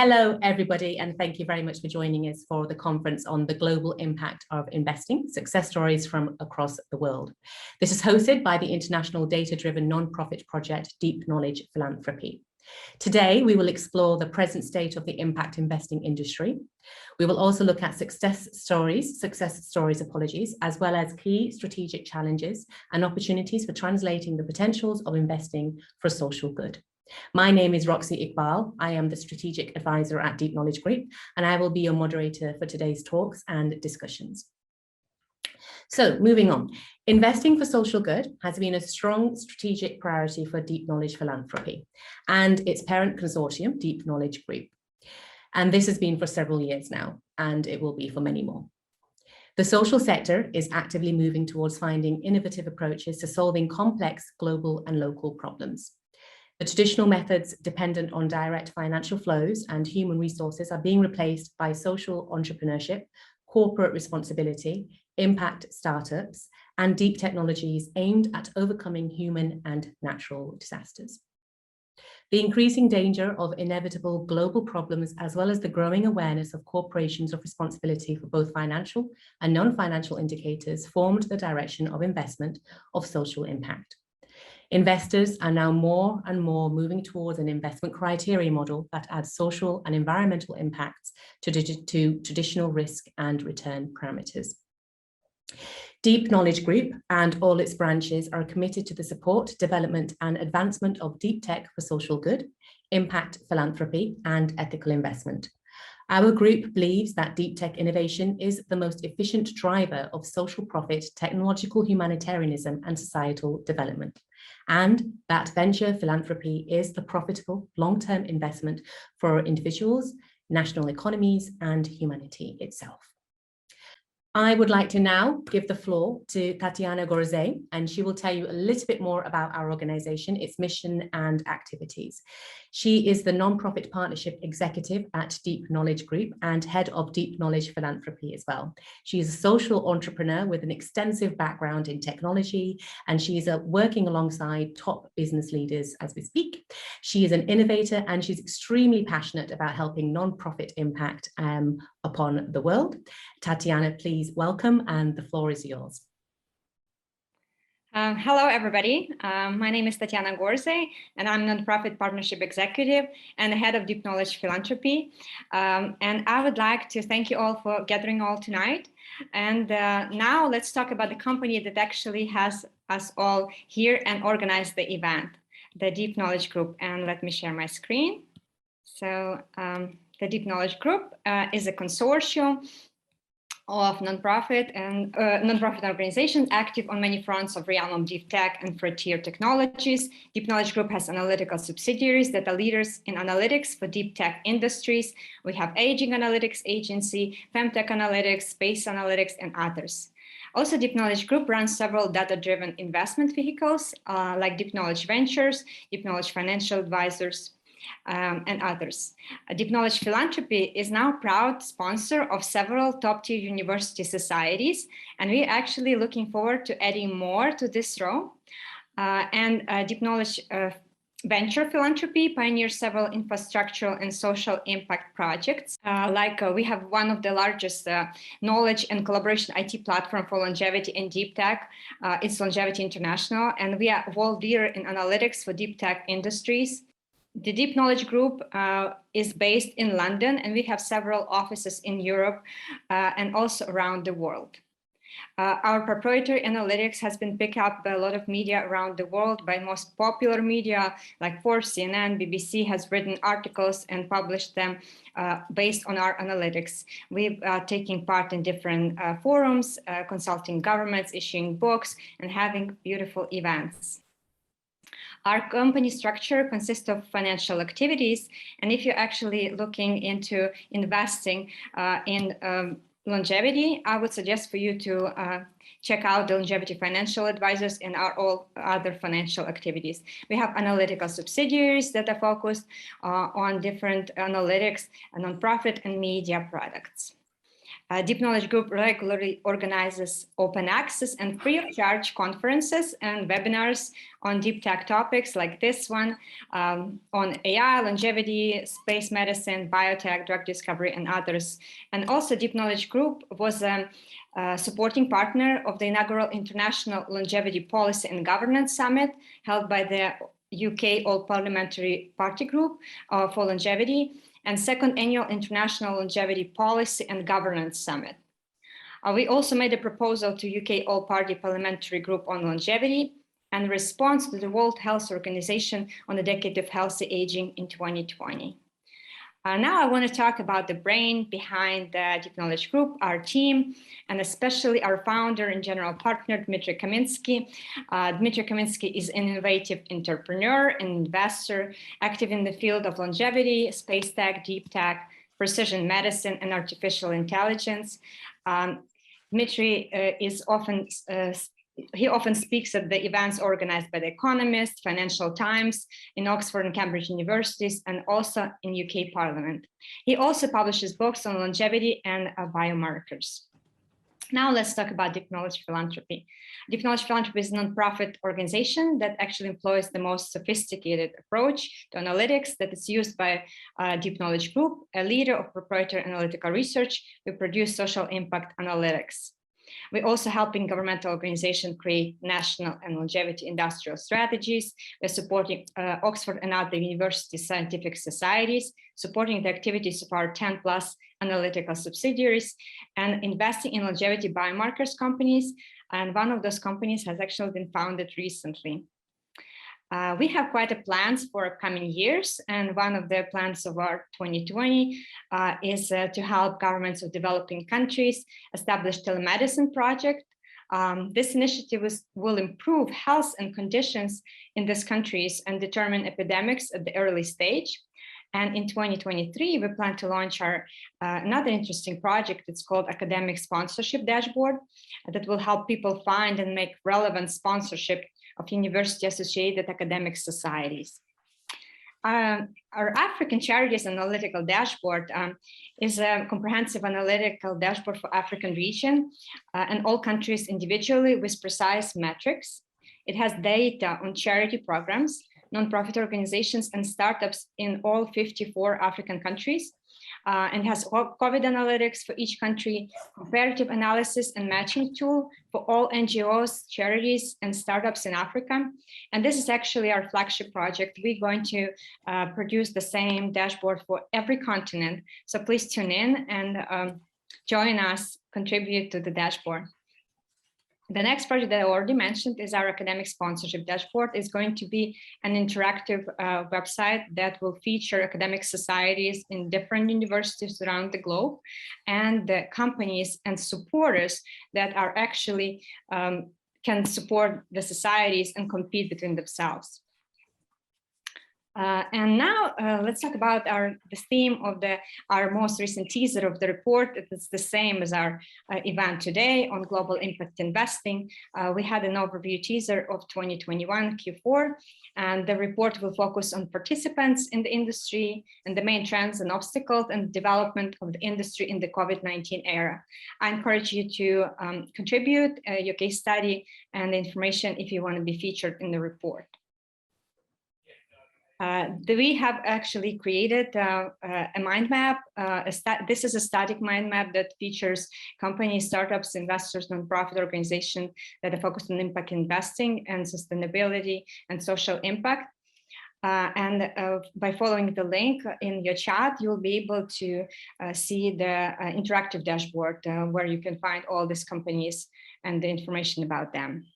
Hello, everybody, and thank you very much for joining us for the conference on the global impact of investing, success stories from across the world. This is hosted by the international data-driven non-profit project Deep Knowledge Philanthropy. Today, we will explore the present state of the impact investing industry. We will also look at success stories, as well as key strategic challenges and opportunities for translating the potentials of investing for social good. My name is Roxy Iqbal. I am the Strategic Advisor at Deep Knowledge Group, and I will be your moderator for today's talks and discussions. So moving on, investing for social good has been a strong strategic priority for Deep Knowledge Philanthropy and its parent consortium, Deep Knowledge Group. And this has been for several years now, and it will be for many more. The social sector is actively moving towards finding innovative approaches to solving complex global and local problems. The traditional methods dependent on direct financial flows and human resources are being replaced by social entrepreneurship, corporate responsibility, impact startups, and deep technologies aimed at overcoming human and natural disasters. The increasing danger of inevitable global problems, as well as the growing awareness of corporations of responsibility for both financial and non-financial indicators, formed the direction of investment of social impact. Investors are now more and more moving towards an investment criteria model that adds social and environmental impacts to traditional risk and return parameters. Deep Knowledge Group and all its branches are committed to the support, development, and advancement of deep tech for social good, impact philanthropy, and ethical investment. Our group believes that deep tech innovation is the most efficient driver of social profit, technological humanitarianism, and societal development, and that venture philanthropy is the profitable long-term investment for individuals, national economies, and humanity itself. I would like to now give the floor to Tatiana Gorzej, and she will tell you a little bit more about our organization, its mission and activities. She is the non-profit partnership executive at Deep Knowledge Group and head of Deep Knowledge Philanthropy as well. She is a social entrepreneur with an extensive background in technology, and she is working alongside top business leaders as we speak. She is an innovator, and she's extremely passionate about helping non-profit impact upon the world. Tatiana, please welcome, and the floor is yours. Hello, everybody. My name is Tatiana Gorzej, and I'm nonprofit partnership executive and the head of Deep Knowledge Philanthropy. And I would like to thank you all for gathering all tonight. And now let's talk about the company that actually has us all here and organized the event, the Deep Knowledge Group. And let me share my screen. So the Deep Knowledge Group is a consortium of nonprofit organizations active on many fronts of realm of deep tech and frontier technologies. Deep Knowledge Group has analytical subsidiaries that are leaders in analytics for deep tech industries. We have Aging Analytics Agency, Femtech Analytics, Space Analytics, and others. Also, Deep Knowledge Group runs several data-driven investment vehicles like Deep Knowledge Ventures, Deep Knowledge Financial Advisors, and others. Deep Knowledge Philanthropy is now proud sponsor of several top-tier university societies, and we're actually looking forward to adding more to this row. Deep Knowledge Venture Philanthropy pioneers several infrastructural and social impact projects. We have one of the largest knowledge and collaboration IT platform for longevity and deep tech. It's Longevity International, and we are world leader in analytics for deep tech industries. The Deep Knowledge Group is based in London, and we have several offices in Europe and also around the world. Our proprietary analytics has been picked up by a lot of media around the world, by most popular media like Forbes, CNN, BBC has written articles and published them based on our analytics. We're taking part in different forums, consulting governments, issuing books, and having beautiful events. Our company structure consists of financial activities, and if you're actually looking into investing in longevity, I would suggest for you to check out the Longevity Financial Advisors and our all other financial activities. We have analytical subsidiaries that are focused on different analytics, nonprofit and media products. Deep Knowledge Group regularly organizes open access and free of charge conferences and webinars on deep tech topics like this one, on AI, longevity, space medicine, biotech, drug discovery, and others. And also Deep Knowledge Group was a supporting partner of the inaugural International Longevity Policy and Governance Summit held by the UK All Parliamentary Party Group for Longevity, and second annual International Longevity Policy and Governance Summit. We also made a proposal to UK All Party Parliamentary Group on Longevity and response to the World Health Organization on the Decade of Healthy Aging in 2020. Now I want to talk about the brain behind the Deep Knowledge Group, our team, and especially our founder and general partner, Dmitry Kaminsky. Dmitry Kaminsky is an innovative entrepreneur and investor active in the field of longevity, space tech, deep tech, precision medicine, and artificial intelligence. Dmitry he often speaks at the events organized by The Economist, Financial Times, in Oxford and Cambridge universities, and also in UK Parliament. He also publishes books on longevity and biomarkers. Now let's talk about Deep Knowledge Philanthropy. Deep Knowledge Philanthropy is a nonprofit organization that actually employs the most sophisticated approach to analytics that is used by Deep Knowledge Group, a leader of proprietary analytical research. We produce social impact analytics. We're also helping governmental organizations create national and longevity industrial strategies. We're supporting Oxford and other university scientific societies, supporting the activities of our 10+ analytical subsidiaries, and investing in longevity biomarkers companies. And one of those companies has actually been founded recently. We have quite a plans for upcoming years, and one of the plans of our 2020 is to help governments of developing countries establish telemedicine project. This initiative will improve health and conditions in these countries and determine epidemics at the early stage. And in 2023, we plan to launch our another interesting project. It's called Academic Sponsorship Dashboard that will help people find and make relevant sponsorship of university-associated academic societies. Our African Charities Analytical Dashboard is a comprehensive analytical dashboard for African region and all countries individually with precise metrics. It has data on charity programs, nonprofit organizations, and startups in all 54 African countries, and has COVID analytics for each country, comparative analysis and matching tool for all NGOs, charities, and startups in Africa. And this is actually our flagship project. We're going to produce the same dashboard for every continent. So please tune in and join us, contribute to the dashboard. The next project that I already mentioned is our academic sponsorship dashboard. It's going to be an interactive website that will feature academic societies in different universities around the globe and the companies and supporters that are actually can support the societies and compete between themselves. And now let's talk about the theme of our most recent teaser of the report. It's the same as our event today on global impact investing. We had an overview teaser of 2021 Q4, and the report will focus on participants in the industry and the main trends and obstacles and development of the industry in the COVID-19 era. I encourage you to contribute your case study and information if you want to be featured in the report. We have actually created a mind map. This is a static mind map that features companies, startups, investors, nonprofit organizations that are focused on impact investing and sustainability and social impact. By following the link in your chat, you'll be able to see the interactive dashboard where you can find all these companies and the information about them.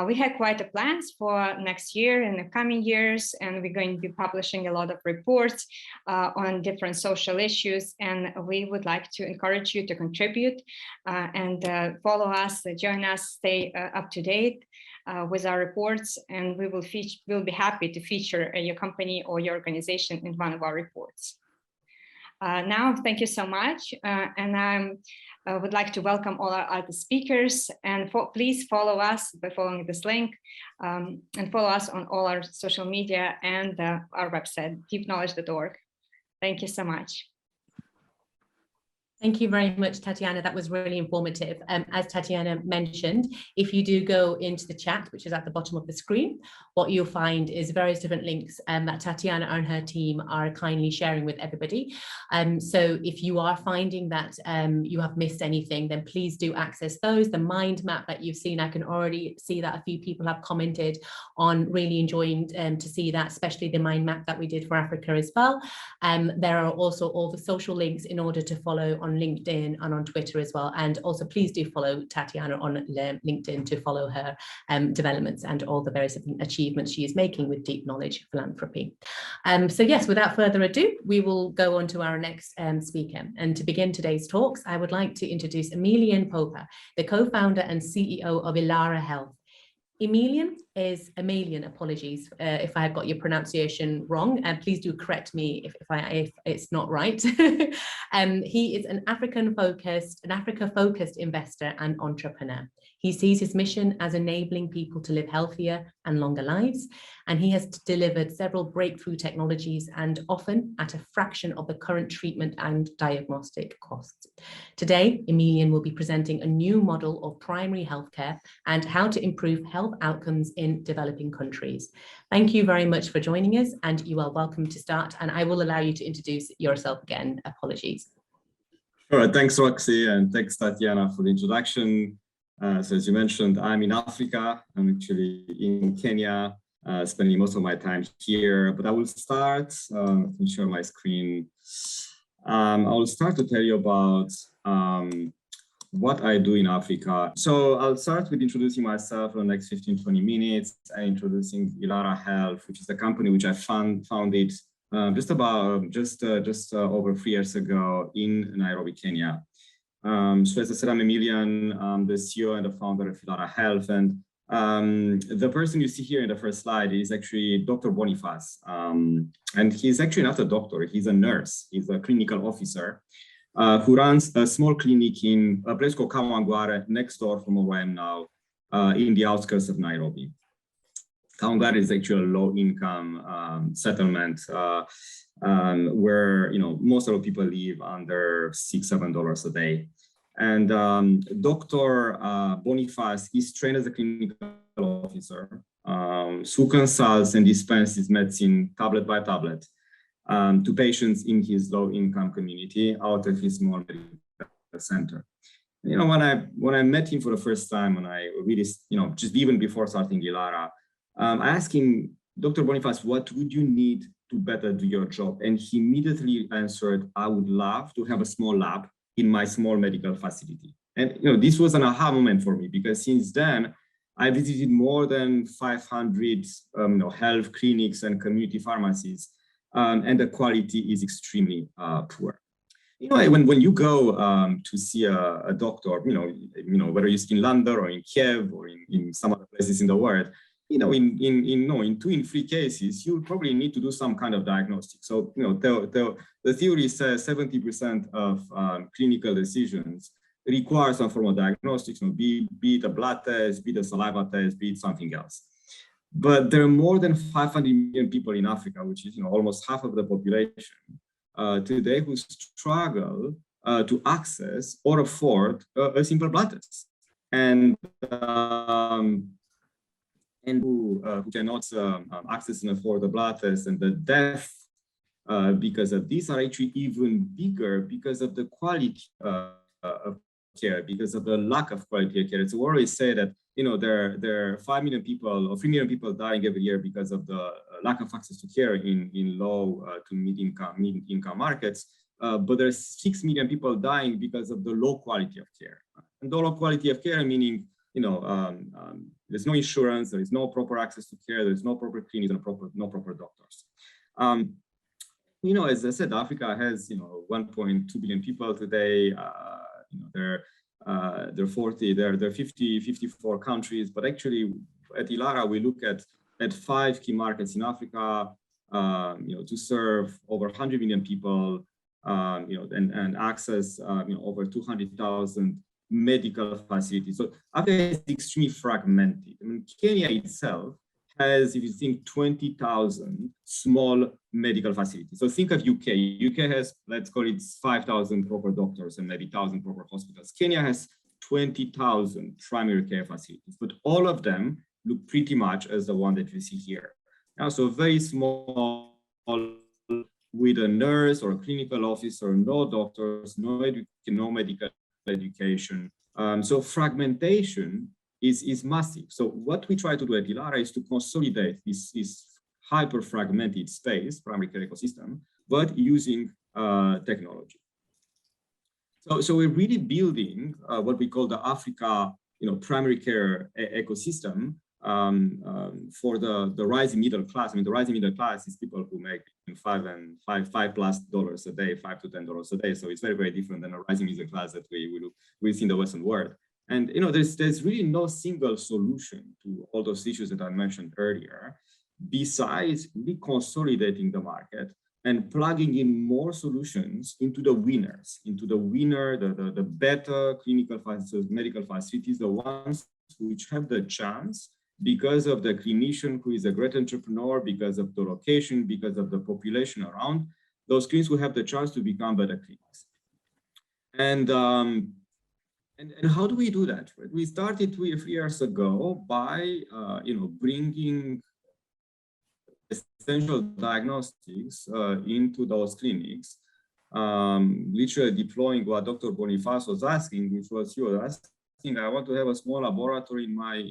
We had quite a plans for next year and the coming years, and we're going to be publishing a lot of reports on different social issues, and we would like to encourage you to contribute and follow us, join us, stay up to date with our reports, and we'll be happy to feature your company or your organization in one of our reports. Now, thank you so much, and I would like to welcome all our other speakers, and please follow us by following this link, and follow us on all our social media and our website, deepknowledge.org. Thank you so much. Thank you very much, Tatiana. That was really informative. As Tatiana mentioned, if you do go into the chat, which is at the bottom of the screen, what you'll find is various different links that Tatiana and her team are kindly sharing with everybody. So if you are finding that you have missed anything, then please do access those. The mind map that you've seen, I can already see that a few people have commented on really enjoying to see that, especially the mind map that we did for Africa as well. There are also all the social links in order to follow on LinkedIn and on Twitter as well. And also please do follow Tatiana on LinkedIn to follow her developments and all the various achievements she is making with deep knowledge philanthropy. So yes, without further ado, we will go on to our next speaker. And to begin today's talks, I would like to introduce Emilian Popa, the co-founder and CEO of Ilara Health. Emilian, apologies if I have got your pronunciation wrong, and please do correct me if it's not right. He is an Africa-focused investor and entrepreneur. He sees his mission as enabling people to live healthier and longer lives, and he has delivered several breakthrough technologies, and often at a fraction of the current treatment and diagnostic costs. Today, Emilian will be presenting a new model of primary healthcare and how to improve health outcomes in developing countries. Thank you very much for joining us, and you are welcome to start, and I will allow you to introduce yourself again. Apologies. All right, thanks, Roxy, and thanks, Tatiana, for the introduction. So as you mentioned, I'm in Africa. I'm actually in Kenya, spending most of my time here, but I will start, let me share my screen. I will start to tell you about what I do in Africa. So I'll start with introducing myself for the next 15-20 minutes and introducing Ilara Health, which is the company which I founded just over 3 years ago in Nairobi, Kenya. So as I said, I'm Emilian, I'm the CEO and the founder of Ilara Health. And the person you see here in the first slide is actually Dr. Boniface. And he's actually not a doctor, he's a nurse, he's a clinical officer who runs a small clinic in a place called Kawangware, next door from where I am now, in the outskirts of Nairobi. Kawangware is actually a low-income settlement where most of the people live under $6-7 a day. And Dr. Boniface is trained as a clinical officer who consults and dispenses medicine tablet by tablet to patients in his low-income community out of his small medical center. When I met him for the first time, and I really, just even before starting Ilara, I asked him, Dr. Boniface, what would you need to better do your job? And he immediately answered, I would love to have a small lab in my small medical facility. And this was an aha moment for me, because since then, I visited more than 500 health clinics and community pharmacies, and the quality is extremely poor. When you go to see a doctor, whether you're in London or in Kiev or in some other places in the world, in 2 in 3 cases, you probably need to do some kind of diagnostic. So, the theory says 70% of clinical decisions require some form of diagnostics, be it a blood test, be it a saliva test, be it something else. But there are more than 500 million people in Africa, which is almost half of the population today, who struggle to access or afford a simple blood test. And who cannot access and afford the blood test, and the death because of this are actually even bigger because of the quality of care, because of the lack of quality of care. So we always say that there are 5 million people or 3 million people dying every year because of the lack of access to care in low to mid-income markets, but there's 6 million people dying because of the low quality of care. And the low quality of care meaning there's no insurance, there is no proper access to care, there's no proper clinics, and no proper doctors. As I said, Africa has 1.2 billion people today. There are 54 countries, but actually at Ilara we look at 5 key markets in Africa, to serve over 100 million people, and access over 200,000 medical facilities. So Africa is extremely fragmented. Kenya itself has, if you think, 20,000 small medical facilities. So think of UK. UK has, let's call it 5,000 proper doctors and maybe 1,000 proper hospitals. Kenya has 20,000 primary care facilities, but all of them look pretty much as the one that you see here. Now, so very small, with a nurse or a clinical officer, no doctors, no medical education. So fragmentation is massive. So what we try to do at Ilara is to consolidate this hyper fragmented space, primary care ecosystem, but using technology. So we're really building what we call the Africa, primary care ecosystem for the rising middle class. I mean, the rising middle class is people who make $5+ a day, $5 to $10 a day. So it's very, very different than a rising middle class that we see in the Western world. And there's really no single solution to all those issues that I mentioned earlier, besides really consolidating the market and plugging in more solutions into the winners, the better clinical facilities, medical facilities, the ones which have the chance, because of the clinician who is a great entrepreneur, because of the location, because of the population around, those clinics will have the chance to become better clinics. And how do we do that? Right? We started 3 years ago by bringing essential diagnostics into those clinics, literally deploying what Dr. Boniface was asking, which was, he was asking, I want to have a small laboratory in my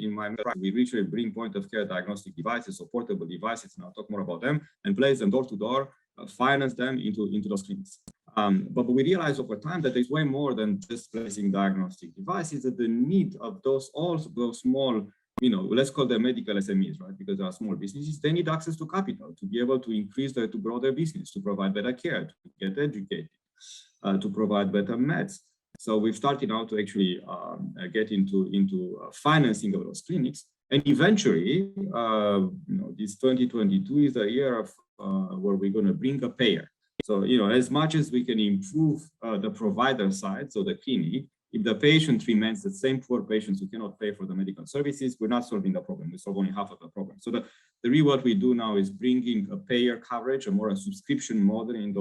practice. We literally bring point of care diagnostic devices or portable devices, and I'll talk more about them, and place them door to door, finance them into those clinics. But we realized over time that there's way more than just placing diagnostic devices, that the need of those small, let's call them medical SMEs, right? Because they are small businesses, they need access to capital to be able to to grow their business, to provide better care, to get educated, to provide better meds. So we've started now to actually get into financing of those clinics. And eventually, this 2022 is the year of where we're going to bring a payer. So, as much as we can improve the provider side, so the clinic, if the patient remains the same poor patients who cannot pay for the medical services, we're not solving the problem. We solve only half of the problem. So the real what we do now is bringing a payer coverage, a subscription model in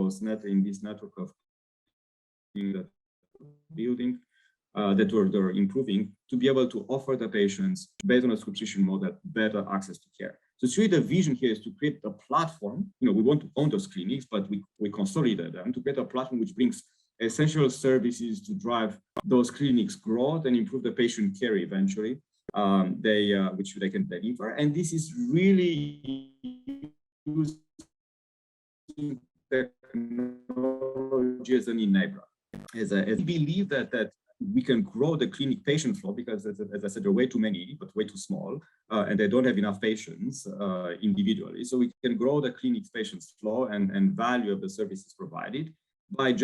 this network of building that they're improving, to be able to offer the patients, based on a subscription model, better access to care. So it's really the vision here is to create a platform. We want to own those clinics, but we consolidate them to create a platform which brings essential services to drive those clinics' growth and improve the patient care eventually, which they can deliver. And this is really using technology as an enabler. As I believe that we can grow the clinic patient flow, because as I said, there are way too many, but way too small, and they don't have enough patients individually. So we can grow the clinic's patients flow and value of the services provided by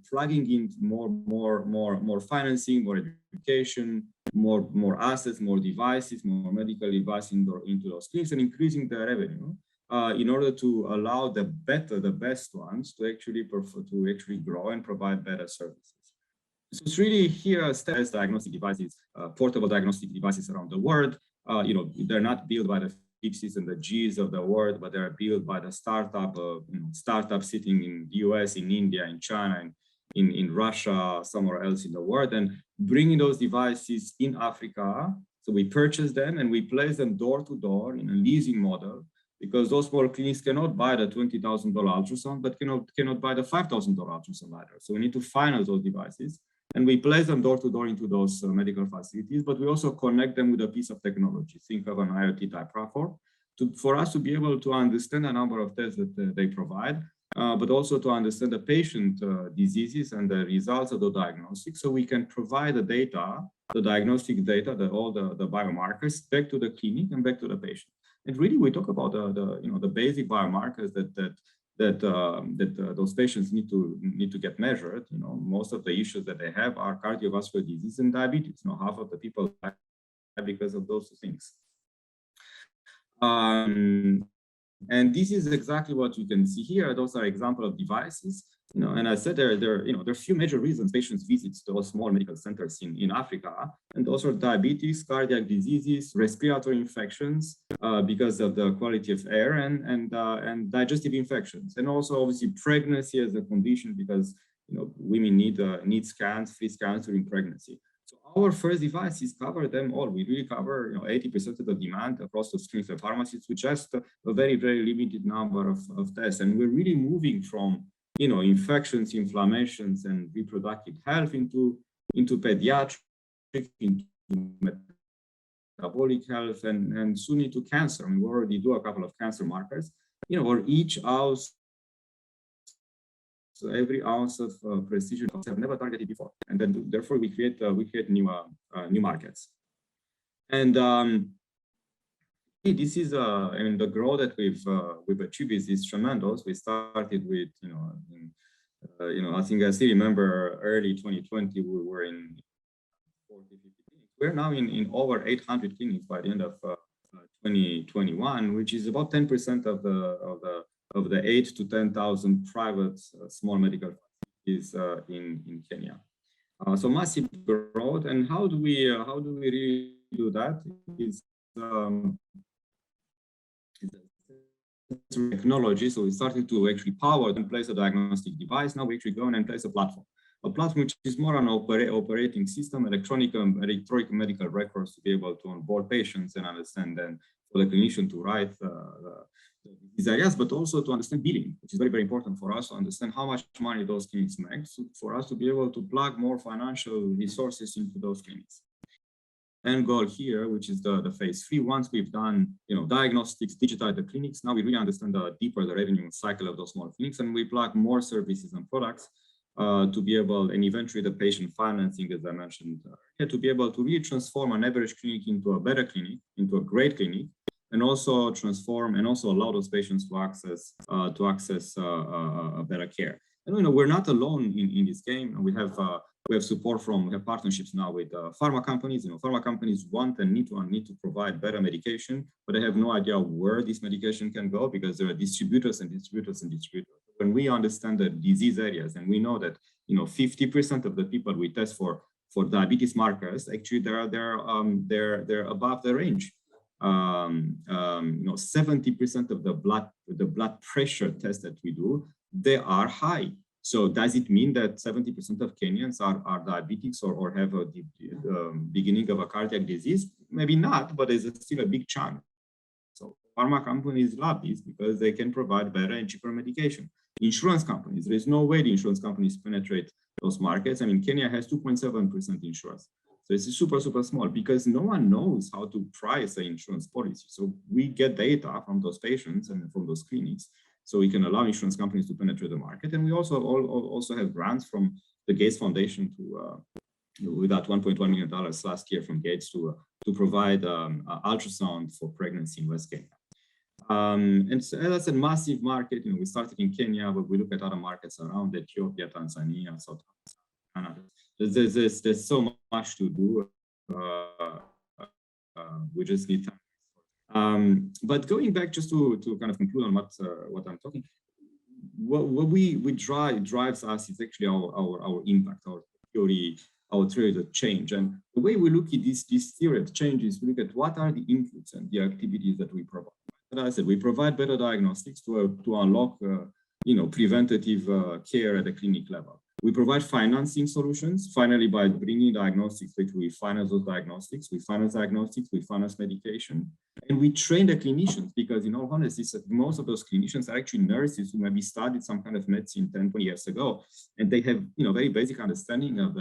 plugging in more financing, more education, more assets, more devices, more medical devices into those clinics, and increasing the revenue in order to allow the best ones to actually grow and provide better services. So it's really here as diagnostic devices, portable diagnostic devices around the world. They're not built by the Philipses and the Gs of the world, but they're built by the startups sitting in the US, in India, in China, and in Russia, somewhere else in the world, and bringing those devices in Africa. So we purchase them and we place them door to door in a leasing model, because those small clinics cannot buy the $20,000 ultrasound, but cannot buy the $5,000 ultrasound either. So we need to finance those devices. And we place them door to door into those medical facilities, but we also connect them with a piece of technology. Think of an IoT type platform for us to be able to understand the number of tests that they provide, but also to understand the patient diseases and the results of the diagnostics, so we can provide the data, the diagnostic data, all the biomarkers back to the clinic and back to the patient. And really, we talk about the basic biomarkers that those patients need to get measured. Most of the issues that they have are cardiovascular disease and diabetes. Half of the people die because of those two things. And this is exactly what you can see here. Those are examples of devices and I said there are a few major reasons patients visit those small medical centers in Africa, and those are diabetes, cardiac diseases, respiratory infections because of the quality of air, and digestive infections, and also obviously pregnancy as a condition because women need scans, free scans during pregnancy. So our first devices cover them all. We really cover 80% of the demand across those clinical pharmacies with just a very, very limited number of tests, and we're really moving from infections, inflammations, and reproductive health into pediatric, into metabolic health, and soon into cancer. I mean, we already do a couple of cancer markers, or each ounce, so every ounce of precision have never targeted before, and then therefore we create new markets. And this is and the growth that we've achieved is tremendous. We started with I think I still remember early 2020 we were in 40, 50 clinics. We're now in over 800 clinics by the end of 2021, which is about 10% of the 8,000 to 10,000 private small medical facilities in Kenya. So massive growth. And how do we really do that? Is technology. So we started to actually power and place a diagnostic device. Now we actually go and place a platform which is more an operating system, electronic medical records to be able to onboard patients and understand, and for the clinician to write these areas, but also to understand billing, which is very, very important for us to understand how much money those clinics make, so for us to be able to plug more financial resources into those clinics. End goal here, which is the phase 3. Once we've done, diagnostics, digitize the clinics, now we really understand deeper the revenue cycle of those small clinics, and we plug more services and products to be able, and eventually the patient financing, as I mentioned, to be able to really transform an average clinic into a better clinic, into a great clinic, and also transform and also allow those patients to access a better care. And we're not alone in this game. We have support we have partnerships now with pharma companies. Pharma companies want and need to provide better medication, but they have no idea where this medication can go because there are distributors and distributors and distributors. When we understand the disease areas, and we know that 50% of the people we test for diabetes markers, actually they're above the range. 70% of the blood pressure tests that we do, they are high. So does it mean that 70% of Kenyans are diabetics or have a beginning of a cardiac disease? Maybe not, but there's still a big chunk. So pharma companies love this because they can provide better and cheaper medication. Insurance companies, there is no way the insurance companies penetrate those markets. I mean, Kenya has 2.7% insurance. So it's super, super small because no one knows how to price an insurance policy. So we get data from those patients and from those clinics, so we can allow insurance companies to penetrate the market. And we also have grants from the Gates Foundation we got $1.1 million last year from Gates to provide ultrasound for pregnancy in West Kenya. And so that's a massive market. We started in Kenya, but we look at other markets around Ethiopia, Tanzania, South Africa. There's so much to do. We just need time. But going back just to kind of conclude on what I'm talking, what we drives us is actually our impact, our theory of change. And the way we look at this theory of change is we look at what are the inputs and the activities that we provide. As I said, we provide better diagnostics to unlock preventative care at the clinic level. We provide financing solutions, finally, by bringing diagnostics, we finance those diagnostics, we finance diagnostics, we finance medication, and we train the clinicians because, in all honesty, most of those clinicians are actually nurses who maybe studied some kind of medicine 10, 20 years ago, and they have, very basic understanding of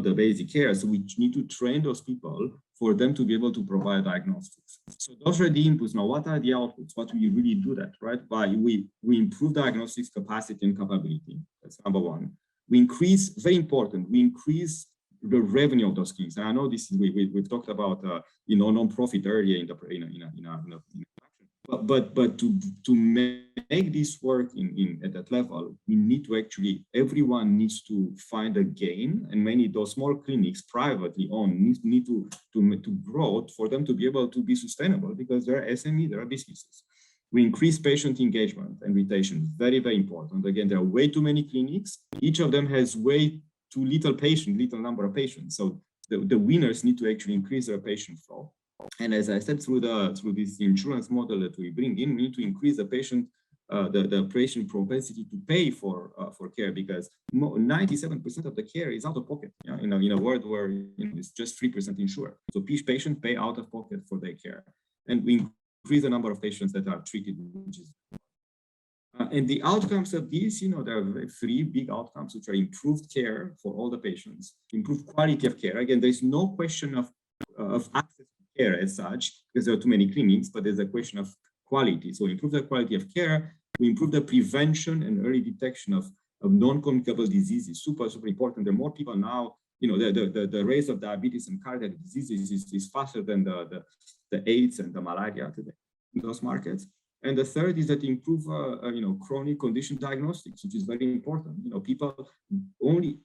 the basic care. So we need to train those people for them to be able to provide diagnostics. So those are the inputs. Now, what are the outputs? What we really do that, right? We improve diagnostics capacity and capability. That's number one. We increase, very important, we increase the revenue of those clinics. And I know this is, we've talked about, non-profit earlier in the but to make this work at that level, we need to actually, everyone needs to find a gain, and many of those small clinics, privately owned, need to grow for them to be able to be sustainable because they're SME, they're businesses. We increase patient engagement and retention, very, very important. Again, there are way too many clinics. Each of them has way too little number of patients. So the winners need to actually increase their patient flow. And as I said, through this insurance model that we bring in, we need to increase the patient propensity to pay for care, because 97% of the care is out of pocket. Yeah? In a world where it's just 3% insured. So each patient pay out of pocket for their care, and we increase the number of patients that are treated, which is and the outcomes of this, there are three big outcomes, which are improved care for all the patients, improved quality of care. Again, there's no question of access to care as such, because there are too many clinics, but there's a question of quality. So improve the quality of care, we improve the prevention and early detection of non-communicable diseases. Super important. There are more people now, the rates of diabetes and cardiac diseases is faster than the AIDS and the malaria today in those markets. And the third is that improve, chronic condition diagnostics, which is very important. People, only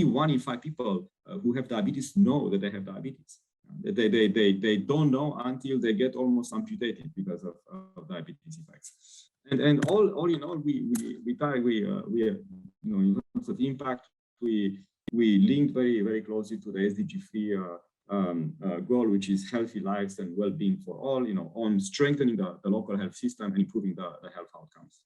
1 in 5 people who have diabetes know that they have diabetes. They don't know until they get almost amputated because of diabetes effects. And all in all, we in terms of impact, we linked very, very closely to the SDG 3 goal, which is healthy lives and well-being for all, on strengthening the local health system and improving the health outcomes.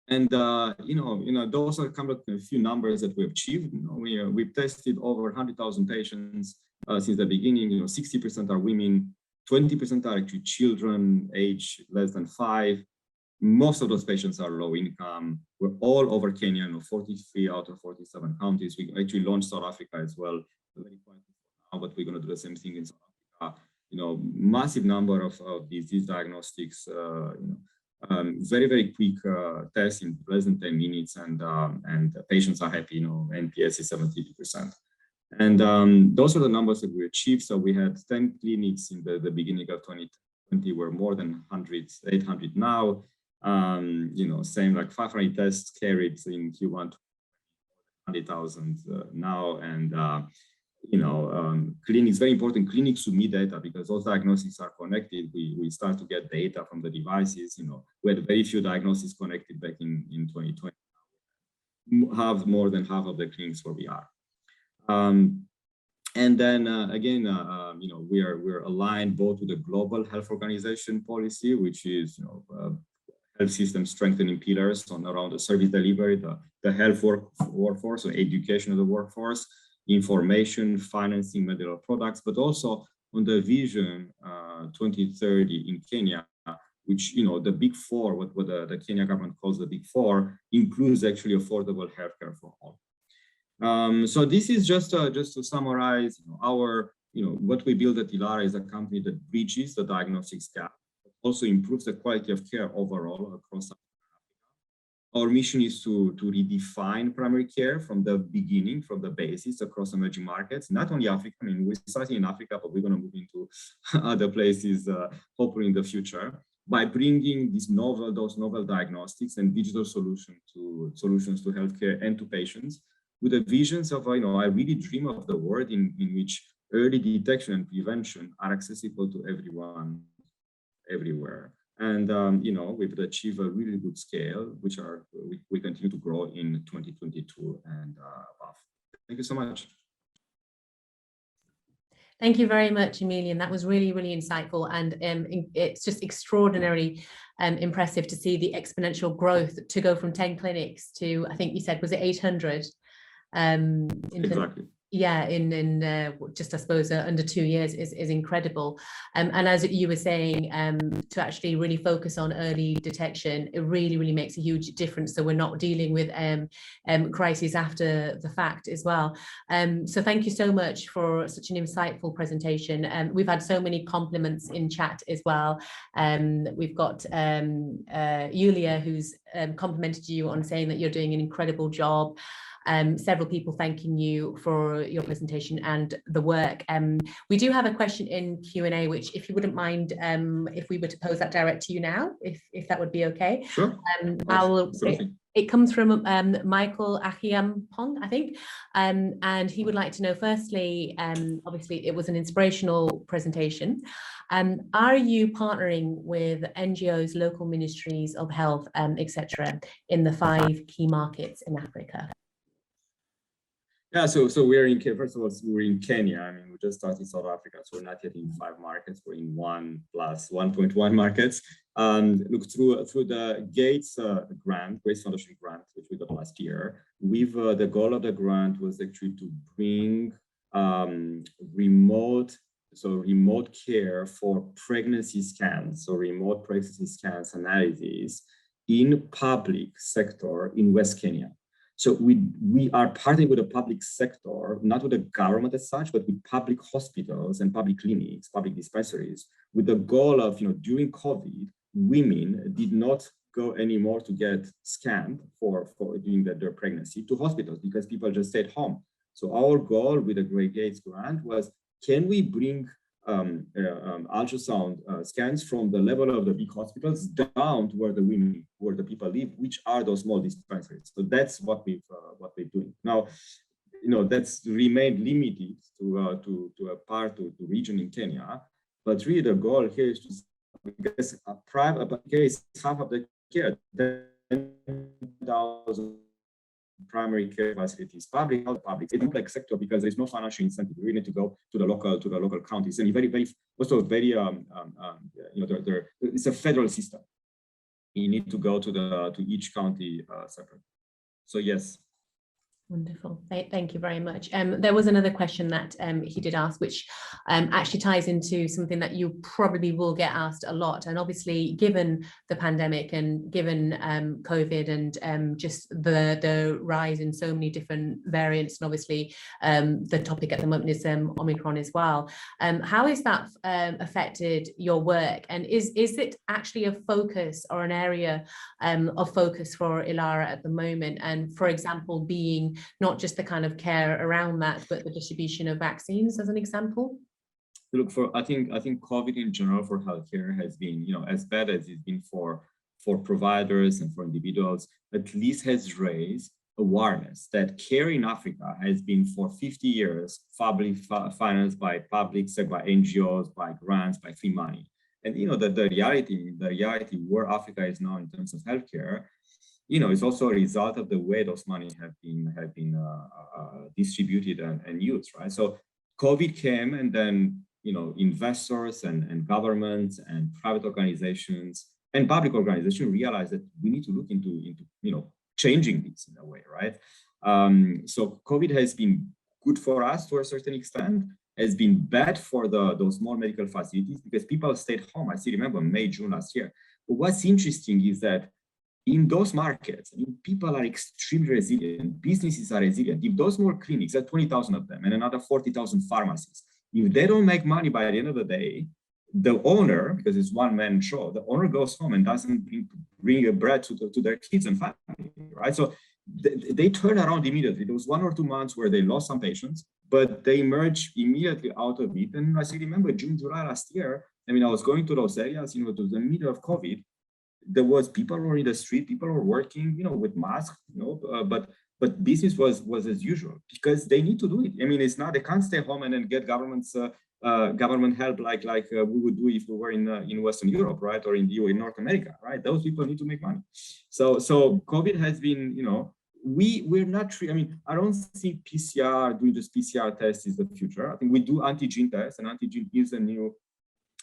And those are kind of a few numbers that we achieved. We've tested over 100,000 patients since the beginning. 60% are women, 20% are actually children aged less than 5. Most of those patients are low income. We're all over Kenya, 43 out of 47 counties. We actually launched South Africa as well, very quietly now, but we're going to do the same thing in South Africa. Massive number of disease diagnostics, very, very quick tests in less than 10 minutes, and patients are happy. NPS is 70%. And those are the numbers that we achieved. So we had 10 clinics in the beginning of 2020. We're more than 800 now. Same like 500 tests carried in Q1, 100,000 now. And clinics, very important, clinics to me data, because those diagnostics are connected. We start to get data from the devices. We had very few diagnoses connected back in 2020. Have more than half of the clinics where we are. And then again, we're aligned both with the Global Health Organization policy, which is health system strengthening pillars around the service delivery, the health workforce, or education of the workforce, information, financing, medical products, but also on the vision 2030 in Kenya, which the big four, what the Kenya government calls the big four, includes actually affordable healthcare for all. So this is just to summarize our, what we build at Ilara is a company that bridges the diagnostics gap, also improves the quality of care overall across Africa. Our mission is to redefine primary care from the beginning, from the basis across emerging markets, not only Africa. I mean, we're starting in Africa, but we're going to move into other places, hopefully in the future, by bringing those novel diagnostics and digital solutions to healthcare and to patients, with the visions of, I really dream of the world in which early detection and prevention are accessible to everyone, everywhere. And, we've achieved a really good scale, which we continue to grow in 2022 and above. Thank you so much. Thank you very much, Emilian. That was really, really insightful. And it's just extraordinarily impressive to see the exponential growth to go from 10 clinics to, I think you said, was it 800? Exactly. Yeah, in just, I suppose, under 2 years is incredible. And as you were saying, to actually really focus on early detection, it really, really makes a huge difference. So we're not dealing with crises after the fact as well. So thank you so much for such an insightful presentation. We've had so many compliments in chat as well. We've got Yulia, who's complimented you on saying that you're doing an incredible job. Several people thanking you for your presentation and the work. We do have a question in Q&A, which, if you wouldn't mind, if we were to pose that direct to you now, if that would be okay. Sure. It comes from Michael Achiampong, I think, and he would like to know, firstly, obviously it was an inspirational presentation. Are you partnering with NGOs, local ministries of health, etc., in the 5 key markets in Africa? Yeah, so we're in, first of all, we're in Kenya. I mean, we just started South Africa, so we're not yet in 5 markets. We're in 1 plus 1.1 markets. Look, through the Gates grant, Gates Foundation grant, which we got last year, we've the goal of the grant was actually to bring remote care for pregnancy scans, so remote pregnancy scans analyses in public sector in West Kenya. So we are partnering with the public sector, not with the government as such, but with public hospitals and public clinics, public dispensaries, with the goal of, during COVID, women did not go anymore to get scanned for during their pregnancy to hospitals because people just stayed home. So our goal with the Great Gates grant was, can we bring ultrasound scans from the level of the big hospitals down to where the people live, which are those small dispensaries. So that's what we're doing now. That's remained limited to a part of the region in Kenya, but really the goal here is to, because a private case half of the care, 10,000 primary care facilities, public, it's a complex sector because there's no financial incentive. We need to go to the local counties, and it's a federal system. You need to go to each county separately. So yes. Wonderful. Thank you very much. There was another question that he did ask, which actually ties into something that you probably will get asked a lot. And obviously, given the pandemic and given COVID and just the rise in so many different variants, and obviously the topic at the moment is Omicron as well. How has that affected your work? And is it actually a focus or an area of focus for Ilara at the moment? And for example, being not just the kind of care around that, but the distribution of vaccines as an example? Look, I think COVID in general for healthcare has been, as bad as it's been for providers and for individuals, at least has raised awareness that care in Africa has been for 50 years publicly financed by public sector, by NGOs, by grants, by free money. And the reality where Africa is now in terms of healthcare, it's also a result of the way those money have been distributed and used, right? So COVID came, and then investors and governments and private organizations and public organizations realized that we need to look into changing this in a way, right? So COVID has been good for us to a certain extent, has been bad for those small medical facilities because people stayed home. I still remember May, June last year. But what's interesting is that in those markets, people are extremely resilient, businesses are resilient. If those small clinics, there are 20,000 of them and another 40,000 pharmacies, if they don't make money by the end of the day, the owner, because it's one-man show, the owner goes home and doesn't bring a bread to their kids and family, right? So they turn around immediately. There was 1 or 2 months where they lost some patients, but they emerged immediately out of it. And I still remember June, July last year, I was going to those areas, to the middle of COVID. There was people were in the street, people were working, with masks, but business was as usual because they need to do it. It's not, they can't stay home and then get government help like we would do if we were in Western Europe, right, or in North America, right? Those people need to make money. So COVID has been, we're not. I don't think doing just PCR tests is the future. I think we do antigen tests, and antigen is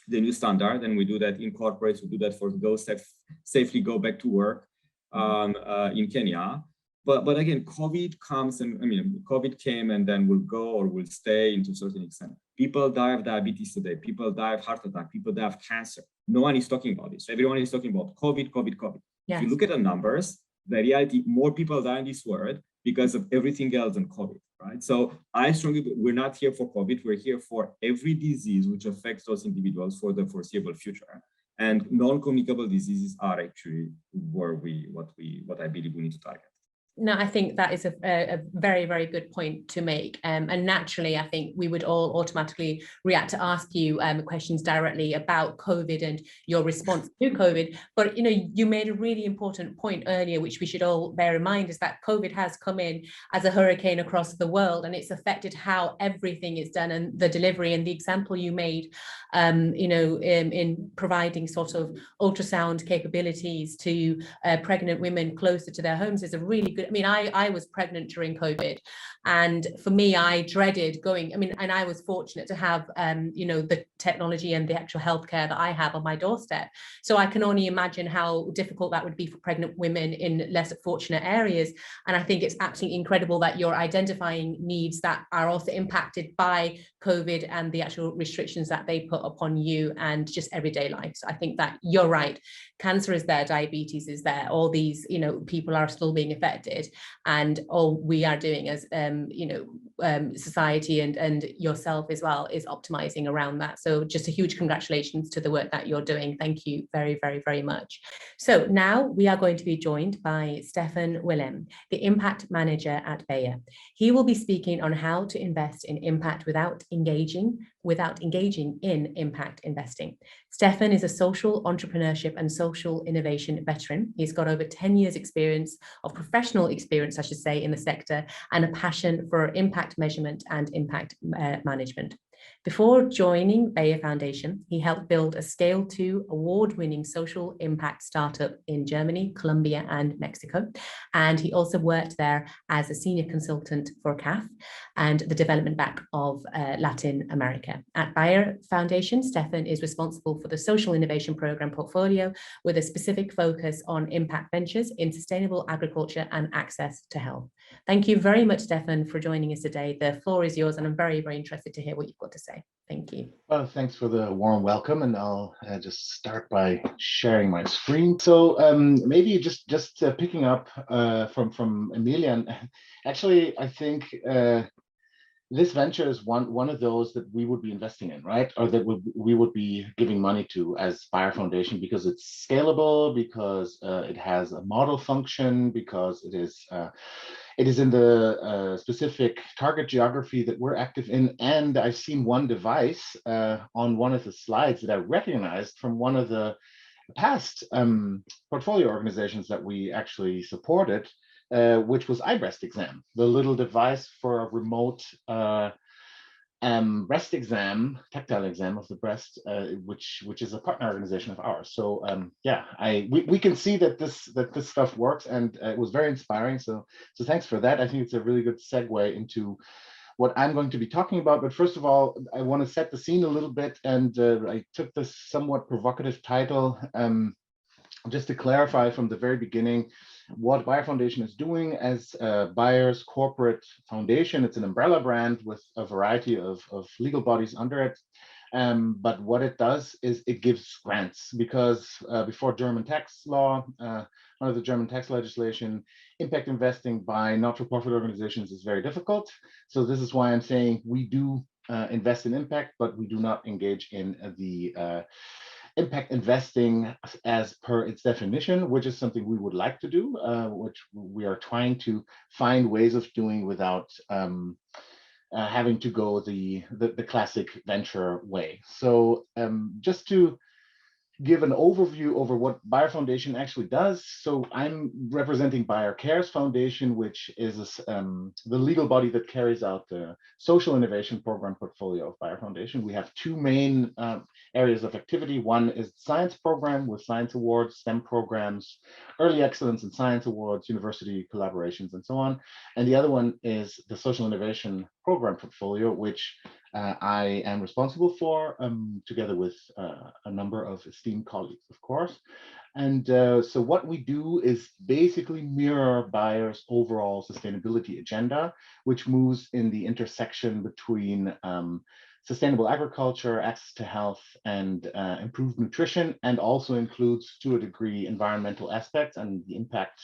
the new standard, and we do that in corporates. We do that for those that safely go back to work in Kenya. But again, COVID comes, and COVID came and then will go or will stay to a certain extent. People die of diabetes today. People die of heart attack. People die of cancer. No one is talking about this. Everyone is talking about COVID. Yes. If you look at the numbers, the reality, more people die in this world because of everything else than COVID, right? So I strongly believe we're not here for COVID. We're here for every disease which affects those individuals for the foreseeable future. And non-communicable diseases are actually what I believe we need to target. No, I think that is a very, very good point to make. And naturally, I think we would all automatically react to ask you questions directly about COVID and your response to COVID. But, you made a really important point earlier, which we should all bear in mind, is that COVID has come in as a hurricane across the world, and it's affected how everything is done and the delivery. And the example you made, in providing sort of ultrasound capabilities to pregnant women closer to their homes is a really good. I mean, I was pregnant during COVID, and for me, I dreaded going. I mean, and I was fortunate to have, the technology and the actual healthcare that I have on my doorstep. So I can only imagine how difficult that would be for pregnant women in less fortunate areas. And I think it's absolutely incredible that you're identifying needs that are also impacted by COVID and the actual restrictions that they put upon you and just everyday life. So I think that you're right. Cancer is there, diabetes is there, all these, people are still being affected, and all we are doing as, society and yourself as well is optimizing around that. So just a huge congratulations to the work that you're doing. Thank you very, very, very much. So now we are going to be joined by Stefan Willem, the Impact Manager at Bayer. He will be speaking on how to invest in impact without engaging in impact investing. Stefan is a social entrepreneurship and social innovation veteran. He's got over 10 years experience of professional experience, I should say, in the sector, and a passion for impact measurement and impact management. Before joining Bayer Foundation, he helped build a Scale 2 award-winning social impact startup in Germany, Colombia, and Mexico. And he also worked there as a senior consultant for CAF and the development back of Latin America. At Bayer Foundation, Stefan is responsible for the social innovation program portfolio with a specific focus on impact ventures in sustainable agriculture and access to health. Thank you very much, Stefan, for joining us today. The floor is yours, and I'm very, very interested to hear what you've got to say. Thank you. Well, thanks for the warm welcome, and I'll just start by sharing my screen. So maybe just picking up from Emilia, and actually, I think this venture is one of those that we would be investing in, right? Or that we would be giving money to as Bayer Foundation, because it's scalable, because it has a model function, because it is in the specific target geography that we're active in. And I've seen one device on one of the slides that I recognized from one of the past portfolio organizations that we actually supported, which was iBreast exam, the little device for a remote breast exam, tactile exam of the breast, which is a partner organization of ours. So we can see that this stuff works, and it was very inspiring. So thanks for that. I think it's a really good segue into what I'm going to be talking about. But first of all, I want to set the scene a little bit, and I took this somewhat provocative title just to clarify from the very beginning what Bayer Foundation is doing as Bayer's corporate foundation. It's an umbrella brand with a variety of legal bodies under it. But what it does is it gives grants, because before German tax law, under the German tax legislation, impact investing by not-for-profit organizations is very difficult. So this is why I'm saying we do invest in impact, but we do not engage in the impact investing as per its definition, which is something we would like to do, which we are trying to find ways of doing without having to go the classic venture way. So just to give an overview over what Bayer Foundation actually does. So I'm representing Bayer Cares Foundation, which is the legal body that carries out the social innovation program portfolio of Bayer Foundation. We have two main areas of activity. One is the science program with science awards, STEM programs, early excellence in science awards, university collaborations, and so on. And the other one is the social innovation program portfolio, which I am responsible for, together with a number of esteemed colleagues, of course. And so what we do is basically mirror Bayer's overall sustainability agenda, which moves in the intersection between sustainable agriculture, access to health, and improved nutrition, and also includes, to a degree, environmental aspects and the impact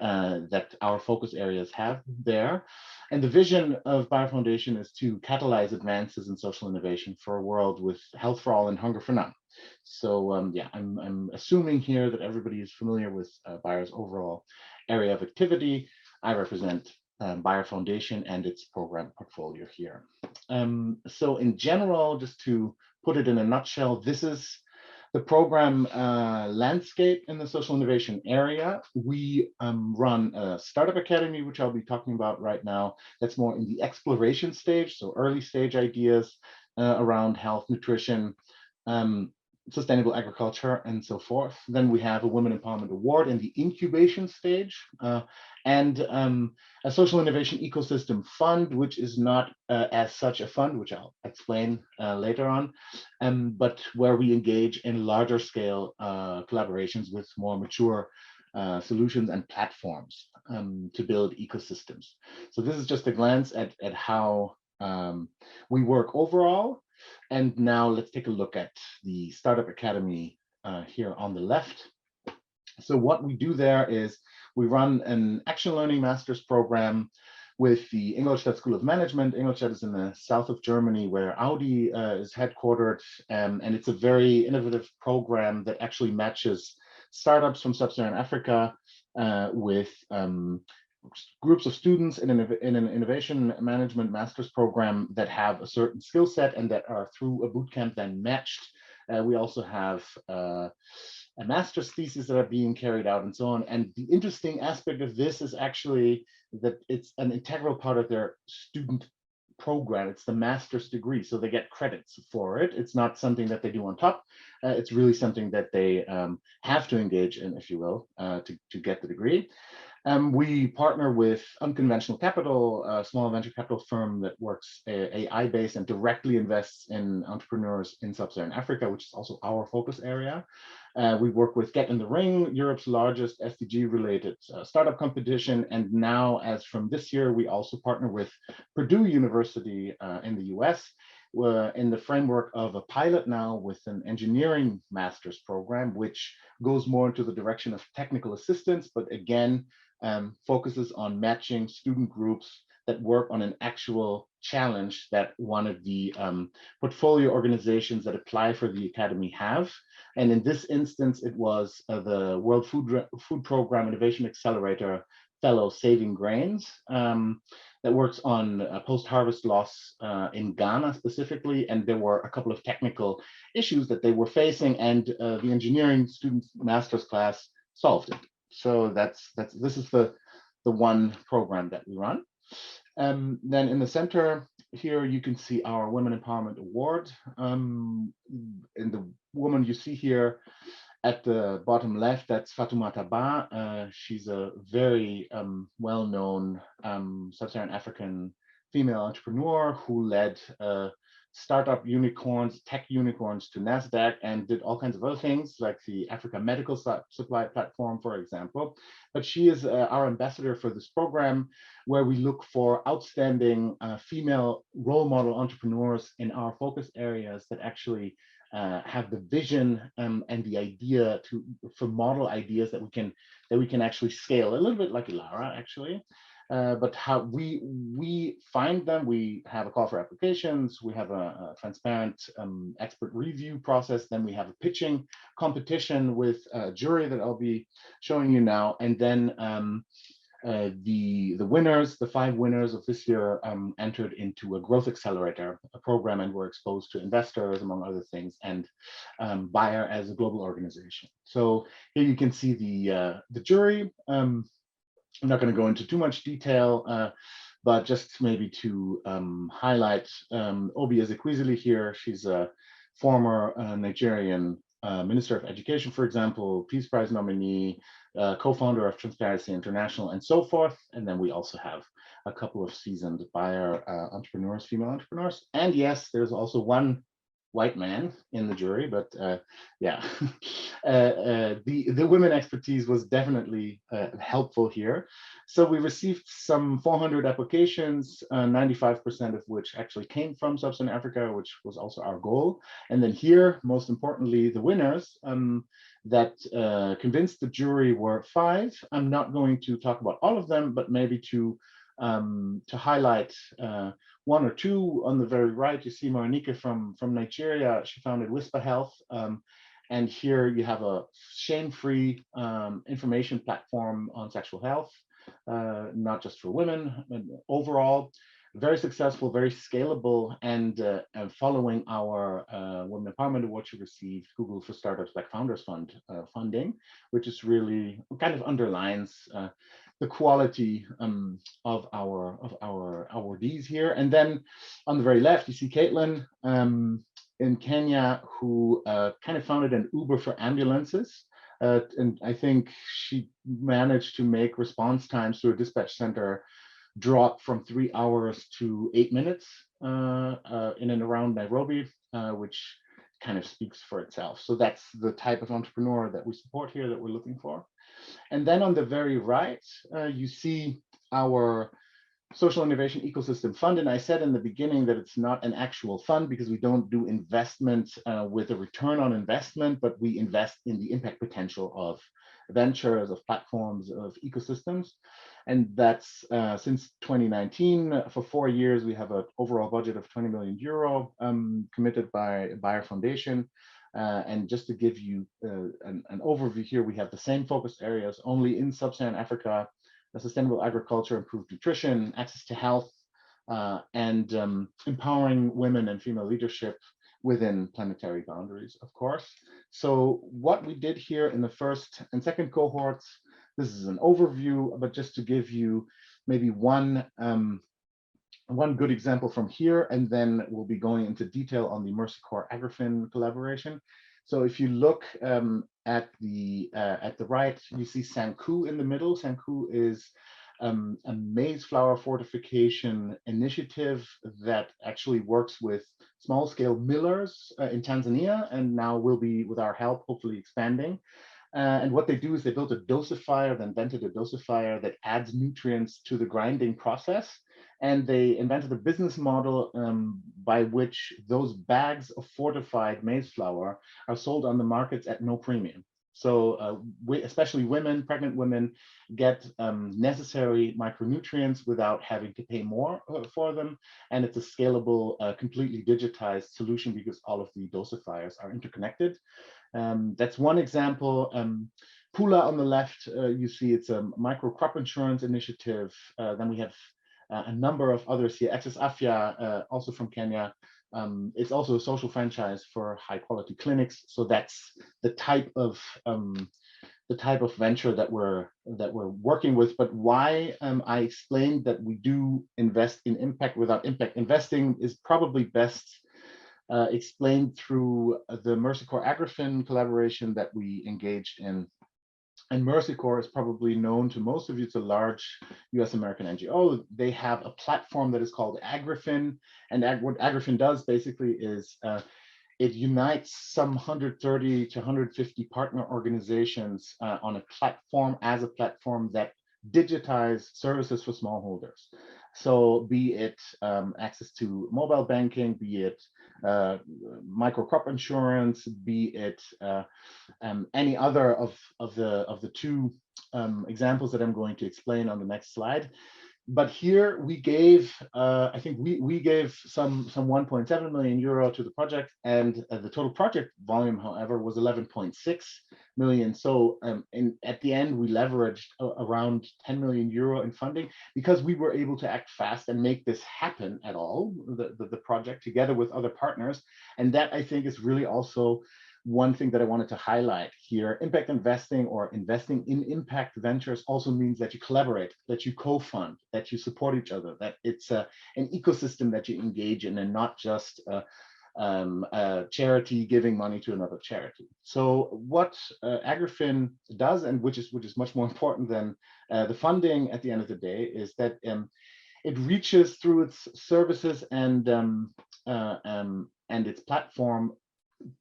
that our focus areas have there. And the vision of Bayer Foundation is to catalyze advances in social innovation for a world with health for all and hunger for none. So I'm assuming here that everybody is familiar with Bayer's overall area of activity. I represent Bayer Foundation and its program portfolio here. So in general, just to put it in a nutshell, this is the program landscape in the social innovation area. We run a startup academy, which I'll be talking about right now. That's more in the exploration stage, so early stage ideas around health, nutrition, sustainable agriculture, and so forth. Then we have a Women Empowerment Award in the incubation stage, and a social innovation ecosystem fund, which is not as such a fund, which I'll explain later on, but where we engage in larger scale collaborations with more mature solutions and platforms to build ecosystems. So this is just a glance at how we work overall. And now let's take a look at the Startup Academy here on the left. So what we do there is we run an action learning master's program with the Ingolstadt School of Management. Ingolstadt is in the south of Germany, where Audi is headquartered, and it's a very innovative program that actually matches startups from sub-Saharan Africa with groups of students in an innovation management master's program that have a certain skill set and that are through a bootcamp then matched. We also have a master's thesis that are being carried out and so on. And the interesting aspect of this is actually that it's an integral part of their student program. It's the master's degree, so they get credits for it. It's not something that they do on top. It's really something that they have to engage in, if you will, to get the degree. We partner with Unconventional Capital, a small venture capital firm that works AI-based and directly invests in entrepreneurs in sub-Saharan Africa, which is also our focus area. We work with Get in the Ring, Europe's largest SDG-related startup competition. And now, as from this year, we also partner with Purdue University in the US in the framework of a pilot now with an engineering master's program, which goes more into the direction of technical assistance, but again, focuses on matching student groups that work on an actual challenge that one of the portfolio organizations that apply for the academy have. And in this instance, it was the World Food Program Innovation Accelerator Fellow Saving Grains that works on post-harvest loss in Ghana specifically. And there were a couple of technical issues that they were facing, and the engineering student master's class solved it. So this is the one program that we run. Then in the center here, you can see our Women Empowerment Award. And the woman you see here at the bottom left, that's Fatoumata Ba. She's a very well-known sub-Saharan African female entrepreneur who led startup unicorns, tech unicorns to NASDAQ, and did all kinds of other things like the Africa Medical Supply Platform, for example. But she is our ambassador for this program, where we look for outstanding female role model entrepreneurs in our focus areas that actually have the vision and the idea for model ideas that we can actually scale, a little bit like Ilara actually. But how we find them, we have a call for applications, we have a transparent expert review process, then we have a pitching competition with a jury that I'll be showing you now, and then the winners, the 5 winners of this year entered into a growth accelerator, a program, and were exposed to investors, among other things, and Bayer as a global organization. So here you can see the jury. I'm not going to go into too much detail, but just maybe to highlight Obi Ezekwesili here. She's a former Nigerian Minister of Education, for example, Peace Prize nominee, co-founder of Transparency International, and so forth. And then we also have a couple of seasoned Bayer entrepreneurs, female entrepreneurs. And yes, there's also one white man in the jury, but yeah, the women expertise was definitely helpful here. So we received some 400 applications, 95% of which actually came from Sub-Saharan Africa, which was also our goal. And then here, most importantly, the winners that convinced the jury were 5. I'm not going to talk about all of them, but maybe to highlight 1 or 2. On the very right, you see Morenike from Nigeria. She founded Whisper Health. And here you have a shame-free information platform on sexual health. not just for women. And overall, very successful, very scalable, and following our Women Empowerment Award, she received Google for Startups Black Founders Fund funding, which is really kind of underlines the quality of our awardees here. And then on the very left, you see Caitlin in Kenya, who kind of founded an Uber for ambulances. And I think she managed to make response times to a dispatch center drop from 3 hours to 8 minutes in and around Nairobi, which kind of speaks for itself. So that's the type of entrepreneur that we support here, that we're looking for. And then on the very right, you see our Social Innovation Ecosystem Fund. And I said in the beginning that it's not an actual fund because we don't do investment with a return on investment, but we invest in the impact potential of ventures, of platforms, of ecosystems. And that's since 2019, for 4 years, we have an overall budget of 20 million euro committed by our foundation. And just to give you an overview here, we have the same focus areas only in sub-Saharan Africa: sustainable agriculture, improved nutrition, access to health, and empowering women and female leadership within planetary boundaries, of course. So what we did here in the first and second cohorts, this is an overview, but just to give you maybe one good example from here, and then we'll be going into detail on the Mercy Corps AgriFin collaboration. So if you look at the right, you see Sanku in the middle. Sanku is a maize flour fortification initiative that actually works with small-scale millers in Tanzania, and now will be, with our help, hopefully expanding. And what they do is they built a dosifier, they invented a dosifier that adds nutrients to the grinding process. And they invented a business model by which those bags of fortified maize flour are sold on the markets at no premium. So especially women, pregnant women, get necessary micronutrients without having to pay more for them. And it's a scalable, completely digitized solution because all of the dosifiers are interconnected. That's one example. Pula on the left, you see it's a micro crop insurance initiative. Then we have a number of others here. Access Afya, also from Kenya. It's also a social franchise for high quality clinics. So that's the type of venture that we're working with. But why I explained that we do invest in impact without impact investing is probably best explained through the Mercy Corps AgriFin collaboration that we engaged in. And Mercy Corps is probably known to most of you. It's a large US American NGO. They have a platform that is called AgriFin. And what AgriFin does basically is it unites some 130 to 150 partner organizations on a platform that digitize services for smallholders. So be it access to mobile banking, be it micro crop insurance, be it any other of the two examples that I'm going to explain on the next slide. But here we gave, I think we gave some 1.7 million euro to the project, and the total project volume, however, was 11.6 million. So at the end, we leveraged around 10 million euro in funding because we were able to act fast and make this happen at all, the project together with other partners. And that, I think, is really also one thing that I wanted to highlight here. Impact investing, or investing in impact ventures, also means that you collaborate, that you co-fund, that you support each other, that it's an ecosystem that you engage in, and not just a charity giving money to another charity. So what AgriFin does, and which is much more important than the funding at the end of the day, is that it reaches through its services and its platform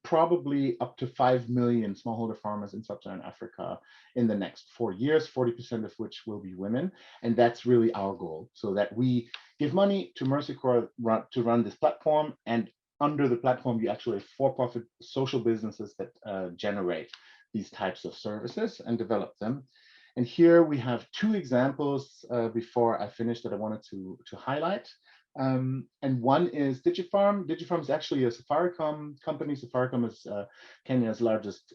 probably up to 5 million smallholder farmers in sub-Saharan Africa in the next 4 years, 40% of which will be women. And that's really our goal, so that we give money to Mercy Corps to run this platform. And under the platform, you actually have for-profit social businesses that generate these types of services and develop them. And here we have two examples before I finish that I wanted to highlight. And one is Digifarm. Digifarm is actually a Safaricom company. Safaricom is Kenya's largest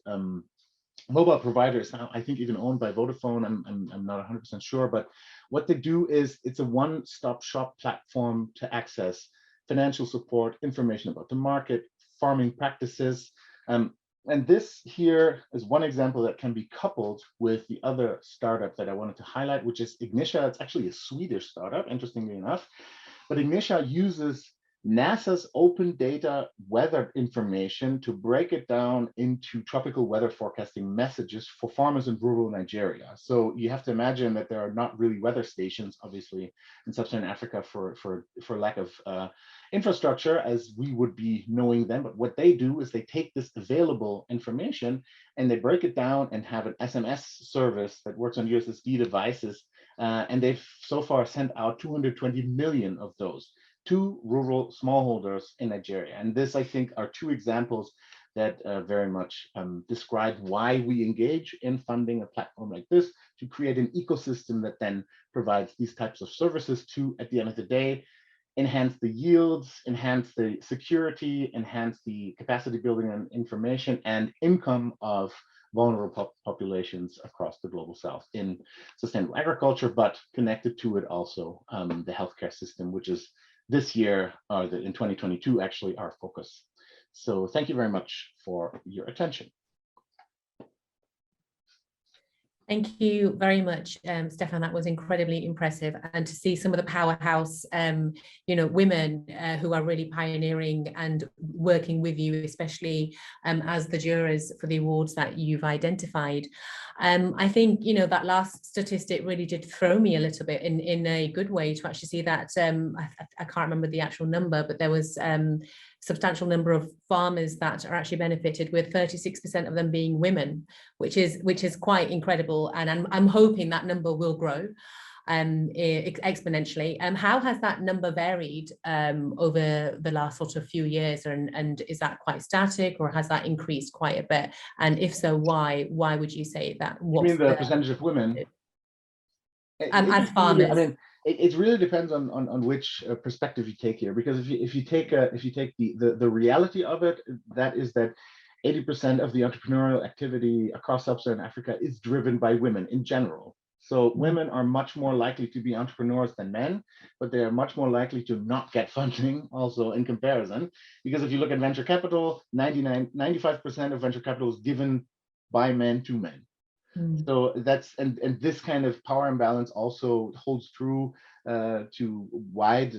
mobile providers now, I think even owned by Vodafone, I'm not 100% sure, but what they do is it's a one-stop shop platform to access financial support, information about the market, farming practices. And this here is one example that can be coupled with the other startup that I wanted to highlight, which is Ignitia. It's actually a Swedish startup, interestingly enough, but Ignitia uses NASA's open data weather information to break it down into tropical weather forecasting messages for farmers in rural Nigeria. So you have to imagine that there are not really weather stations, obviously, in sub-Saharan Africa for lack of infrastructure as we would be knowing them. But what they do is they take this available information and they break it down and have an SMS service that works on USSD devices. And they've so far sent out 220 million of those to rural smallholders in Nigeria. And this, I think, are two examples that very much describe why we engage in funding a platform like this to create an ecosystem that then provides these types of services to, at the end of the day, enhance the yields, enhance the security, enhance the capacity building and information and income of vulnerable populations across the global south in sustainable agriculture, but connected to it also the healthcare system, which is this year, in 2022, actually our focus. So thank you very much for your attention. Thank you very much, Stefan. That was incredibly impressive, and to see some of the powerhouse, women who are really pioneering and working with you, especially as the jurors for the awards that you've identified. I think that last statistic really did throw me a little bit in a good way to actually see that. I can't remember the actual number, but there was substantial number of farmers that are actually benefited, with 36% of them being women, which is quite incredible, and I'm hoping that number will grow exponentially. How has that number varied over the last sort of few years, and is that quite static, or has that increased quite a bit? And if so, why would you say that? You mean the percentage of women as farmers? I mean, it really depends on which perspective you take here, because if you take the reality of it, that is that 80% of the entrepreneurial activity across sub-Saharan Africa is driven by women in general. So women are much more likely to be entrepreneurs than men, but they are much more likely to not get funding also in comparison, because if you look at venture capital, 95% of venture capital is given by men to men. So that's, and this kind of power imbalance also holds true to wide,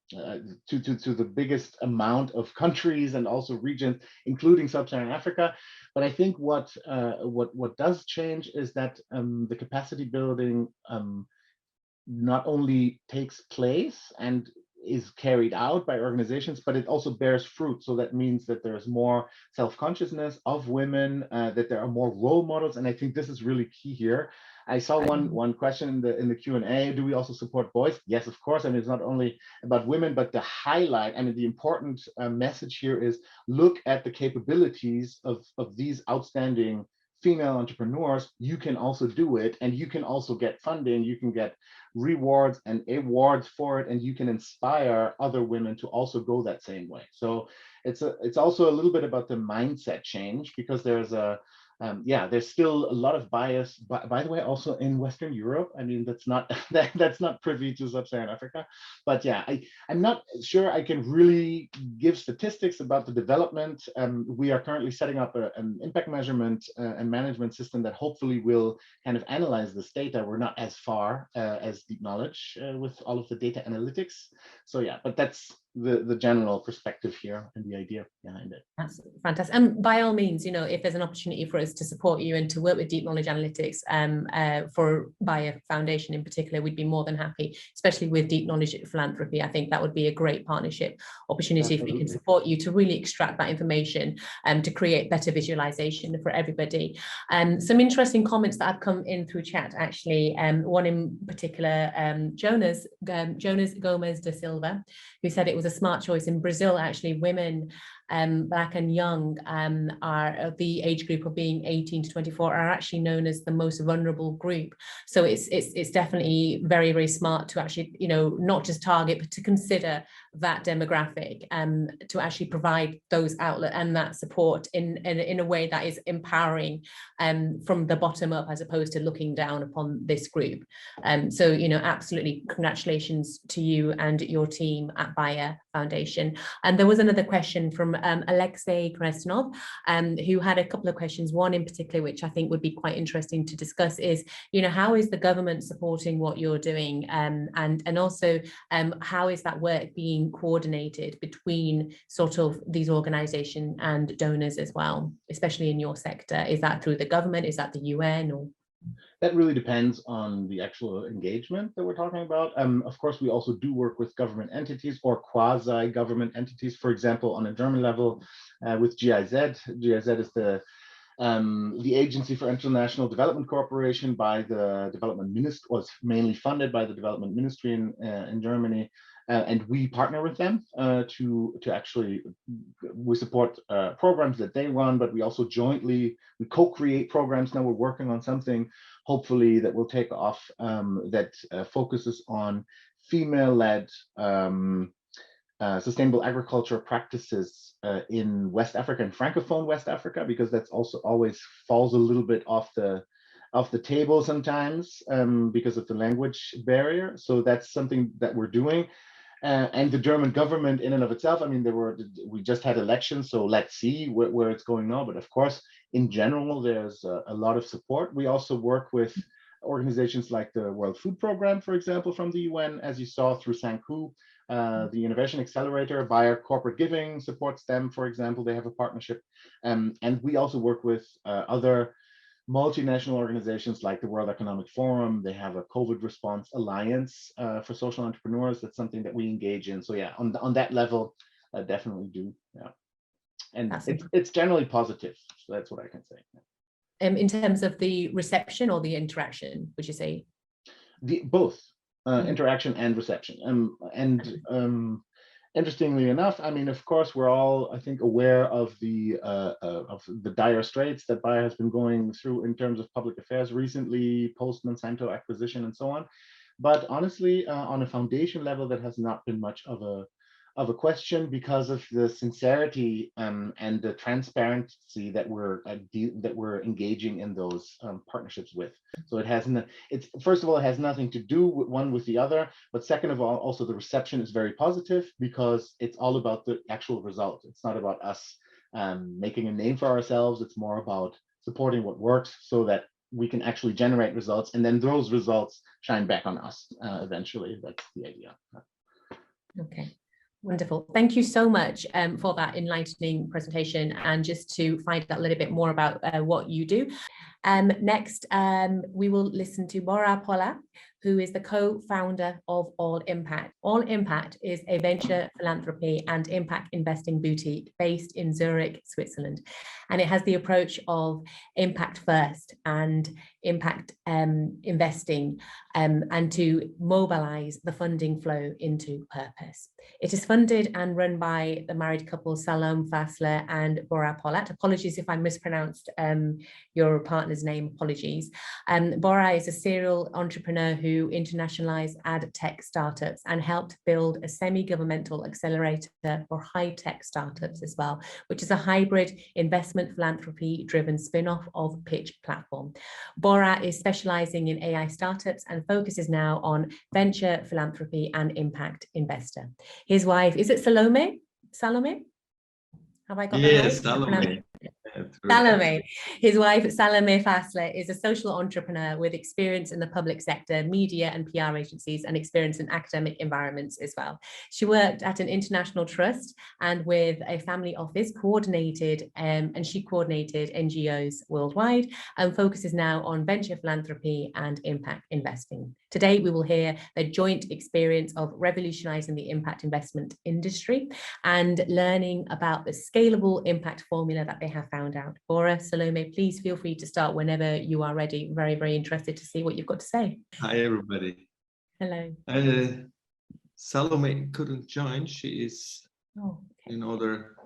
to the biggest amount of countries and also regions, including sub-Saharan Africa. But I think what does change is that the capacity building not only takes place and is carried out by organizations, but it also bears fruit. So that means that there's more self-consciousness of women, that there are more role models. And I think this is really key here. I saw one question in the Q&A. Do we also support boys? Yes, of course. I mean, it's not only about women, but the highlight, I mean, the important message here is look at the capabilities of these outstanding female entrepreneurs. You can also do it, and you can also get funding, you can get rewards and awards for it, and you can inspire other women to also go that same way. So it's also a little bit about the mindset change, because there's there's still a lot of bias, by the way, also in Western Europe. I mean, that's not that's not privy to sub-Saharan Africa, but yeah, I'm not sure I can really give statistics about the development. We are currently setting up an impact measurement and management system that hopefully will kind of analyze this data. We're not as far as Deep Knowledge with all of the data analytics. So yeah, but that's the general perspective here and the idea behind it. That's fantastic. And by all means, if there's an opportunity for us to support you and to work with Deep Knowledge Analytics by a foundation in particular, we'd be more than happy, especially with Deep Knowledge Philanthropy. I think that would be a great partnership opportunity. Absolutely. If we can support you to really extract that information to create better visualization for everybody. Some interesting comments that have come in through chat, actually. One in particular, Jonas Gomez da Silva, who said it was a smart choice. In Brazil, actually, women Black and young are the age group of being 18 to 24 are actually known as the most vulnerable group. So it's definitely very, very smart to actually, not just target, but to consider that demographic, to actually provide those outlets and that support in a way that is empowering from the bottom up, as opposed to looking down upon this group. So, absolutely congratulations to you and your team at Bayer Foundation. And there was another question from Alexei Kresnov, who had a couple of questions. One in particular, which I think would be quite interesting to discuss, is, how is the government supporting what you're doing? And also, how is that work being coordinated between sort of these organizations and donors as well, especially in your sector? Is that through the government? Is that the UN? Or that really depends on the actual engagement that we're talking about. Of course, we also do work with government entities or quasi-government entities. For example, on a German level, with GIZ. GIZ is the Agency for International Development Cooperation by the Development Ministry, was mainly funded by the Development Ministry in Germany. And we partner with them to actually, we support programs that they run, but we also we co-create programs. Now we're working on something, hopefully, that will take off, that focuses on female-led sustainable agriculture practices in West Africa and Francophone West Africa, because that's also always falls a little bit off the table sometimes because of the language barrier. So that's something that we're doing. And the German government in and of itself, we just had elections, so let's see where it's going now. But of course, in general, there's a lot of support. We also work with organizations like the World Food Program, for example, from the UN, as you saw through Sanku, the Innovation Accelerator. Bayer Corporate Giving supports them, for example. They have a partnership. And we also work with other multinational organizations like the World Economic Forum. They have a COVID response alliance for social entrepreneurs. That's something that we engage in. So yeah, on that level, I definitely do. Yeah, and it's generally positive. So that's what I can say. In terms of the reception or the interaction, would you say? Both interaction and reception. Interestingly enough, of course, we're all, I think, aware of the dire straits that Bayer has been going through in terms of public affairs recently, post-Monsanto acquisition and so on. But honestly, on a foundation level, that has not been much of a question, because of the sincerity and the transparency that we're engaging in those partnerships with. So first of all, it has nothing to do with the other, but second of all, also the reception is very positive, because it's all about the actual result. It's not about us making a name for ourselves. It's more about supporting what works so that we can actually generate results, and then those results shine back on us eventually. That's the idea. Okay. Wonderful. Thank you so much for that enlightening presentation. And just to find out a little bit more about what you do. Next, we will listen to Bora Pola, who is the co-founder of All Impact. All Impact is a venture philanthropy and impact investing boutique based in Zurich, Switzerland. And it has the approach of impact first and impact investing, and to mobilize the funding flow into purpose. It is funded and run by the married couple Salom Fassler and Bora Polat. Apologies if I mispronounced your partner's name, apologies. Bora is a serial entrepreneur who internationalized ad tech startups and helped build a semi-governmental accelerator for high-tech startups as well, which is a hybrid investment philanthropy-driven spin-off of Pitch platform. Bora is specializing in AI startups and focuses now on venture philanthropy and impact investor. His wife, is it Salome? Salome? Have I got that right? Yes, Salome. Salome. His wife, Salome Fassler, is a social entrepreneur with experience in the public sector, media and PR agencies, and experience in academic environments as well. She worked at an international trust and with a family office, coordinated NGOs worldwide, and focuses now on venture philanthropy and impact investing. Today, we will hear the joint experience of revolutionizing the impact investment industry and learning about the scalable impact formula that they have found out. Bora, Salome, please feel free to start whenever you are ready. Very, very interested to see what you've got to say. Hi, everybody. Hello. Salome couldn't join. She is in other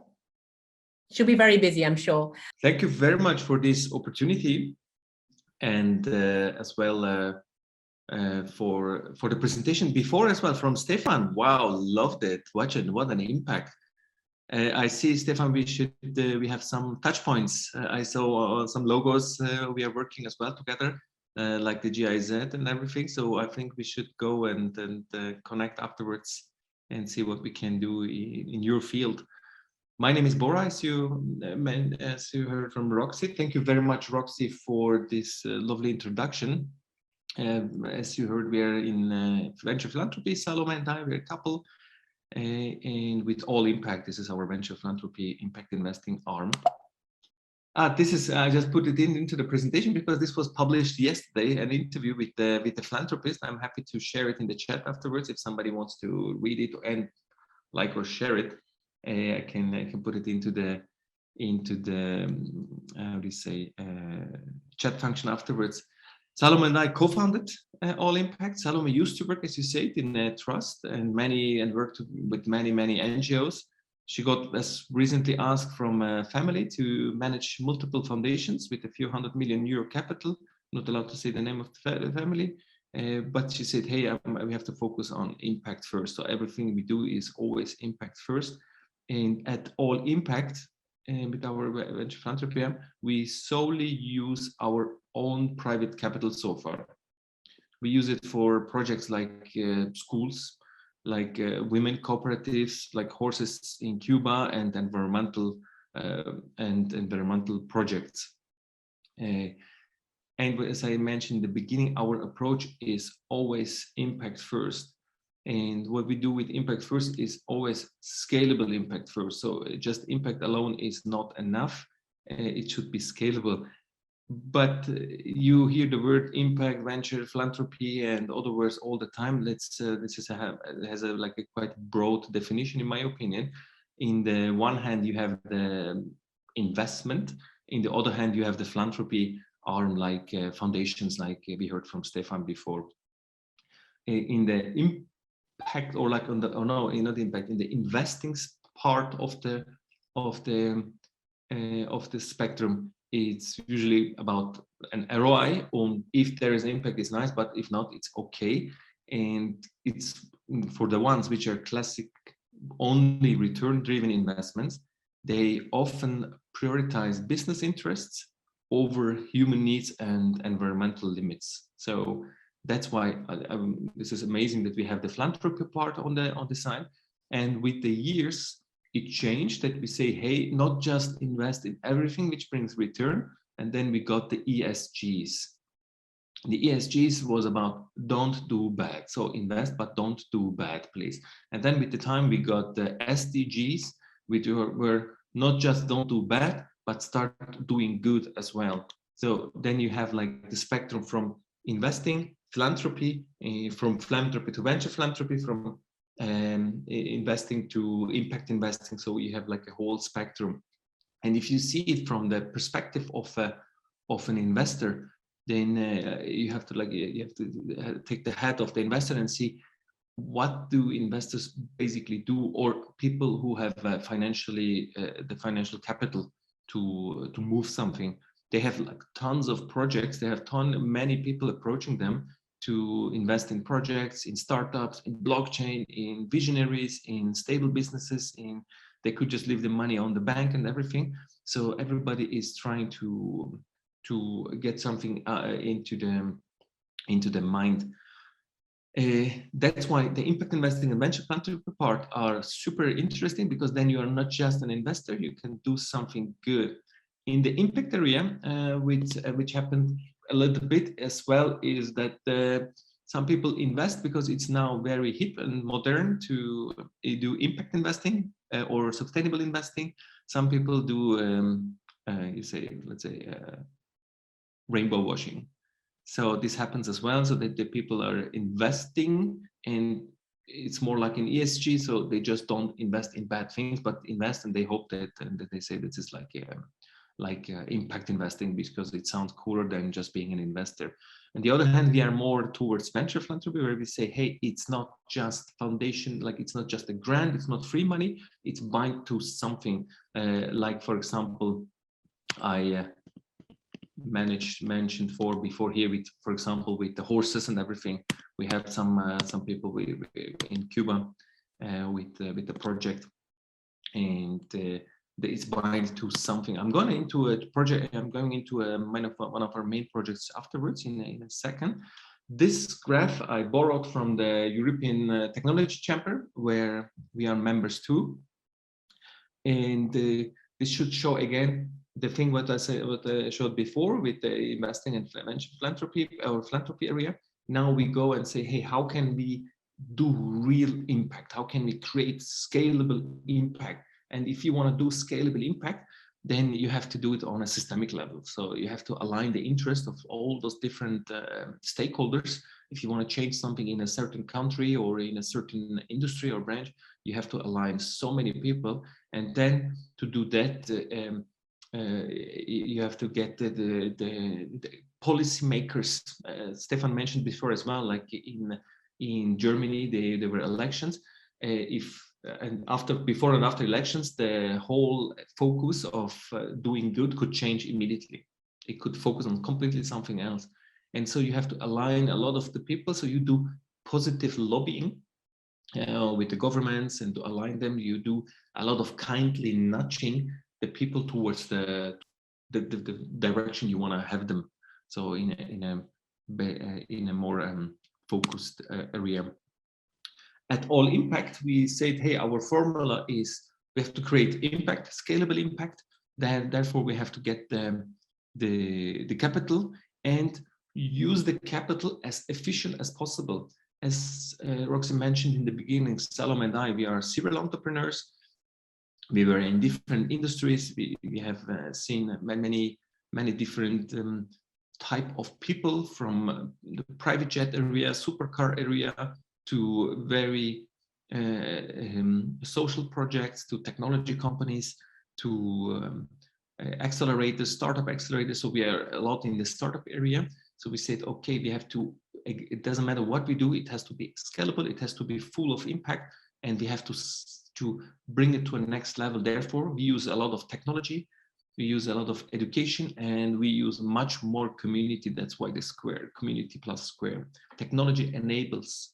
She'll be very busy, I'm sure. Thank you very much for this opportunity, and as well for the presentation before as well from Stefan. Wow, loved it. What an impact. I see, Stefan, we have some touch points. I saw some logos. We are working as well together, like the GIZ and everything. So I think we should go and connect afterwards and see what we can do in your field. My name is Bora, as you heard from Roxy. Thank you very much, Roxy, for this lovely introduction. As you heard, we are in venture philanthropy. Salome and I, we're a couple. And with All Impact, this is our venture philanthropy impact investing arm. This is, I just put it into the presentation because this was published yesterday, an interview with the philanthropist. I'm happy to share it in the chat afterwards if somebody wants to read it and like or share it. I can put it into the how do you say, chat function afterwards. Salome and I co-founded All Impact. Salome used to work, as you said, in a trust and worked with many NGOs. She got as recently asked from a family to manage multiple foundations with a few €100 million capital. Not allowed to say the name of the family, but she said, "Hey, we have to focus on impact first. So everything we do is always impact first." And at All Impact, with our venture philanthropy, we solely use our own private capital so far. We use it for projects like schools, like women cooperatives, like horses in Cuba, and environmental projects. And as I mentioned in the beginning, our approach is always impact first. And what we do with impact first is always scalable impact first. So just impact alone is not enough. It should be scalable. But you hear the word impact, venture, philanthropy, and other words all the time. This has a quite broad definition, in my opinion. In the one hand, you have the investment. In the other hand, you have the philanthropy arm, like foundations, like we heard from Stefan before. In the impact, or like not the impact, in the investing part of the spectrum, it's usually about an ROI on if there is impact, it's nice, but if not, it's okay. And it's for the ones which are classic only return-driven investments, they often prioritize business interests over human needs and environmental limits. So that's why this is amazing that we have the philanthropy part on the side. And with the years, it changed that we say, hey, not just invest in everything which brings return. And then we got the ESGs. The ESGs was about don't do bad. So invest, but don't do bad, please. And then with the time, we got the SDGs, which were not just don't do bad, but start doing good as well. So then you have like the spectrum from investing, philanthropy, from philanthropy to venture philanthropy, from investing to impact investing. So you have like a whole spectrum. And if you see it from the perspective of an investor, then you have to take the hat of the investor and see what do investors basically do, or people who have financially the financial capital to move something. They have like tons of projects. They have many people approaching them to invest in projects, in startups, in blockchain, in visionaries, in stable businesses. They could just leave the money on the bank and everything. So everybody is trying to get something into the mind. That's why the impact investing and venture philanthropy part are super interesting, because then you are not just an investor, you can do something good. In the impact area, which happened a little bit as well, is that some people invest because it's now very hip and modern to do impact investing or sustainable investing. Some people do, let's say, rainbow washing. So this happens as well, so that the people are investing, and it's more like an ESG, so they just don't invest in bad things, but invest, and they hope that, and that they say this is like impact investing because it sounds cooler than just being an investor. On the other hand, we are more towards venture philanthropy, where we say, hey, it's not just foundation, like it's not just a grant, it's not free money, it's bind to something. Like, for example, I mentioned before here with, for example, with the horses and everything. We have some people in Cuba with the project, and it's bind to something. I'm going into a project. I'm going into one of our main projects afterwards in a second. This graph I borrowed from the European Technology Chapter, where we are members too, and this should show again the thing what I showed before with the investing in philanthropy or philanthropy area. Now we go and say, hey, how can we do real impact? How can we create scalable impact? And if you want to do scalable impact, then you have to do it on a systemic level. So you have to align the interest of all those different stakeholders. If you want to change something in a certain country or in a certain industry or branch, you have to align so many people. And then to do that, you have to get the policymakers. Stefan mentioned before as well, like in Germany, there were elections. Before and after elections, the whole focus of doing good could change immediately. It could focus on completely something else. And so you have to align a lot of the people. So you do positive lobbying with the governments, and to align them, you do a lot of kindly nudging the people towards the direction you want to have them. So in a more focused area. At All Impact, we said, hey, our formula is we have to create impact, scalable impact. Therefore, we have to get the capital and use the capital as efficient as possible. As Roxy mentioned in the beginning, Salome and I, we are serial entrepreneurs. We were in different industries. We have seen many different type of people, from the private jet area, supercar area, to very social projects, to technology companies, to accelerators, startup accelerators. So we are a lot in the startup area. So we said, okay, we have to, it doesn't matter what we do, it has to be scalable, it has to be full of impact, and we have to bring it to a next level. Therefore, we use a lot of technology, we use a lot of education, and we use much more community. That's why the square, community plus square. Technology enables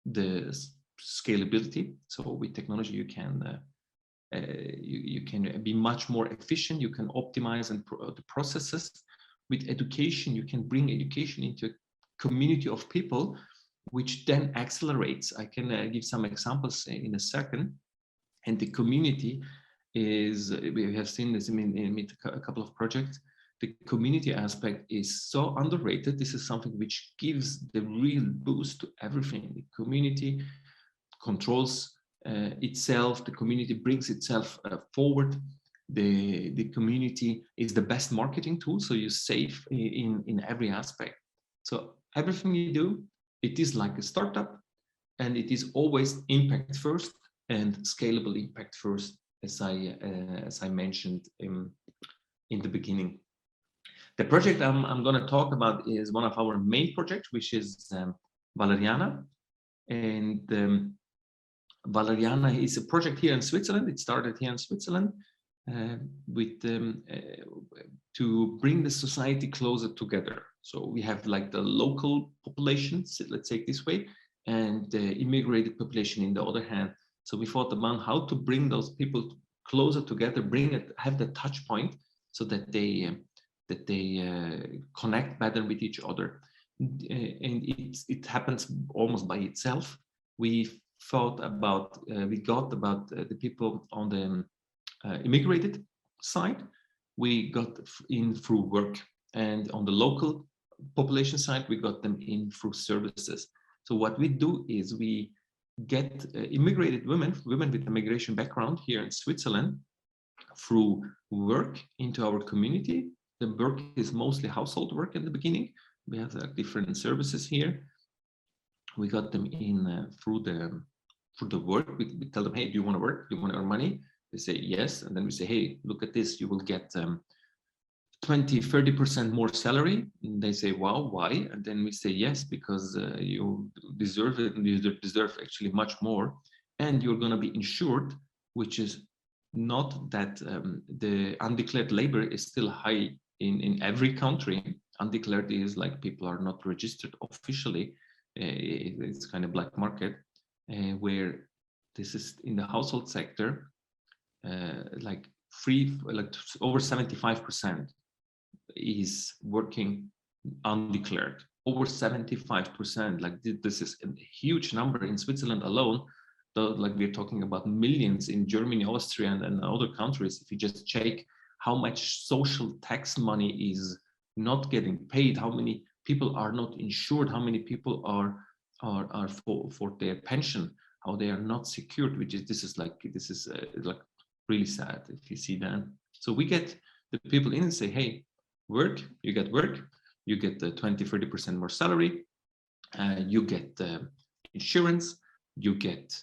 the scalability. So with technology, you can be much more efficient. You can optimize the processes. With education, you can bring education into a community of people, which then accelerates. I can give some examples in a second. And the community is, we have seen this in a couple of projects. The community aspect is so underrated. This is something which gives the real boost to everything. The community controls itself. The community brings itself forward. The community is the best marketing tool. So you save in every aspect. So everything you do, it is like a startup, and it is always impact first and scalable impact first, as I mentioned in the beginning. The project I'm going to talk about is one of our main projects, which is Valeriana. And Valeriana is a project here in Switzerland. It started here in Switzerland with to bring the society closer together. So we have like the local populations, let's say it this way, and the immigrated population in the other hand. So we thought about how to bring those people closer together, have the touch point, so that they connect better with each other. And it happens almost by itself. We got about the people on the immigrated side. We got in through work, and on the local population side, we got them in through services. So what we do is we get immigrated women with immigration background here in Switzerland through work into our community. The work is mostly household work in the beginning. We have different services here. We got them in through the work. We tell them, hey, do you want to work? Do you want to earn money? They say yes, and then we say, hey, look at this. You will get 20-30% more salary. And they say, wow, why? And then we say, yes, because you deserve it, and you deserve actually much more, and you're going to be insured, which is not that the undeclared labor is still high in every country. Undeclared is like people are not registered officially. It's kind of black market, where this is in the household sector, like over 75% is working undeclared. Over 75%, like this is a huge number in Switzerland alone. Though, like we're talking about millions in Germany, Austria, and other countries. If you just check how much social tax money is not getting paid, how many people are not insured, how many people are for their pension, how they are not secured, which is this is like really sad if you see that. So we get the people in and say, hey, work, you get the 20-30% more salary, you get insurance, you get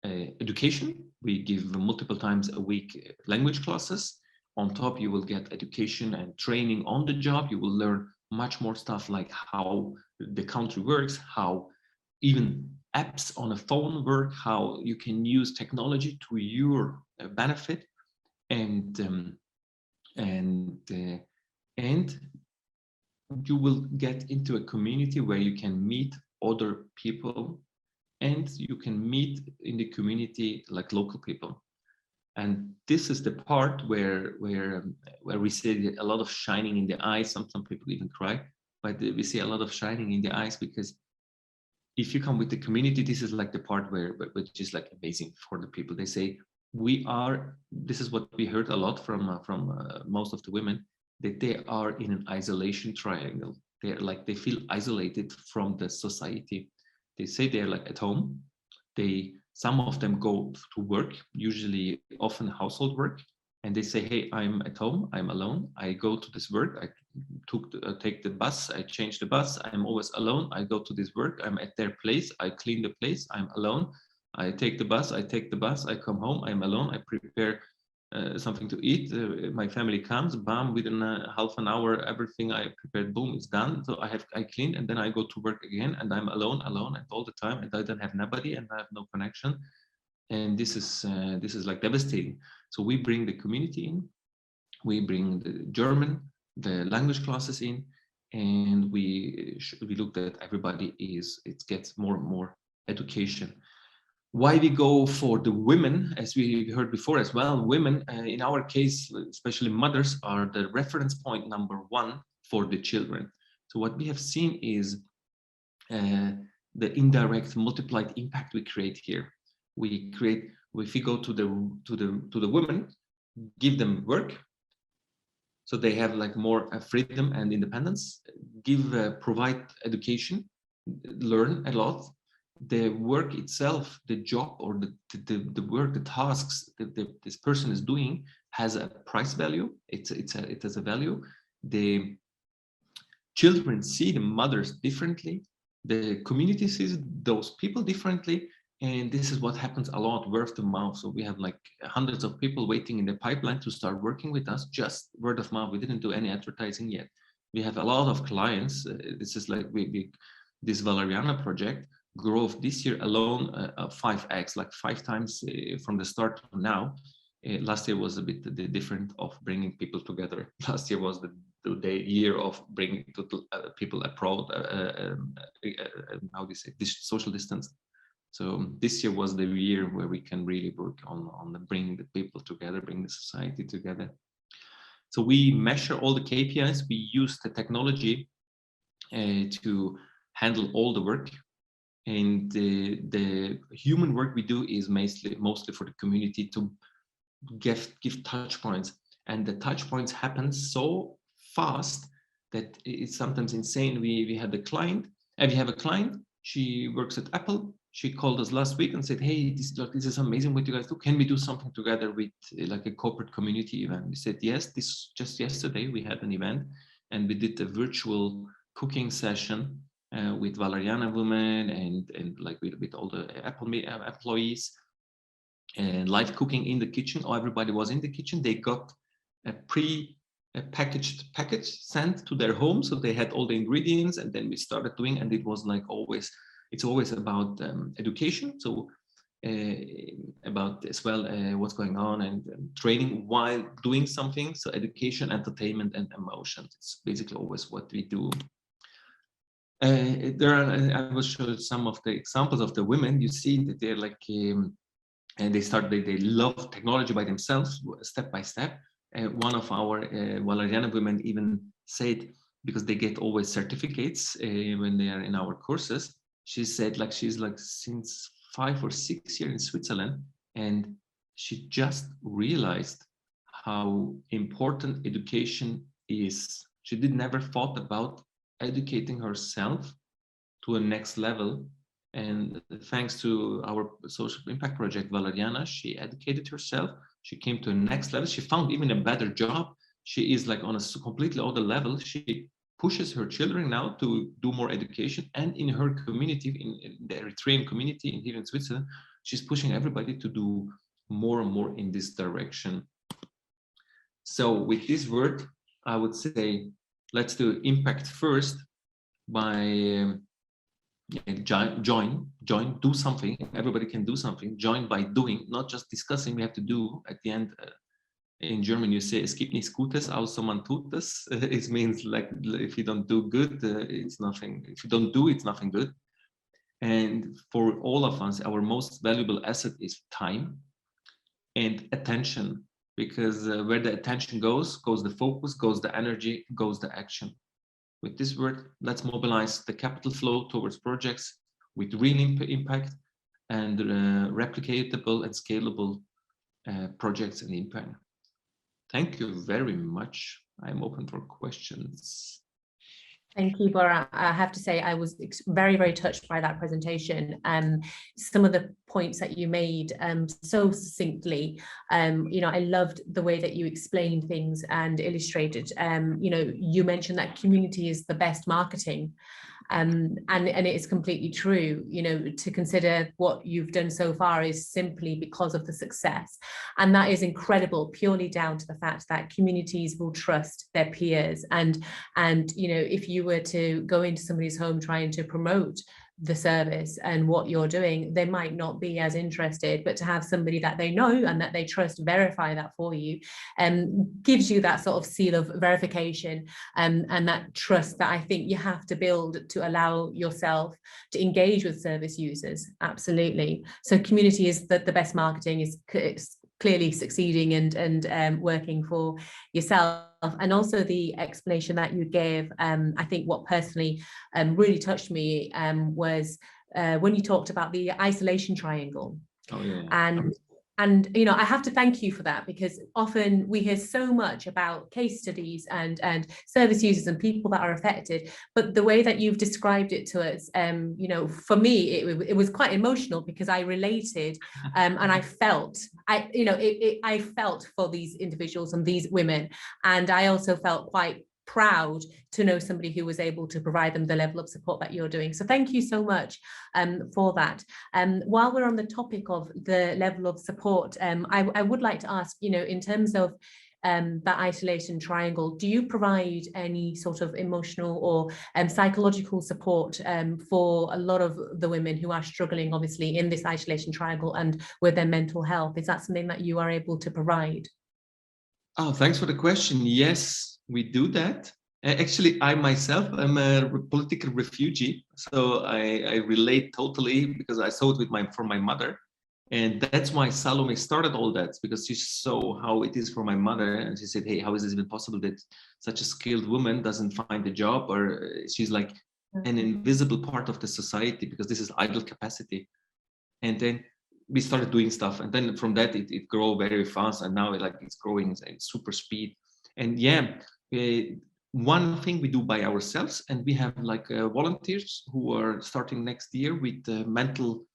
education. We give multiple times a week language classes. On top, you will get education and training on the job. You will learn much more stuff like how the country works, how even apps on a phone work, how you can use technology to your benefit, and you will get into a community where you can meet other people, and you can meet in the community like local people. And this is the part where we see a lot of shining in the eyes. Some people even cry, but we see a lot of shining in the eyes, because if you come with the community, this is like the part which is like amazing for the people. They say, this is what we heard a lot from most of the women, that they are in an isolation triangle. They feel isolated from the society. They say they're like at home. Some of them go to work, usually often household work, and they say, hey, I'm at home, I'm alone. I go to this work, I take the bus, I change the bus, I'm always alone. I go to this work, I'm at their place, I clean the place, I'm alone. I take the bus, I come home, I'm alone. I prepare something to eat. My family comes, bam, within half an hour, everything I prepared, boom, it's done. So I clean, and then I go to work again, and I'm alone, and all the time, and I don't have nobody, and I have no connection. And this is like devastating. So we bring the community in, we bring the German, the language classes in, and we look that everybody it gets more and more education. Why we go for the women, as we heard before as well, women, in our case, especially mothers, are the reference point #1 for the children. So what we have seen is the indirect multiplied impact we create here. If we go to the women, give them work, so they have like more freedom and independence, provide education, learn a lot. The work itself, the job, or the work, the tasks that this person is doing has a price value. It has a value. The children see the mothers differently. The community sees those people differently. And this is what happens a lot, word of mouth. So we have like hundreds of people waiting in the pipeline to start working with us, just word of mouth. We didn't do any advertising yet. We have a lot of clients. This is like this Valeriana project growth this year alone 5x, like 5 times from the start to now. Last year was a bit different of bringing people together. Last year was the year of bringing people abroad, how do you say, this social distance. So this year was the year where we can really work on bringing the people together, bring the society together. So we measure all the KPIs. We use the technology to handle all the work. And the human work we do is mostly for the community to give touch points. And the touch points happen so fast that it's sometimes insane. We have a client, she works at Apple. She called us last week and said, hey, this is amazing what you guys do. Can we do something together with like a corporate community event? We said, yes. Just yesterday we had an event, and we did a virtual cooking session with Valeriana women and like with all the Apple employees, and live cooking in the kitchen. Everybody was in the kitchen. They got a a package sent to their home, so they had all the ingredients, and then we started doing, and it was like it's always about education, so about as well what's going on, and training while doing something, so education, entertainment, and emotion. It's basically always what we do. I will show some of the examples of the women. You see that they're like and they love technology by themselves, step by step. One of our Valeriana women even said, because they get always certificates when they are in our courses, she said like she's like since 5 or 6 years in Switzerland, and she just realized how important education is. She never thought about educating herself to a next level. And thanks to our social impact project, Valeriana, she educated herself. She came to a next level. She found even a better job. She is like on a completely other level. She pushes her children now to do more education. And in her community, in the Eritrean community here in Switzerland, she's pushing everybody to do more and more in this direction. So with this word, I would say, let's do impact first by join, do something. Everybody can do something. Join by doing, not just discussing. We have to do. At the end, in German, you say, es gibt nichts Gutes, außer man tut es. It means like if you don't do good, it's nothing. If you don't do, it's nothing good. And for all of us, our most valuable asset is time and attention, because where the attention goes the focus, goes the energy, goes the action. With this word, let's mobilize the capital flow towards projects with real impact and replicatable and scalable projects and impact. Thank you very much. I'm open for questions. Thank you, Bora. I have to say I was very, very touched by that presentation. Some of the points that you made so succinctly. I loved the way that you explained things and illustrated. You mentioned that community is the best marketing. And it is completely true. To consider what you've done so far is simply because of the success. And that is incredible, purely down to the fact that communities will trust their peers. And if you were to go into somebody's home trying to promote the service and what you're doing, they might not be as interested, but to have somebody that they know and that they trust verify that for you gives you that sort of seal of verification and that trust that I think you have to build to allow yourself to engage with service users. Absolutely. So community is the best marketing, is clearly succeeding and working for yourself. And also the explanation that you gave, I think what personally really touched me was when you talked about the isolation triangle. Oh, yeah. And I have to thank you for that, because often we hear so much about case studies and service users and people that are affected, but the way that you've described it to us, for me, it was quite emotional, because I related and I felt, I felt for these individuals and these women, and I also felt quite proud to know somebody who was able to provide them the level of support that you're doing. So thank you so much for that. While we're on the topic of the level of support, I would like to ask, in terms of that isolation triangle, do you provide any sort of emotional or psychological support for a lot of the women who are struggling, obviously, in this isolation triangle and with their mental health? Is that something that you are able to provide? Oh, thanks for the question. Yes, we do that. Actually, I myself am a political refugee, so I relate totally, because I saw it from my mother, and that's why Salome started all that, because she saw how it is for my mother, and she said, "Hey, how is this even possible that such a skilled woman doesn't find a job, or she's like an invisible part of the society, because this is idle capacity?" And then we started doing stuff, and then from that it grew very fast, and now it's growing at super speed. And one thing we do by ourselves, and we have volunteers who are starting next year with mental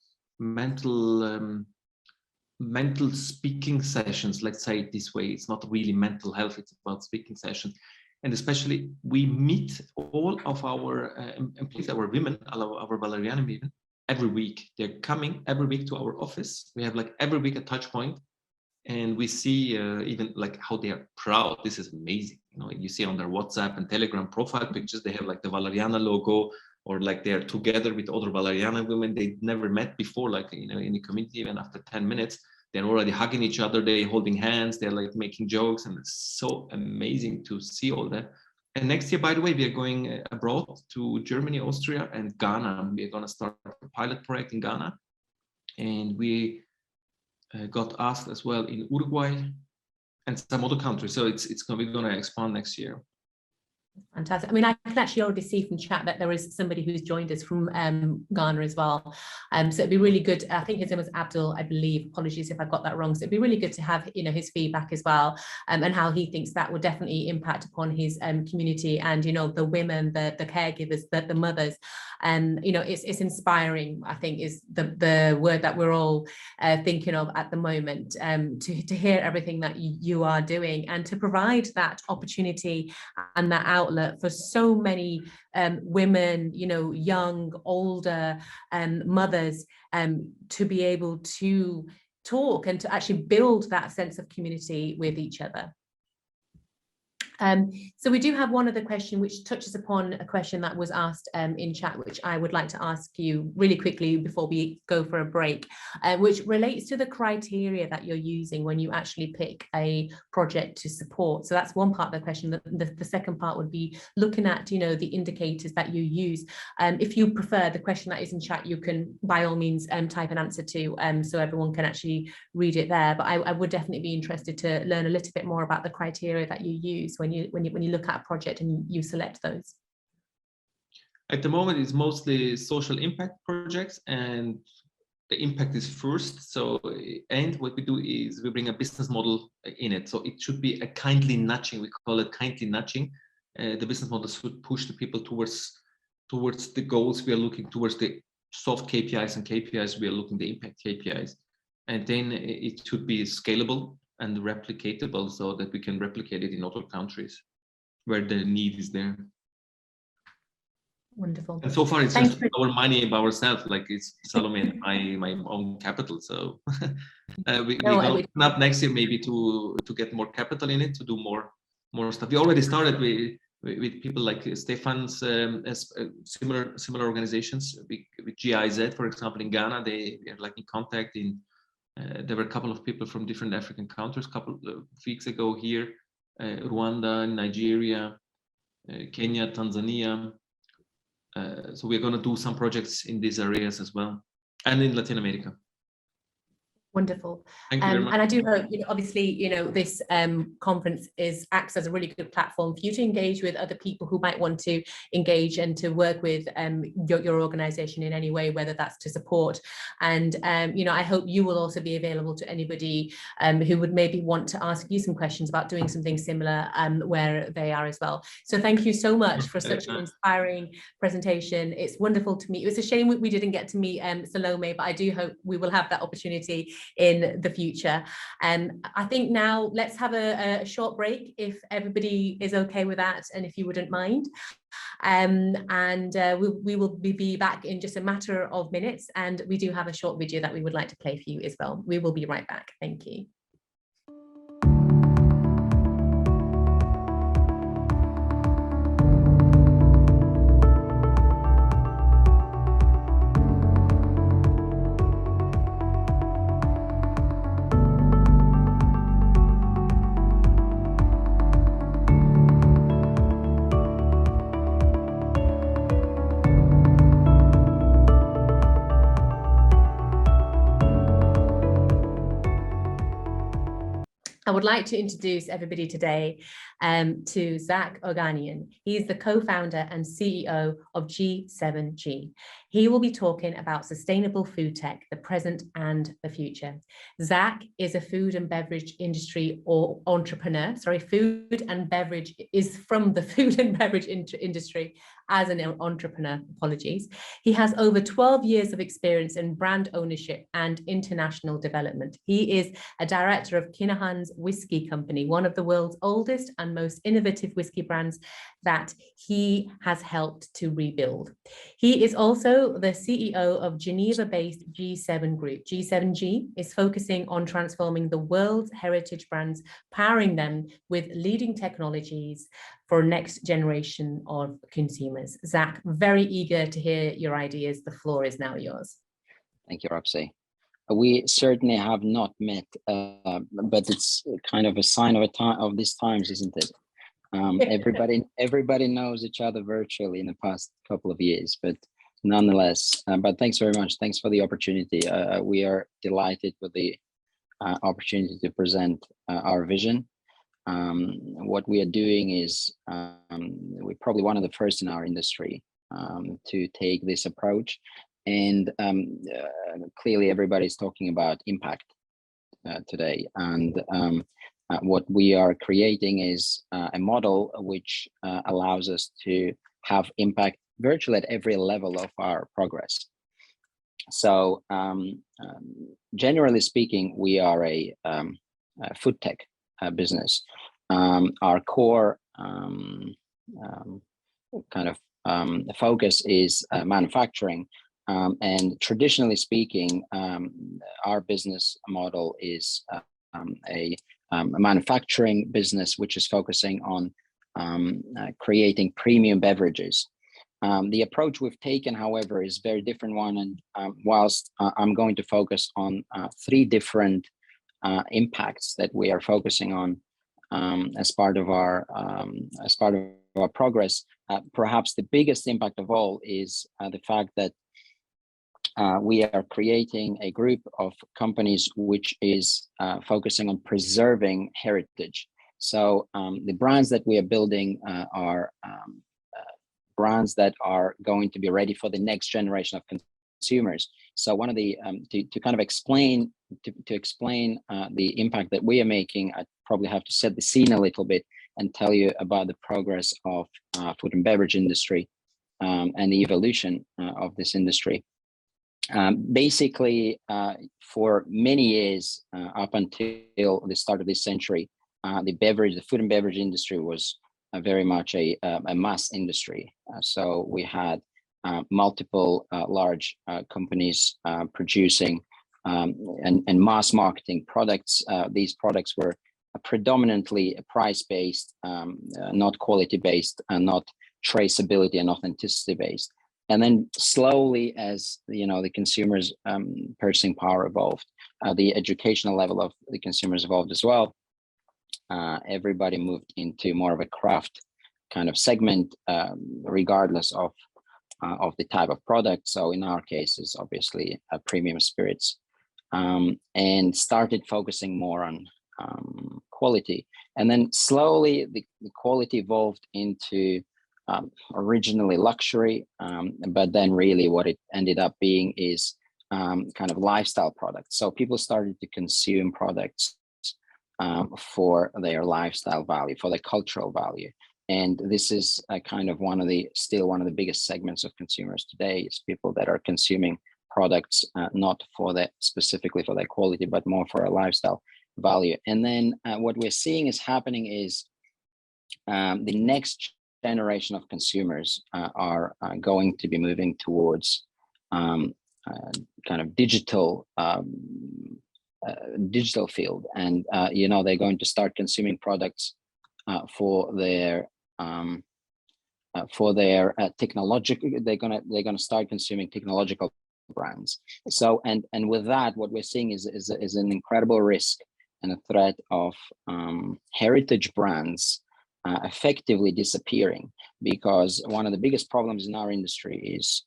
speaking sessions. Let's say it this way: it's not really mental health; it's about speaking sessions. And especially, we meet all of our employees, our women, our Valeriana women, every week. They're coming every week to our office. We have every week a touch point, And we see even like how they are proud. This is amazing. You know, you see on their WhatsApp and Telegram profile pictures, they have like the Valeriana logo, or like they're together with other Valeriana women they never met before, like, you know, in the community. Even after 10 minutes, they're already hugging each other, they're holding hands, they're like making jokes, and it's so amazing to see all that. And next year, by the way, we are going abroad to Germany, Austria, and Ghana. We are going to start a pilot project in Ghana, and we got asked as well in Uruguay and some other countries. So we're going to expand next year. Fantastic. I mean, I can actually already see from chat that there is somebody who's joined us from Ghana as well. So it'd be really good. I think his name was Abdul, I believe. Apologies if I got that wrong. So it'd be really good to have, you know, his feedback as well, and how he thinks that will definitely impact upon his community and, you know, the women, the caregivers, the mothers. And, you know, it's inspiring, I think, is the word that we're all thinking of at the moment, to hear everything that you are doing and to provide that opportunity and that outlet for so many women, you know, young, older mothers, to be able to talk and to actually build that sense of community with each other. So we do have one other question which touches upon a question that was asked in chat, which I would like to ask you really quickly before we go for a break, which relates to the criteria that you're using when you actually pick a project to support. So that's one part of the question. The second part would be looking at, you know, the indicators that you use. If you prefer the question that is in chat, you can by all means type an answer to, so everyone can actually read it there. But I would definitely be interested to learn a little bit more about the criteria that you use when you look at a project and you select those. At the moment, it's mostly social impact projects, and the impact is first. So, and what we do is we bring a business model in it. So it should be a kindly nudging. We call it kindly nudging. The business model should push the people towards the goals we are looking towards, the soft KPIs and KPIs we are looking, the impact KPIs. And then it should be scalable and replicatable so that we can replicate it in other countries where the need is there. Wonderful. And so far it's just our money by ourselves, like it's Salome and my own capital. So we're gonna open up next year maybe to get more capital in it, to do more stuff. We already started with people like Stefan's similar organizations with GIZ, for example, in Ghana. They are like in contact in. There were a couple of people from different African countries a couple of weeks ago here, Rwanda, Nigeria, Kenya, Tanzania. So we're going to do some projects in these areas as well, and in Latin America. Wonderful. Thank you very much. And I do hope, you know, obviously, you know, this conference acts as a really good platform for you to engage with other people who might want to engage and to work with your organization in any way, whether that's to support. And, you know, I hope you will also be available to anybody who would maybe want to ask you some questions about doing something similar where they are as well. So thank you so much for such an inspiring presentation. It's wonderful to meet you. It's a shame we didn't get to meet Salome, but I do hope we will have that opportunity in the future. And I think now let's have a short break if everybody is okay with that, and if you wouldn't mind. We will be back in just a matter of minutes, and we do have a short video that we would like to play for you as well. We will be right back. Thank you. I would like to introduce everybody today to Zach Organian. He is the co-founder and CEO of G7G. He will be talking about sustainable food tech, the present and the future. Zach is a food and beverage industry or entrepreneur. Sorry, food and beverage is from the food and beverage industry as an entrepreneur, apologies. He has over 12 years of experience in brand ownership and international development. He is a director of Kinahan's Whiskey Company, one of the world's oldest and most innovative whiskey brands that he has helped to rebuild. He is also the CEO of Geneva-based G7 Group. G7G is focusing on transforming the world's heritage brands, powering them with leading technologies for next generation of consumers. Zach, very eager to hear your ideas. The floor is now yours. Thank you, Roxy. We certainly have not met, but it's kind of a sign of these times, isn't it? Everybody knows each other virtually in the past couple of years, but nonetheless, but thanks very much. Thanks for the opportunity. We are delighted with the opportunity to present our vision. What we are doing is we're probably one of the first in our industry to take this approach. And clearly everybody's talking about impact today. And what we are creating is a model which allows us to have impact virtually at every level of our progress. So generally speaking, we are a food tech business. Our core focus is manufacturing. And traditionally speaking, our business model is a manufacturing business, which is focusing on creating premium beverages. The approach we've taken, however, is a very different one. And whilst I'm going to focus on three different impacts that we are focusing on as part of our progress, perhaps the biggest impact of all is the fact that we are creating a group of companies which is focusing on preserving heritage. So the brands that we are building are brands that are going to be ready for the next generation of consumers. So one of the to kind of explain the impact that we are making, I probably have to set the scene a little bit and tell you about the progress of food and beverage industry and the evolution of this industry. Basically, for many years up until the start of this century, the food and beverage industry was very much a mass industry. So we had multiple large companies producing and mass marketing products. These products were predominantly price-based, not quality-based, and not traceability and authenticity-based. And then slowly, as the consumers' purchasing power evolved, the educational level of the consumers evolved as well. Everybody moved into more of a craft kind of segment, regardless of the type of product. So in our case, it's obviously premium spirits, and started focusing more on quality. And then slowly, the quality evolved into originally luxury, but then really what it ended up being is kind of lifestyle products. So people started to consume products for their lifestyle value, for their cultural value. And this is kind of still one of the biggest segments of consumers today, is people that are consuming products not specifically for their quality, but more for a lifestyle value. And then what we're seeing is happening is the next generation of consumers are going to be moving towards kind of digital field, and they're going to start consuming products for their technological. They're gonna start consuming technological brands. So and with that, what we're seeing is an incredible risk and a threat of heritage brands effectively disappearing, because one of the biggest problems in our industry is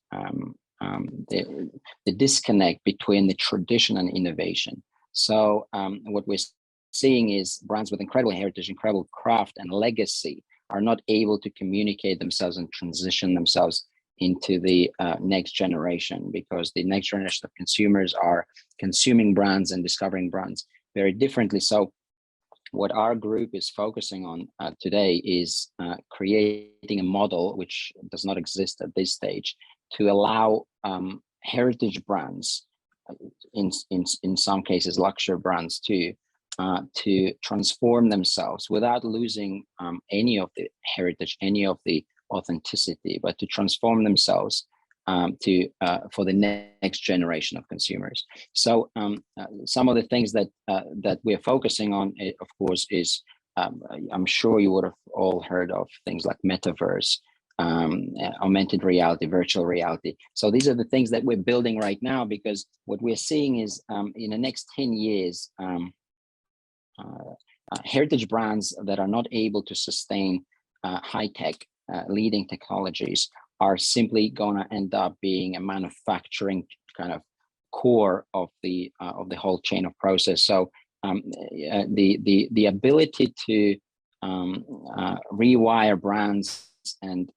the disconnect between the tradition and innovation. So what we're seeing is brands with incredible heritage, incredible craft and legacy are not able to communicate themselves and transition themselves into the next generation, because the next generation of consumers are consuming brands and discovering brands very differently. So what our group is focusing on today is creating a model which does not exist at this stage to allow heritage brands, in some cases luxury brands too, to transform themselves without losing any of the heritage, any of the authenticity, but to transform themselves for the next generation of consumers. So some of the things that we're focusing on, of course, is I'm sure you would have all heard of things like metaverse, augmented reality, virtual reality. So these are the things that we're building right now, because what we're seeing is in the next 10 years, heritage brands that are not able to sustain high-tech leading technologies are simply going to end up being a manufacturing kind of core of the whole chain of process. So the ability to rewire brands and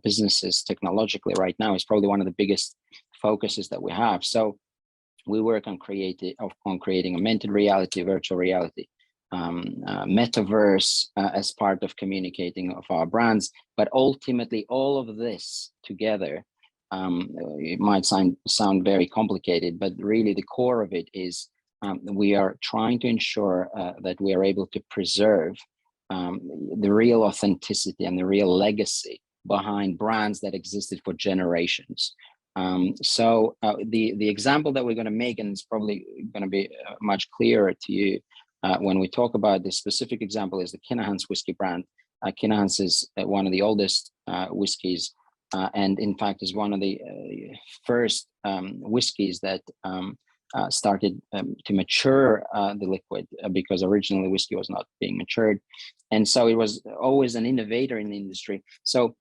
businesses technologically right now is probably one of the biggest focuses that we have. So we work on creating augmented reality, virtual reality, metaverse as part of communicating of our brands. But ultimately, all of this together, it might sound very complicated, but really the core of it is we are trying to ensure that we are able to preserve the real authenticity and the real legacy behind brands that existed for generations. So the example that we're going to make, and it's probably going to be much clearer to you when we talk about this specific example, is the Kinahan's whiskey brand. Kinahan's is one of the oldest whiskeys, and in fact is one of the first whiskeys that started to mature the liquid, because originally whiskey was not being matured, and so it was always an innovator in the industry. So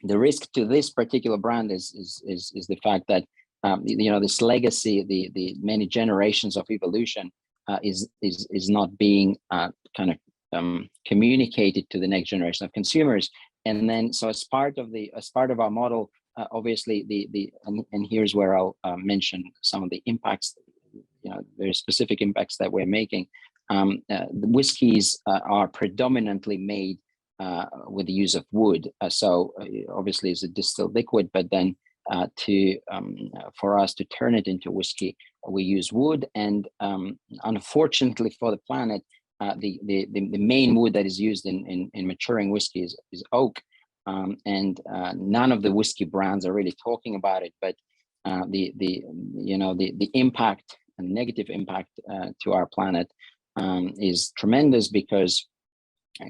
the risk to this particular brand is the fact that this legacy, the many generations of evolution, is not being kind of communicated to the next generation of consumers. And then, so as part of our model, obviously and here's where I'll mention some of the impacts, very specific impacts that we're making. The whiskeys are predominantly made with the use of wood. So obviously it's a distilled liquid, but then for us to turn it into whiskey, we use wood. And unfortunately for the planet, the main wood that is used in maturing whiskey is oak. And none of the whiskey brands are really talking about it, but the impact and negative impact to our planet is tremendous, because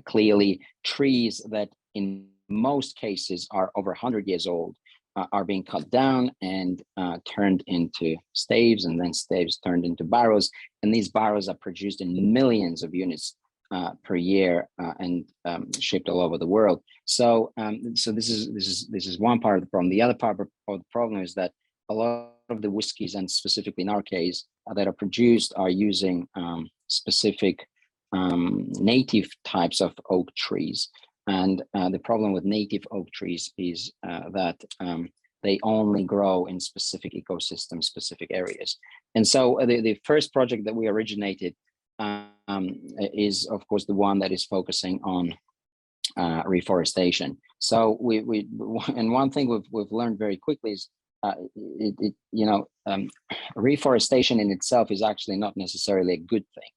clearly trees that in most cases are over 100 years old are being cut down and turned into staves, and then staves turned into barrels, and these barrels are produced in millions of units per year and shipped all over the world. So this is one part of the problem. The other part of the problem is that a lot of the whiskeys, and specifically in our case, that are produced are using specific native types of oak trees. And the problem with native oak trees is that they only grow in specific ecosystems, specific areas. And so the first project that we originated is, of course, the one that is focusing on reforestation. So and one thing we've learned very quickly is reforestation in itself is actually not necessarily a good thing,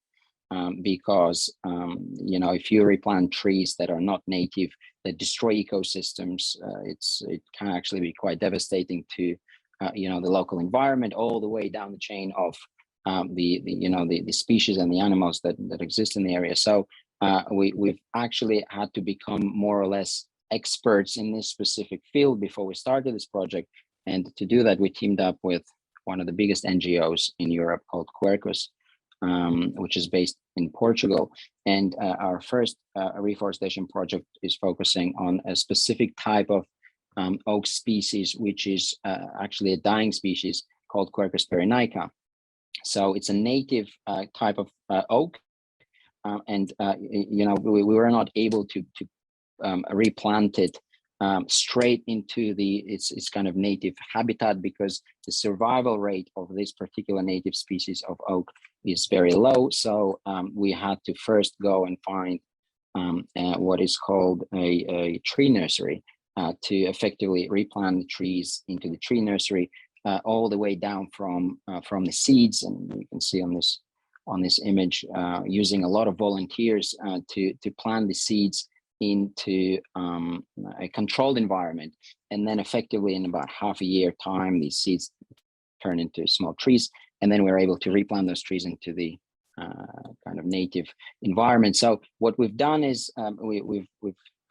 because if you replant trees that are not native, that destroy ecosystems, it can actually be quite devastating to the local environment, all the way down the chain of the species and the animals that exist in the area. So we've actually had to become more or less experts in this specific field before we started this project. And to do that, we teamed up with one of the biggest NGOs in Europe called Quercus, which is based in Portugal. And our first reforestation project is focusing on a specific type of oak species, which is actually a dying species called Quercus perennica. So it's a native type of oak, and we were not able to replant it straight into its kind of native habitat, because the survival rate of this particular native species of oak is very low. So we had to first go and find what is called a tree nursery to effectively replant the trees into the tree nursery all the way down from the seeds. And you can see on this image using a lot of volunteers to plant the seeds into a controlled environment, and then effectively in about half a year time, these seeds turn into small trees, and then we're able to replant those trees into the kind of native environment. So what we've done is we've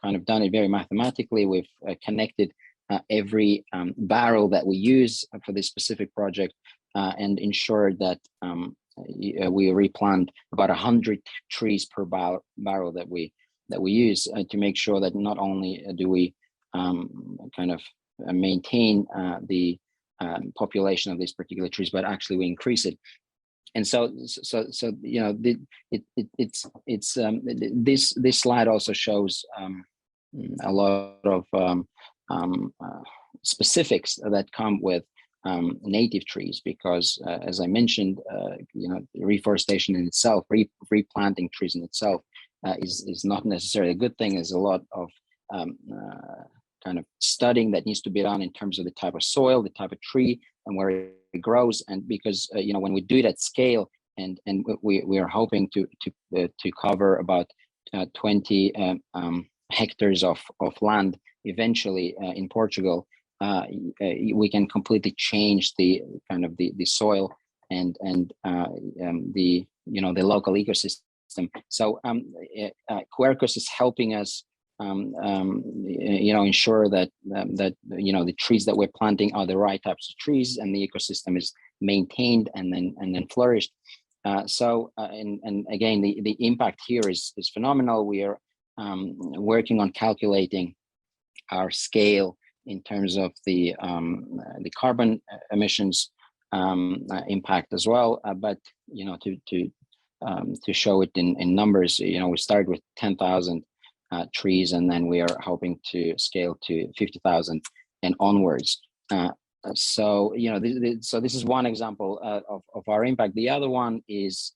kind of done it very mathematically. We've connected every barrel that we use for this specific project and ensured that we replant about 100 trees per barrel that we use to make sure that not only do we kind of maintain the population of these particular trees, but actually we increase it. And so you know, this slide also shows a lot of specifics that come with native trees, because as I mentioned, you know, reforestation in itself, replanting trees in itself is not necessarily a good thing. There's a lot of kind of studying that needs to be done in terms of the type of soil, the type of tree, and where it grows. And because you know, when we do it at scale, and we are hoping to cover about 20 hectares of land eventually in Portugal, we can completely change the kind of the soil and the, you know, the local ecosystem. So Quercus is helping us you know, ensure that you know, the trees that we're planting are the right types of trees, and the ecosystem is maintained and then flourished. And again, the impact here is phenomenal. We are working on calculating our scale in terms of the carbon emissions impact as well. But you know, to show it in numbers, you know, we started with 10,000 trees, and then we are hoping to scale to 50,000 and onwards. So you know, so this is one example of our impact. The other one is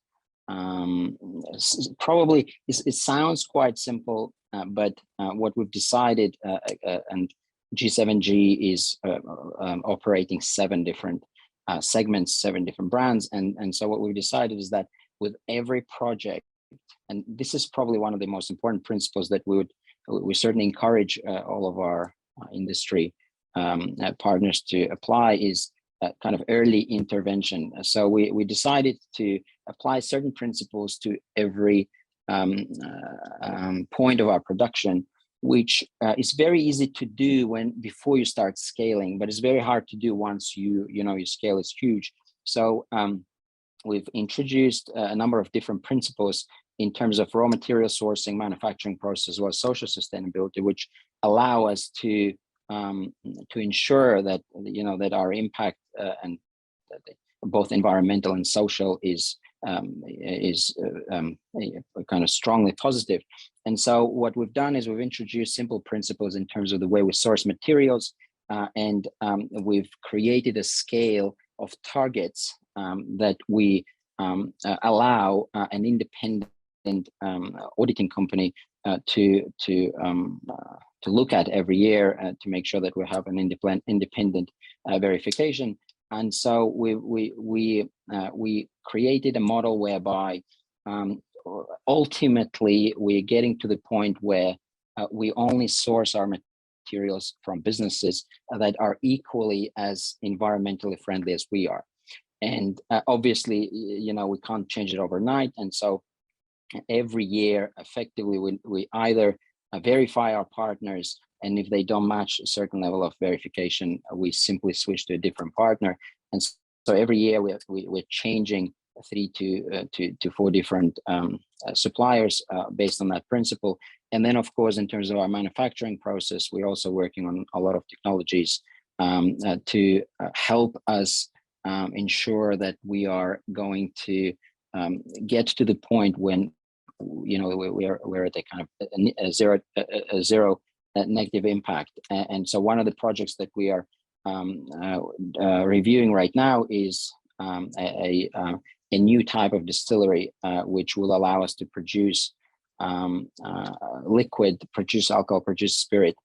probably it sounds quite simple, but what we've decided, and G7G is operating 7 different segments, 7 different brands, and so what we've decided is that with every project, and this is probably one of the most important principles that we certainly encourage all of our industry partners to apply, is kind of early intervention. So we decided to apply certain principles to every point of our production, which is very easy to do before you start scaling, but it's very hard to do once you know your scale is huge. So we've introduced a number of different principles in terms of raw material sourcing, manufacturing process, as well as social sustainability, which allow us to ensure that, you know, that our impact and both environmental and social is kind of strongly positive. And so what we've done is we've introduced simple principles in terms of the way we source materials, and we've created a scale of targets that we allow an independent auditing company to look at every year to make sure that we have an independent verification. And so we created a model whereby ultimately we're getting to the point where we only source our materials from businesses that are equally as environmentally friendly as we are. And obviously, you know, we can't change it overnight. And so every year, effectively, we either verify our partners, and if they don't match a certain level of verification, we simply switch to a different partner. And so every year we're changing 3 to 4 different suppliers based on that principle. And then, of course, in terms of our manufacturing process, we're also working on a lot of technologies to help us ensure that we are going to get to the point when, you know, we're at a kind of a zero negative impact. And so one of the projects that we are reviewing right now is a a new type of distillery, which will allow us to produce liquid, produce alcohol, produce spirit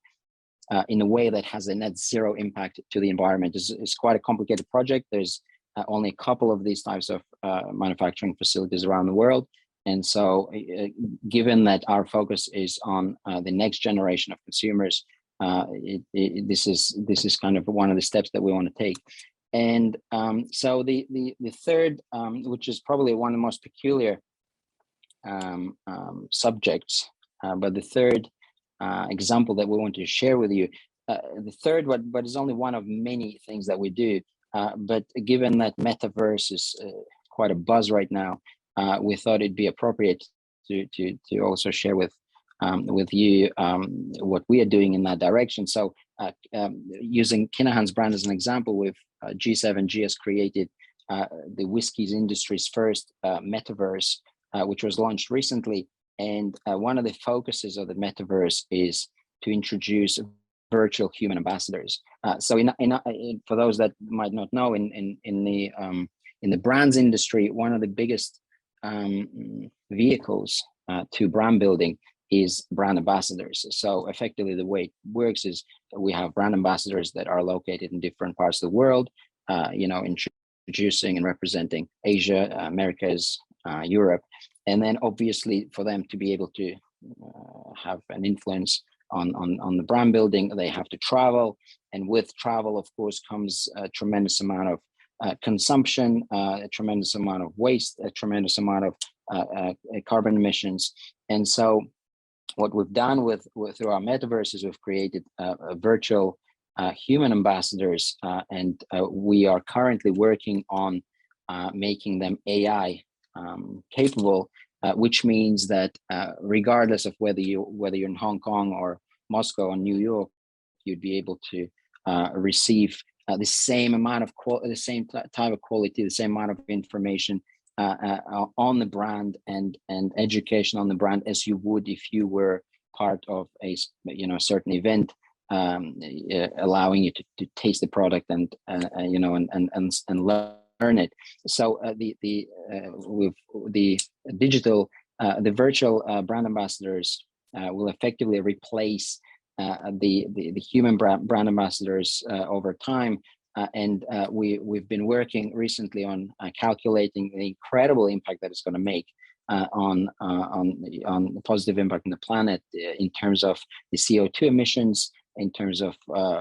in a way that has a net zero impact to the environment. It's quite a complicated project. There's only a couple of these types of manufacturing facilities around the world. And so given that our focus is on the next generation of consumers, this is kind of one of the steps that we want to take. And so the third, which is probably one of the most peculiar subjects, but the third example that we want to share with you, the third one, but it's only one of many things that we do. But given that metaverse is quite a buzz right now, we thought it'd be appropriate to also share with you what we are doing in that direction. So using Kinahan's brand as an example, with G7G has created the whiskies industry's first metaverse, which was launched recently. And one of the focuses of the metaverse is to introduce virtual human ambassadors. So for those that might not know, in the brands industry, one of the biggest vehicles to brand building is brand ambassadors. So effectively, the way it works is we have brand ambassadors that are located in different parts of the world, introducing and representing Asia, Americas, Europe, and then obviously for them to be able to have an influence on the brand building, they have to travel, and with travel, of course, comes a tremendous amount of consumption, a tremendous amount of waste, a tremendous amount of carbon emissions. And so what we've done through our metaverse is we've created a virtual human ambassadors, and we are currently working on making them AI capable, which means that regardless of whether you're in Hong Kong or Moscow or New York, you'd be able to receive the same amount of the same type of quality, the same amount of information on the brand and education on the brand as you would if you were part of a certain event, allowing you to taste the product and learn it. So with the digital, the virtual brand ambassadors will effectively replace the human brand ambassadors over time. And we've been working recently on calculating the incredible impact that it's going to make on the positive impact on the planet in terms of the CO2 emissions, in terms of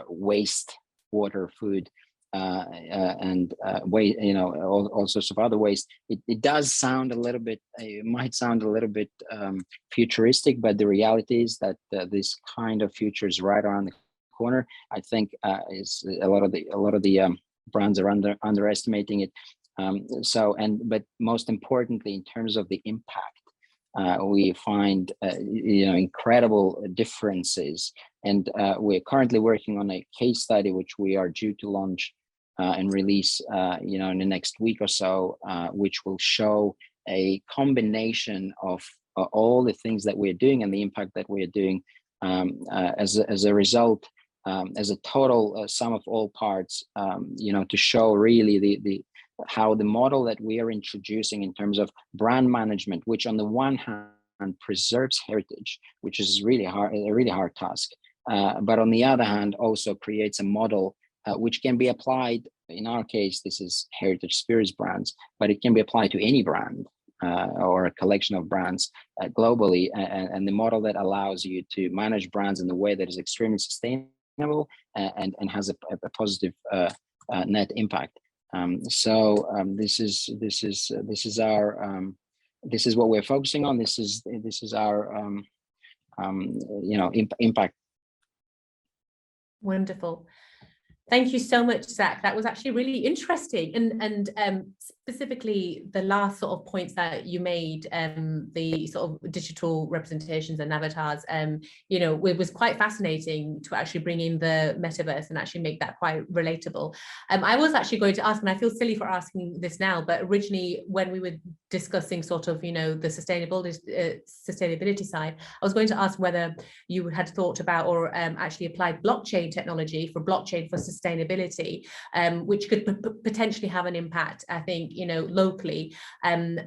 waste, water, food, and waste, all sorts of other waste. It does sound a little bit, it might sound a little bit futuristic, but the reality is that this kind of future is right around the corner. I think is a lot of the brands are underestimating it. But most importantly, in terms of the impact, we find incredible differences, and we're currently working on a case study which we are due to launch and release in the next week or so, which will show a combination of all the things that we're doing and the impact that we're doing as a result, as a total sum of all parts, to show really the how the model that we are introducing in terms of brand management, which on the one hand preserves heritage, which is a really hard task, but on the other hand also creates a model which can be applied. In our case, this is heritage spirits brands, but it can be applied to any brand or a collection of brands globally, and the model that allows you to manage brands in a way that is extremely sustainable and has a positive net impact. This is our this is what we're focusing on. This is our impact. Wonderful. Thank you so much, Zach. That was actually really interesting, and specifically the last sort of points that you made, the sort of digital representations and avatars. It was quite fascinating to actually bring in the metaverse and actually make that quite relatable. I was actually going to ask, and I feel silly for asking this now, but originally when we were discussing sort of the sustainability side, I was going to ask whether you had thought about or actually applied blockchain technology for sustainability, which could potentially have an impact, I think, locally, and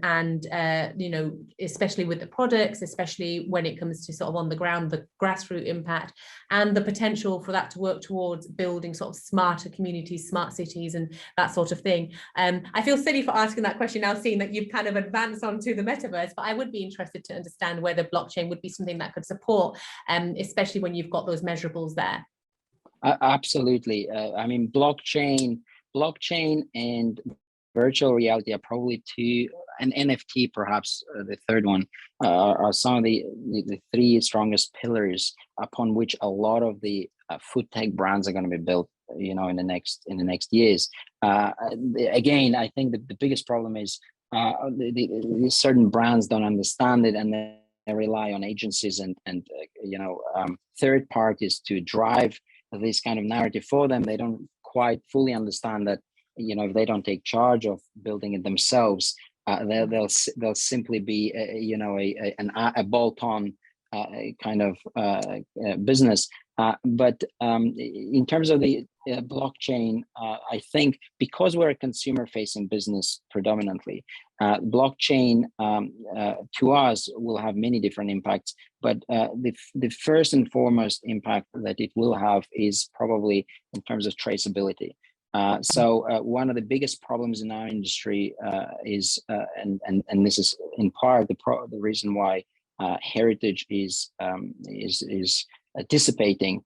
especially with the products, especially when it comes to sort of on the ground, the grassroots impact, and the potential for that to work towards building sort of smarter communities, smart cities, and that sort of thing. I feel silly for asking that question now, seeing that you've kind of advanced onto the metaverse, but I would be interested to understand whether blockchain would be something that could support, especially when you've got those measurables there. Absolutely. I mean, blockchain and virtual reality are probably two, and NFT perhaps the third one, are some of the three strongest pillars upon which a lot of the food tech brands are going to be built, in the next years. Again, I think the biggest problem is the certain brands don't understand it, and they rely on agencies and third parties to drive this kind of narrative for them. They don't quite fully understand that, if they don't take charge of building it themselves, they'll simply be a bolt-on kind of business. But in terms of the blockchain, I think because we're a consumer-facing business predominantly, blockchain to us will have many different impacts. But the first and foremost impact that it will have is probably in terms of traceability. So one of the biggest problems in our industry is, and this is in part the reason why heritage is dissipating,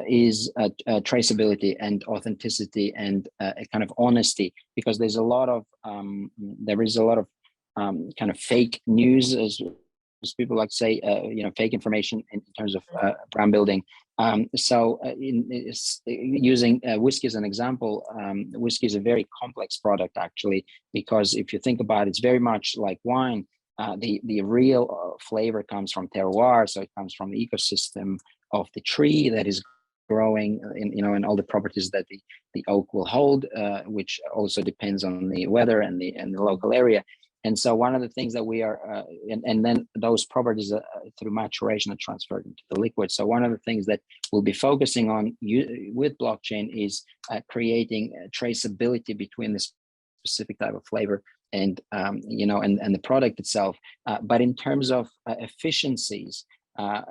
is traceability and authenticity and a kind of honesty, because there is a lot of kind of fake news, as people like to say, fake information in terms of brand building. So using whiskey as an example, whiskey is a very complex product actually, because if you think about it, it's very much like wine. The real flavor comes from terroir, so it comes from the ecosystem of the tree that is growing, and all the properties that the oak will hold, which also depends on the weather and the local area. And so one of the things that we are, and then those properties through maturation are transferred into the liquid. So one of the things that we'll be focusing on with blockchain is creating traceability between this specific type of flavor and the product itself. But in terms of efficiencies, the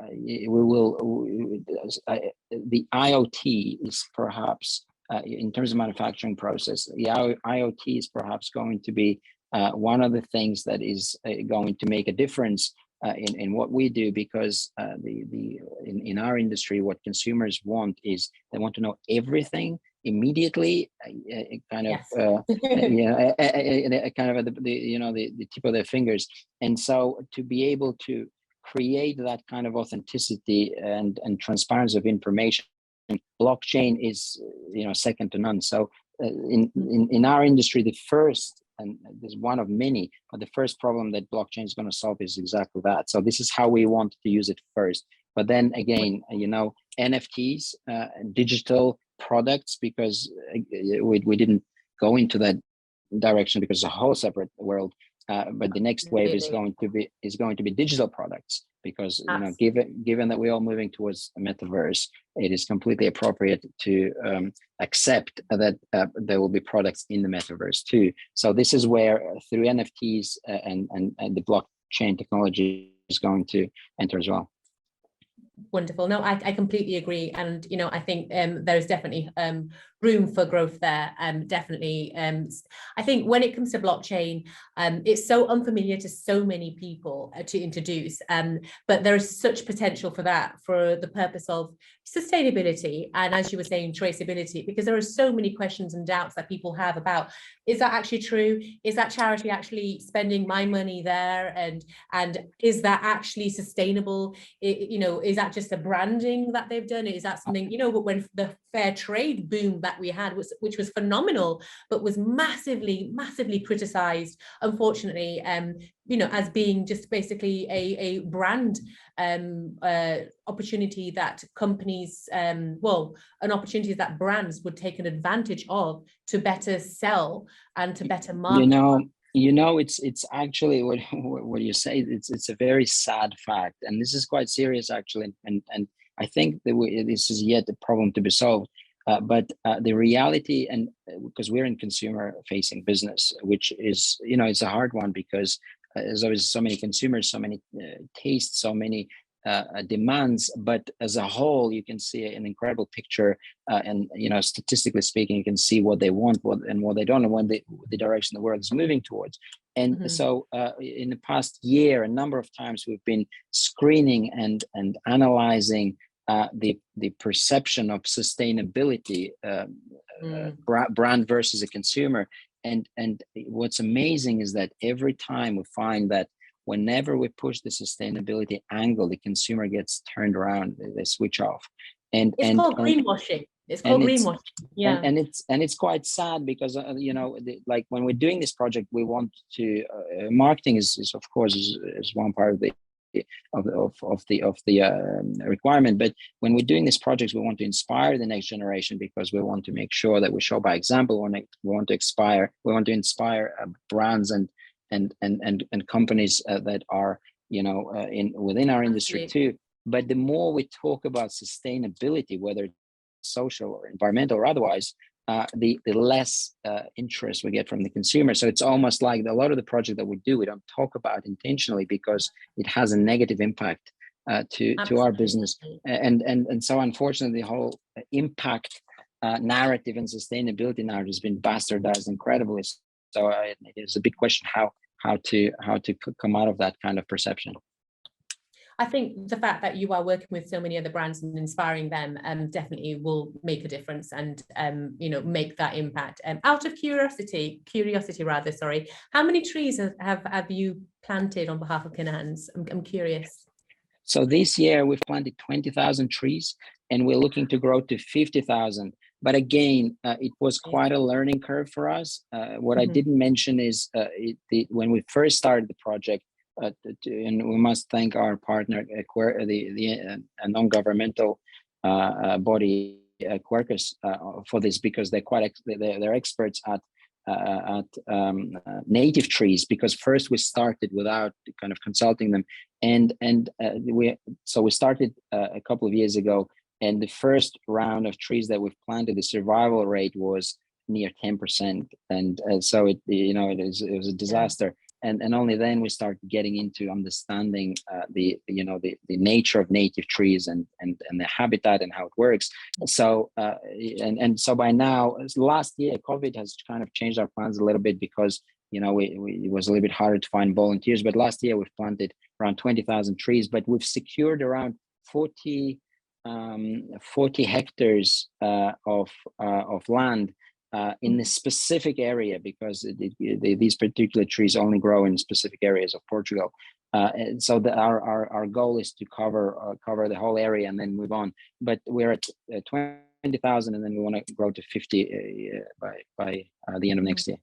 IoT is perhaps, in terms of manufacturing process, the IoT is perhaps going to be one of the things that is going to make a difference in what we do, because in our industry, what consumers want is they want to know everything immediately, kind of kind of at the tip of their fingers. And so to be able to create that kind of authenticity and transparency of information, blockchain is second to none. So in our industry, the first, and there's one of many, but the first problem that blockchain is going to solve is exactly that. So this is how we want to use it first. But then again, NFTs, digital products, because we didn't go into that direction because it's a whole separate world. But the next wave is going to be digital products, because given that we're all moving towards a metaverse, it is completely appropriate to accept that there will be products in the metaverse too. So this is where through NFTs and the blockchain technology is going to enter as well. Wonderful. No, I completely agree. And, I think there's definitely room for growth there. Definitely. I think when it comes to blockchain, it's so unfamiliar to so many people to introduce, but there is such potential for that, for the purpose of sustainability. And as you were saying, traceability, because there are so many questions and doubts that people have about, is that actually true? Is that charity actually spending my money there? And is that actually sustainable? Is that just a branding that they've done? Is that something, but when the fair trade boom that we had, which was phenomenal, but was massively criticized, unfortunately, as being just basically a brand opportunity that companies, an opportunity that brands would take an advantage of to better sell and to better market. It's actually what you say. It's a very sad fact, and this is quite serious actually. And I think that this is yet a problem to be solved. But the reality, and because we're in consumer-facing business, which is, it's a hard one because there's always so many consumers, so many tastes, so many demands. But as a whole, you can see an incredible picture, and statistically speaking, you can see what they want, what they don't, and what the direction the world is moving towards. And so, in the past year, a number of times we've been screening and analyzing the perception of sustainability, brand versus a consumer. And what's amazing is that every time we find that whenever we push the sustainability angle, the consumer gets turned around, they switch off. And it's called greenwashing. It's called greenwashing. Yeah. And it's quite sad because like when we're doing this project, we want to marketing is of course is one part of the requirement. But when we're doing these projects, we want to inspire the next generation because we want to make sure that we show by example. We want to inspire brands and companies that are within our industry too. But the more we talk about sustainability, whether it's social or environmental or otherwise, the less interest we get from the consumer. So it's almost like a lot of the project that we do, we don't talk about intentionally because it has a negative impact to our business. And so unfortunately, the whole impact narrative and sustainability narrative has been bastardized incredibly. So it is a big question how to come out of that kind of perception. I think the fact that you are working with so many other brands and inspiring them definitely will make a difference and make that impact. Out of curiosity, how many trees have you planted on behalf of Kinahans? I'm curious. So this year we've planted 20,000 trees, and we're looking to grow to 50,000. But again, it was quite a learning curve for us. What I didn't mention is when we first started the project, and we must thank our partner, the non-governmental body, Quercus, for this, because they're experts at native trees. Because first we started without kind of consulting them, and we started a couple of years ago. And the first round of trees that we've planted, the survival rate was near 10%, and so it was a disaster. And only then we started getting into understanding the nature of native trees and the habitat and how it works. So so by now, last year, COVID has kind of changed our plans a little bit because it was a little bit harder to find volunteers. But last year we've planted around 20,000 trees, but we've secured around 40 hectares of land in a specific area, because these particular trees only grow in specific areas of Portugal. And so our goal is to cover the whole area and then move on. But we're at 20,000, and then we want to grow to 50 by the end of next year.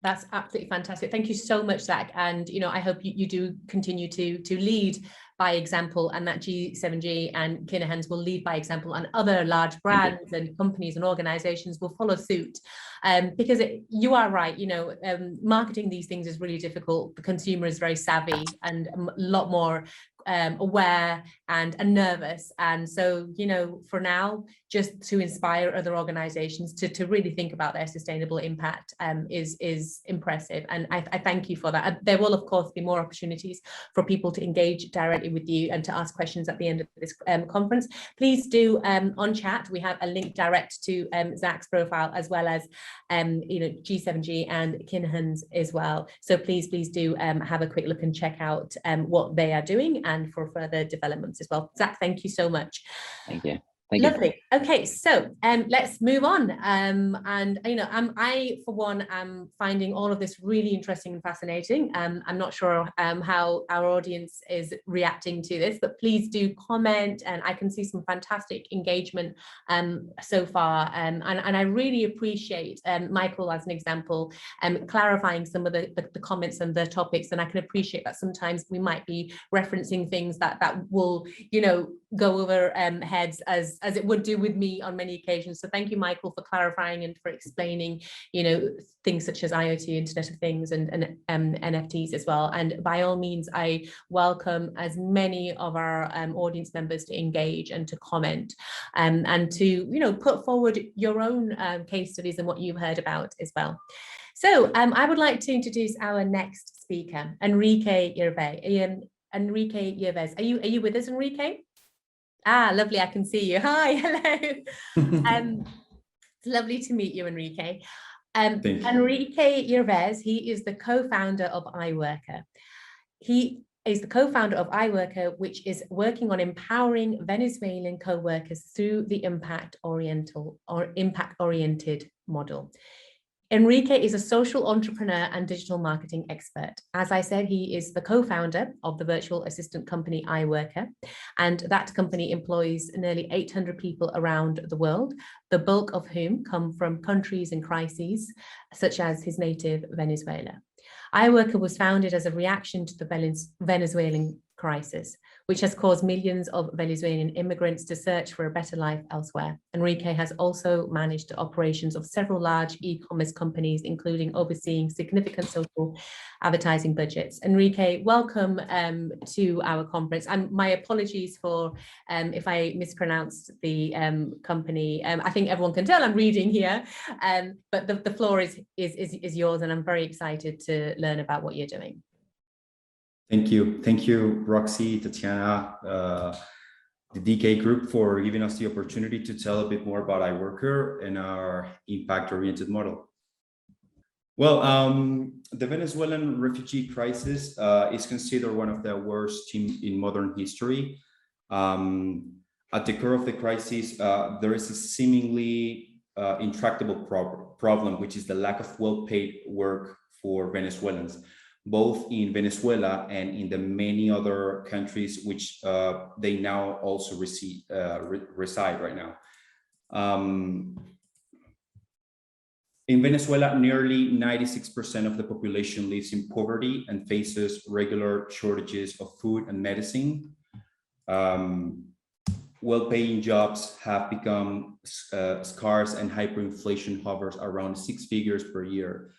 That's absolutely fantastic. Thank you so much, Zach. And I hope you do continue to lead by example, and that G7G and Kinahans will lead by example, and other large brands and companies and organizations will follow suit. Because you are right, marketing these things is really difficult. The consumer is very savvy and a lot more aware and nervous. And so, for now, just to inspire other organizations to really think about their sustainable impact is impressive. And I thank you for that. There will, of course, be more opportunities for people to engage directly with you and to ask questions at the end of this conference. Please do on chat, we have a link direct to Zach's profile, as well as G7G and Kinahans as well. So please do have a quick look and check out what they are doing, and for further developments as well. Zach, thank you so much. Thank you. Lovely. Okay, so let's move on. And I for one am finding all of this really interesting and fascinating. I'm not sure how our audience is reacting to this, but please do comment, and I can see some fantastic engagement so far. And I really appreciate Michael, as an example, clarifying some of the comments and the topics. And I can appreciate that sometimes we might be referencing things that will go over heads as it would do with me on many occasions. So thank you, Michael, for clarifying and for explaining, things such as IoT, Internet of Things, and NFTs as well. And by all means, I welcome as many of our audience members to engage and to comment, and to put forward your own case studies and what you've heard about as well. So I would like to introduce our next speaker, Enrique Yerves. Enrique Yerves, are you with us, Enrique? Ah, lovely, I can see you. Hi, hello. It's lovely to meet you, Enrique. Enrique Yerves, he is the co-founder of iWorker. He is the co-founder of iWorker, which is working on empowering Venezuelan co-workers through the impact-oriented model. Enrique is a social entrepreneur and digital marketing expert. As I said, he is the co-founder of the virtual assistant company iWorker, and that company employs nearly 800 people around the world, the bulk of whom come from countries in crises, such as his native Venezuela. iWorker was founded as a reaction to the Venezuelan crisis, which has caused millions of Venezuelan immigrants to search for a better life elsewhere. Enrique has also managed the operations of several large e-commerce companies, including overseeing significant social advertising budgets. Enrique, welcome to our conference. And my apologies for if I mispronounced the company. I think everyone can tell I'm reading here, but the floor is yours, and I'm very excited to learn about what you're doing. Thank you, Roxy, Tatiana, the DK group, for giving us the opportunity to tell a bit more about iWorker and our impact-oriented model. Well, the Venezuelan refugee crisis is considered one of the worst in modern history. At the core of the crisis, there is a seemingly intractable problem, which is the lack of well-paid work for Venezuelans, both in Venezuela and in the many other countries which they now also reside right now. In Venezuela, nearly 96% of the population lives in poverty and faces regular shortages of food and medicine. Well-paying jobs have become scarce, and hyperinflation hovers around 6 figures per year.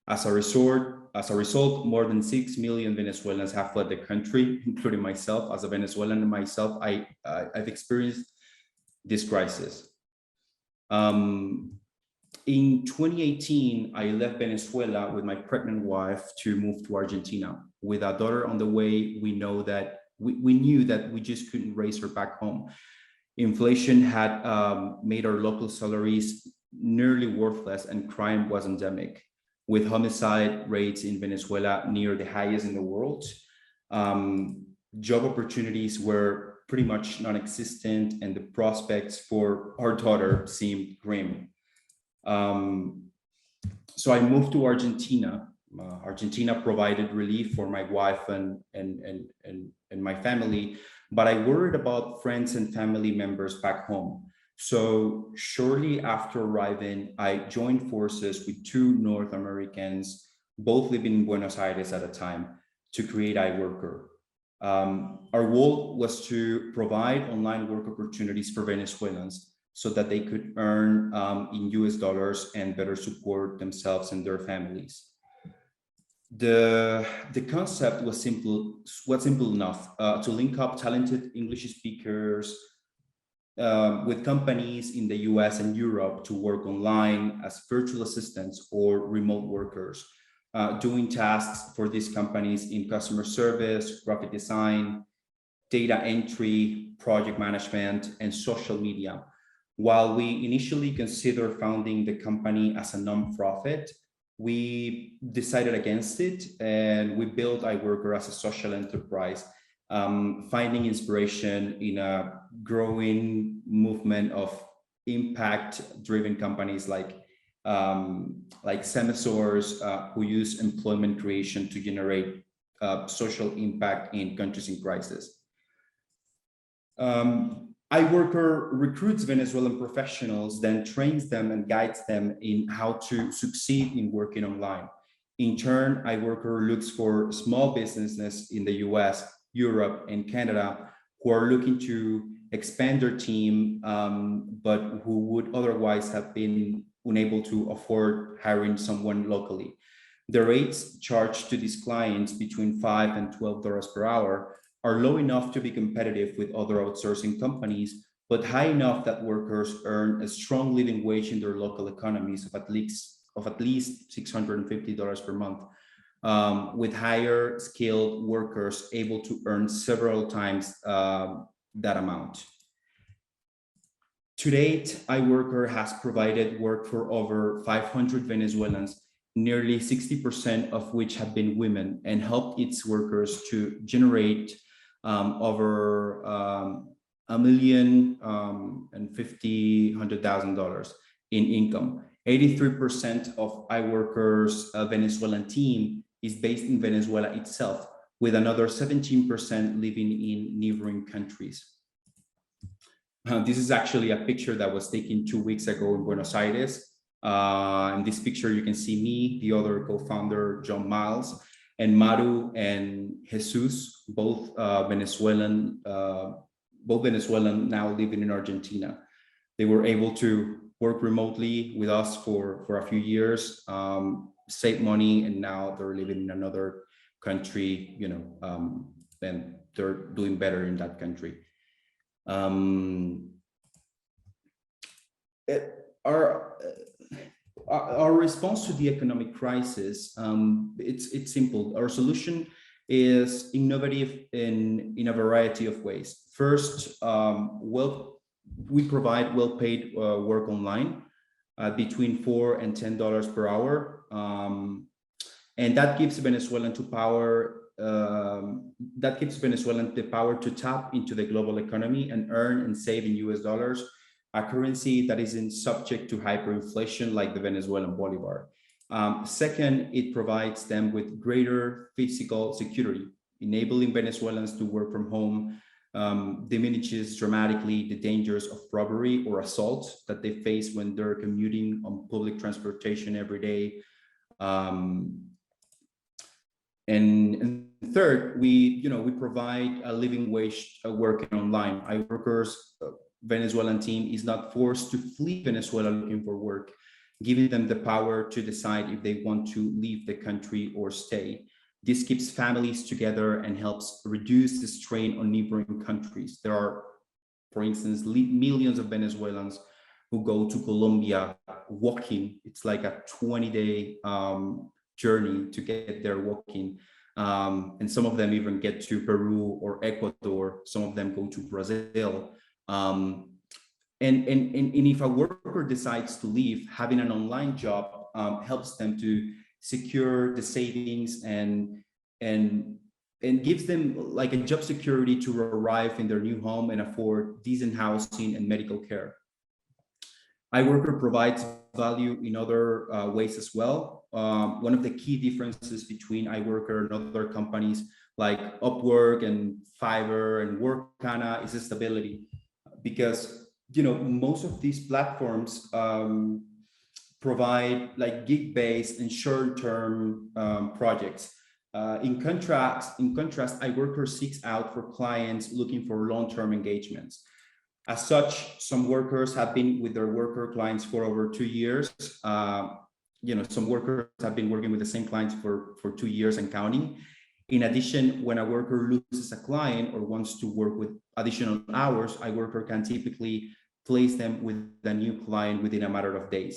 As a result, more than 6 million Venezuelans have fled the country, including myself. As a Venezuelan myself, I've experienced this crisis. In 2018, I left Venezuela with my pregnant wife to move to Argentina. With a daughter on the way, we knew that we just couldn't raise her back home. Inflation had made our local salaries nearly worthless, and crime was endemic, with homicide rates in Venezuela near the highest in the world. Job opportunities were pretty much non-existent, and the prospects for our daughter seemed grim. So I moved to Argentina. Argentina provided relief for my wife and my family, but I worried about friends and family members back home. So shortly after arriving, I joined forces with 2 North Americans, both living in Buenos Aires at a time, to create iWorker. Our goal was to provide online work opportunities for Venezuelans so that they could earn in US dollars and better support themselves and their families. The concept was simple enough to link up talented English speakers with companies in the US and Europe to work online as virtual assistants or remote workers, doing tasks for these companies in customer service, graphic design, data entry, project management, and social media. While we initially considered founding the company as a non-profit, we decided against it, and we built iWorker as a social enterprise, finding inspiration in a growing movement of impact-driven companies like Semasors, who use employment creation to generate social impact in countries in crisis. iWorker recruits Venezuelan professionals, then trains them and guides them in how to succeed in working online. In turn, iWorker looks for small businesses in the US, Europe, and Canada who are looking to expand their team, but who would otherwise have been unable to afford hiring someone locally. The rates charged to these clients between $5 and $12 per hour are low enough to be competitive with other outsourcing companies, but high enough that workers earn a strong living wage in their local economies of at least $650 per month, with higher skilled workers able to earn several times that amount. To date, iWorker has provided work for over 500 Venezuelans, nearly 60% of which have been women, and helped its workers to generate over $1,050,000 in income. 83% of iWorker's Venezuelan team is based in Venezuela itself, with another 17% living in neighboring countries. This is actually a picture that was taken 2 weeks ago in Buenos Aires. In this picture, you can see me, the other co-founder, John Miles, and Maru and Jesus, both Venezuelan, now living in Argentina. They were able to work remotely with us for a few years, save money, and now they're living in another country, and they're doing better in that country. Our response to the economic crisis, it's simple. Our solution is innovative in a variety of ways. First, we provide well-paid work online between $4 and $10 per hour, and that gives Venezuelan the power to tap into the global economy and earn and save in US dollars, a currency that isn't subject to hyperinflation like the Venezuelan bolivar. Second, it provides them with greater physical security, enabling Venezuelans to work from home, diminishes dramatically the dangers of robbery or assault that they face when they're commuting on public transportation every day. And third, we provide a living wage working online. iWorkers Venezuelan team is not forced to flee Venezuela looking for work, giving them the power to decide if they want to leave the country or stay. This keeps families together and helps reduce the strain on neighboring countries. There are, for instance, millions of Venezuelans who go to Colombia walking. It's like a 20-day journey to get there walking. And some of them even get to Peru or Ecuador. Some of them go to Brazil. And if a worker decides to leave, having an online job helps them to secure the savings and gives them like a job security to arrive in their new home and afford decent housing and medical care. iWorker provides value in other ways as well. One of the key differences between iWorker and other companies like Upwork and Fiverr and Workana is the stability, because most of these platforms provide like gig-based and short-term projects. In contrast, iWorker seeks out for clients looking for long-term engagements. As such, some workers have been with their worker clients for over 2 years. Some workers have been working with the same clients for 2 years and counting. In addition, when a worker loses a client or wants to work with additional hours, iWorker can typically place them with a new client within a matter of days.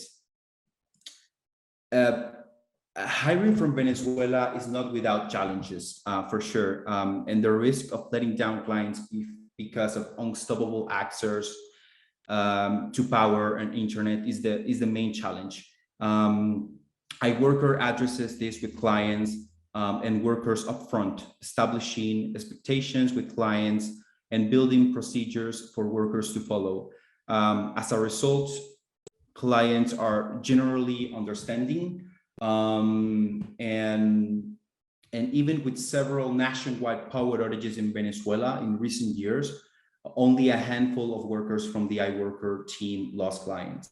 Hiring from Venezuela is not without challenges, for sure, and the risk of letting down clients because of unstoppable access to power and internet is the main challenge. iWorker addresses this with clients and workers upfront, establishing expectations with clients and building procedures for workers to follow. As a result, clients are generally understanding, and even with several nationwide power outages in Venezuela in recent years, only a handful of workers from the iWorker team lost clients.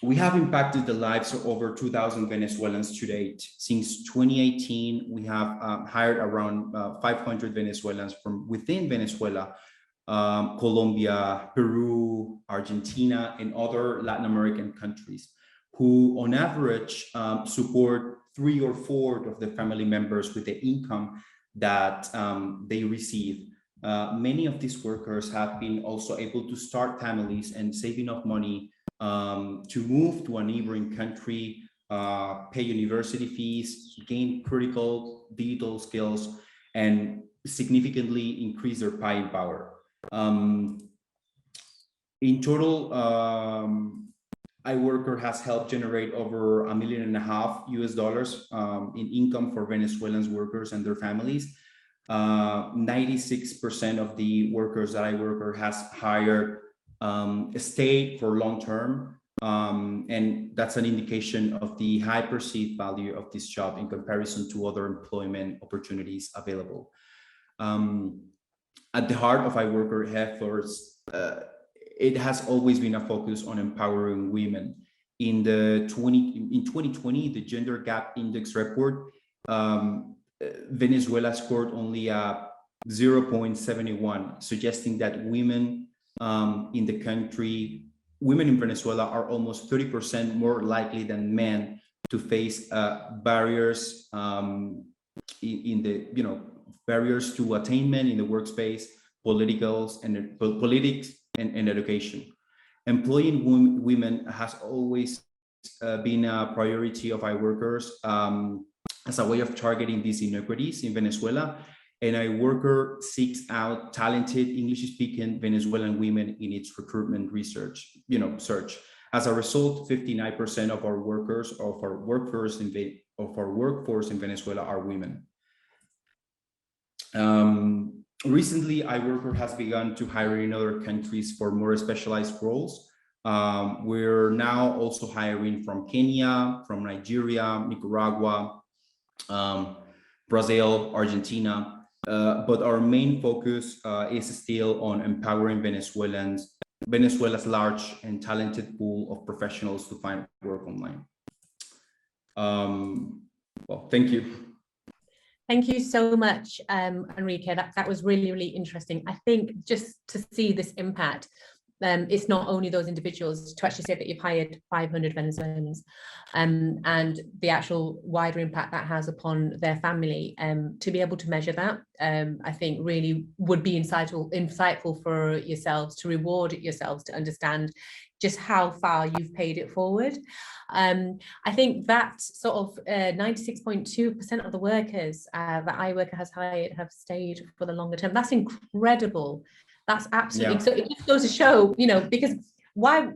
we have impacted the lives of over 2,000 Venezuelans to date. Since 2018, we have hired around 500 Venezuelans from within Venezuela, Colombia, Peru, Argentina, and other Latin American countries, who on average support 3 or 4 of the family members with the income that they receive. Many of these workers have been also able to start families and save enough money to move to a neighboring country, pay university fees, gain critical digital skills, and significantly increase their buying power. In total, iWorker has helped generate over $1.5 million US in income for Venezuelan workers and their families. 96% of the workers that iWorker has hired stay for long term, and that's an indication of the high perceived value of this job in comparison to other employment opportunities available. At the heart of iWorker efforts, it has always been a focus on empowering women. In 2020, the Gender Gap Index report, Venezuela scored only a 0.71, suggesting that women in the country, women in Venezuela are almost 30% more likely than men to face barriers in the, barriers to attainment in the workspace, politics and education. Employing women has always been a priority of iWorkers as a way of targeting these inequities in Venezuela. And iWorker seeks out talented English-speaking Venezuelan women in its recruitment research, search. As a result, 59% of our workers, of our workforce in Venezuela are women. Recently, iWorker has begun to hire in other countries for more specialized roles. We're now also hiring from Kenya, from Nigeria, Nicaragua, Brazil, Argentina. But our main focus is still on empowering Venezuela's large and talented pool of professionals to find work online. Well, thank you. Thank you so much, Enrique. That was really, really interesting. I think just to see this impact, it's not only those individuals, to actually say that you've hired 500 Venezuelans and the actual wider impact that has upon their family, to be able to measure that, I think really would be insightful for yourselves, to reward yourselves, to understand just how far you've paid it forward. I think that sort of 96.2% of the workers that iWorker has hired have stayed for the longer term. That's incredible. That's absolutely, so it just goes to show, because why,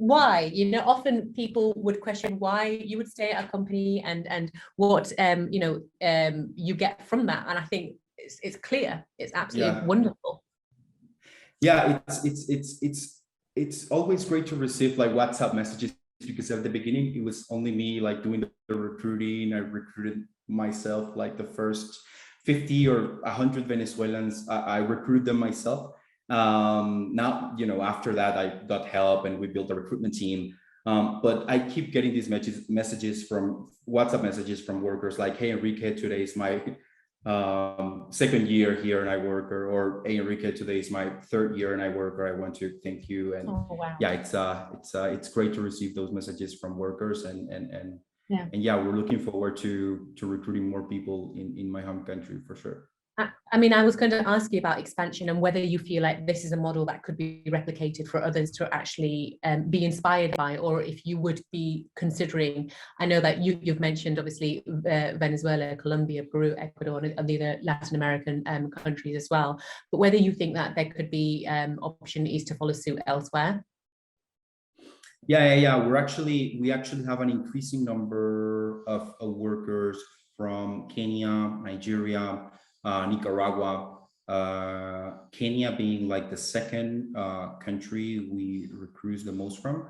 often people would question why you would stay at a company and what, you get from that. And I think it's clear, it's absolutely wonderful. Yeah, it's always great to receive like WhatsApp messages, because at the beginning, it was only me like doing the recruiting. I recruited myself, like the first 50 or 100 Venezuelans, I recruited them myself. Now, after that, I got help and we built a recruitment team. But I keep getting these messages from WhatsApp messages from workers like, hey, Enrique, today is my second year here in iWorker, or hey, Enrique, today is my third year in iWorker. I want to thank you. And it's great to receive those messages from workers, and we're looking forward to recruiting more people in my home country for sure. I mean, I was going to ask you about expansion and whether you feel like this is a model that could be replicated for others to actually be inspired by, or if you would be considering, I know that you've mentioned obviously Venezuela, Colombia, Peru, Ecuador, and the other Latin American countries as well, but whether you think that there could be opportunities to follow suit elsewhere. Yeah. We actually have an increasing number of workers from Kenya, Nigeria, Nicaragua, Kenya being like the second country we recruit the most from.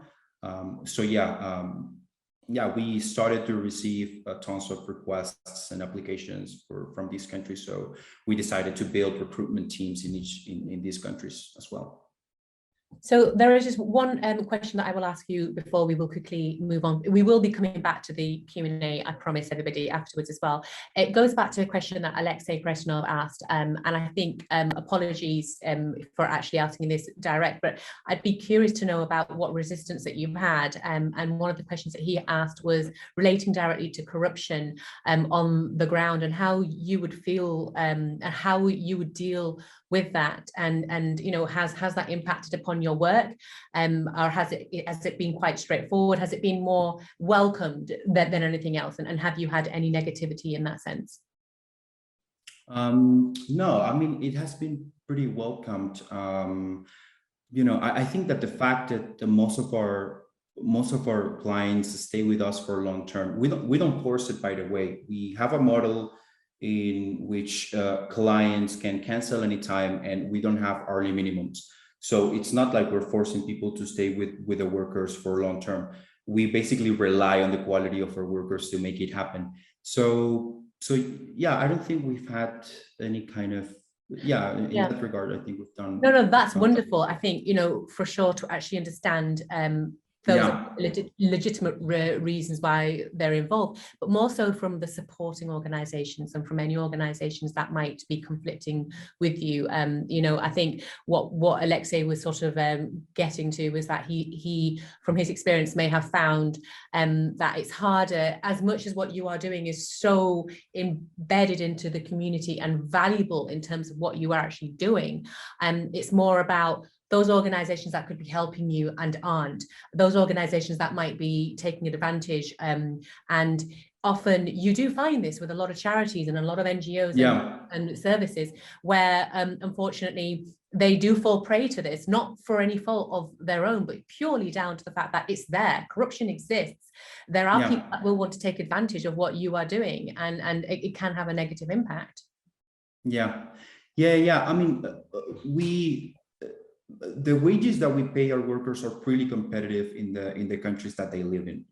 We started to receive tons of requests and applications from these countries. So we decided to build recruitment teams in these countries as well. So there is just one question that I will ask you before we will quickly move on. We will be coming back to the Q&A, I promise everybody, afterwards as well. It goes back to a question that Alexei Kresnov asked, and I think apologies for actually asking this direct, but I'd be curious to know about what resistance that you've had. And one of the questions that he asked was relating directly to corruption on the ground, and how you would feel and how you would deal with that, and you know, has that impacted upon your work, or has it been quite straightforward? Has it been more welcomed than anything else, and have you had any negativity in that sense? No, I mean, it has been pretty welcomed. You know, I think that the fact that most of our clients stay with us for long term, we don't force it, by the way. We have a model in which clients can cancel anytime, and we don't have hourly minimums. So it's not like we're forcing people to stay with the workers for long term. We basically rely on the quality of our workers to make it happen. So yeah, I don't think we've had any kind of, in that regard, I think we've done. No, that's wonderful. I think, you know, for sure, to actually understand those are legitimate reasons why they're involved, but more so from the supporting organizations and from any organizations that might be conflicting with you. You know, I think what Alexei was sort of getting to was that he from his experience may have found that it's harder, as much as what you are doing is so embedded into the community and valuable in terms of what you are actually doing. It's more about those organizations that could be helping you and aren't, those organizations that might be taking advantage. And often you do find this with a lot of charities and a lot of NGOs and services where unfortunately they do fall prey to this, not for any fault of their own, but purely down to the fact that it's there. Corruption exists. There are people that will want to take advantage of what you are doing, and it can have a negative impact. Yeah. I mean, the wages that we pay our workers are pretty competitive in the countries that they live in.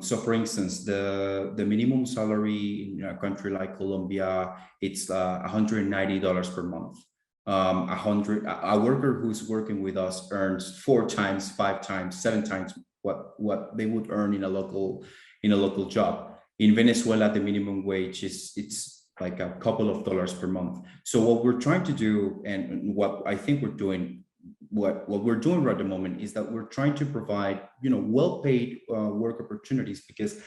So for instance, the minimum salary in a country like Colombia, it's $190 per month. A worker who's working with us earns 4 times, 5 times, 7 times what they would earn in a local job. In Venezuela, the minimum wage it's like a couple of dollars per month. So what we're trying to do, and what I think we're doing, what we're doing right at the moment, is that we're trying to provide, you know, well-paid work opportunities, because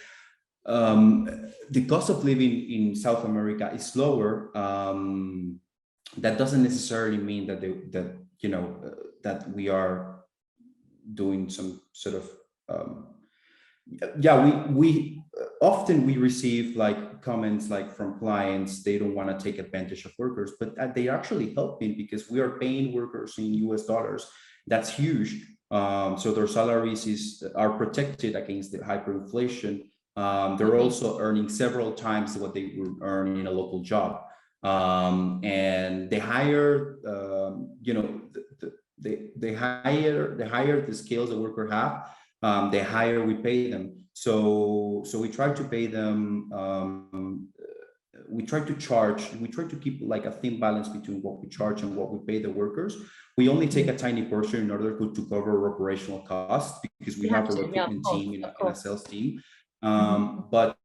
the cost of living in South America is lower. That doesn't necessarily mean that that we are doing some sort of we often receive like comments like from clients, they don't want to take advantage of workers, but they actually helping, because we are paying workers in US dollars. That's huge. So their salaries are protected against the hyperinflation. They're also earning several times what they would earn in a local job. And they hire, they hire the skills the worker have. They hire, we pay them. So we try to pay them. We try to keep like a thin balance between what we charge and what we pay the workers. We only take a tiny portion in order to cover operational costs, because we have a recruitment team and a sales team. But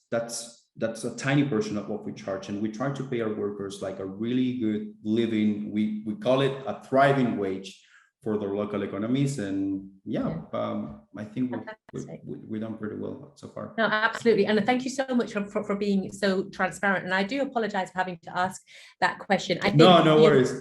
that's a tiny portion of what we charge, and we try to pay our workers like a really good living. We call it a thriving wage for their local economies, and I think we've done pretty well so far. No, absolutely, and thank you so much for being so transparent. And I do apologize for having to ask that question. I think no worries.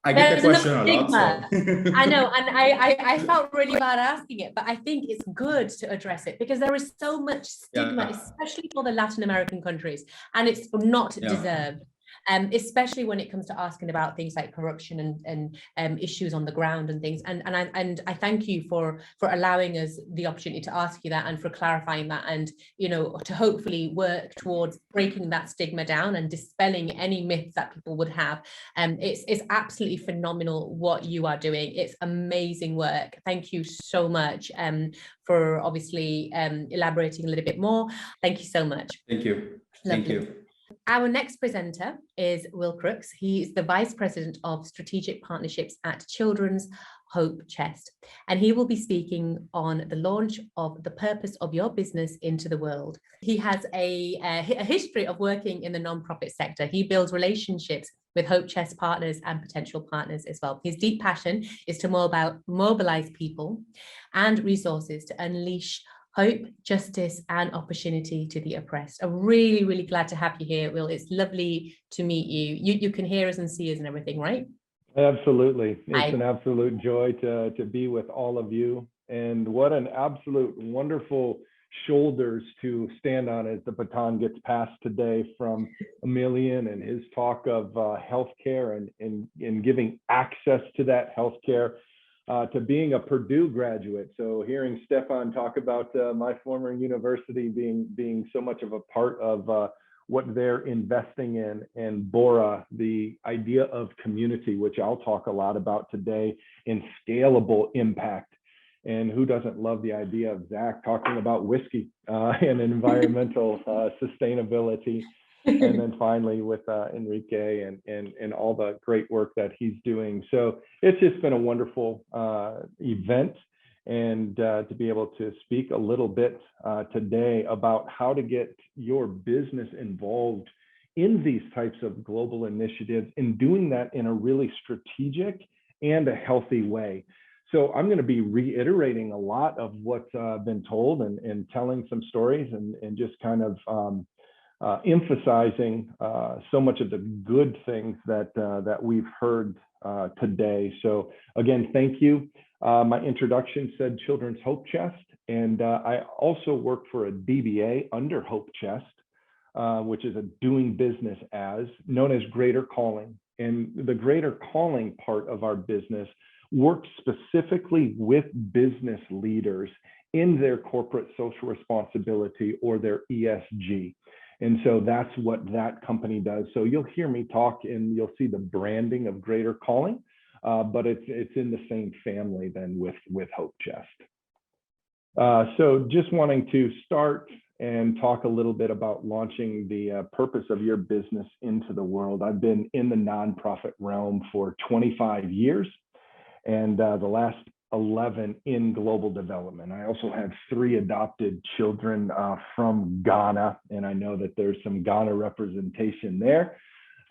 I get the question a lot. So. I know, and I felt really bad asking it, but I think it's good to address it, because there is so much stigma, especially for the Latin American countries, and it's not deserved. Especially when it comes to asking about things like corruption and issues on the ground and things. And I thank you for allowing us the opportunity to ask you that, and for clarifying that, and to hopefully work towards breaking that stigma down and dispelling any myths that people would have. It's absolutely phenomenal what you are doing. It's amazing work. Thank you so much for obviously elaborating a little bit more. Thank you so much. Thank you. Lovely. Thank you. Our next presenter is Will Crooks. He's the Vice President of Strategic Partnerships at Children's Hope Chest, and he will be speaking on the launch of The Purpose of Your Business into the World. He has a history of working in the nonprofit sector. He builds relationships with Hope Chest partners and potential partners as well. His deep passion is to mobilize people and resources to unleash hope, justice, and opportunity to the oppressed. I'm really, really glad to have you here, Will. It's lovely to meet you. You can hear us and see us and everything, right? Absolutely. It's an absolute joy to be with all of you. And what an absolute wonderful shoulders to stand on as the baton gets passed today from Emilian and his talk of healthcare and giving access to that healthcare. To being a Purdue graduate. So hearing Stefan talk about my former university being so much of a part of what they're investing in, and Bora, the idea of community, which I'll talk a lot about today, in scalable impact. And who doesn't love the idea of Zach talking about whiskey and environmental sustainability. And then finally with Enrique and all the great work that he's doing. So it's just been a wonderful event, and to be able to speak a little bit today about how to get your business involved in these types of global initiatives, and doing that in a really strategic and a healthy way. So I'm going to be reiterating a lot of what's been told and telling some stories and just kind of emphasizing so much of the good things that we've heard today. So again, thank you. My introduction said Children's Hope Chest, and I also work for a DBA under Hope Chest, which is a doing business as, known as Greater Calling. And the Greater Calling part of our business works specifically with business leaders in their corporate social responsibility, or their ESG. And so that's what that company does. So you'll hear me talk and you'll see the branding of Greater Calling, but it's in the same family then with Hope Chest. So just wanting to start and talk a little bit about launching the purpose of your business into the world. I've been in the nonprofit realm for 25 years, and the last 11 in global development. I also have 3 adopted children from Ghana, and I know that there's some Ghana representation there.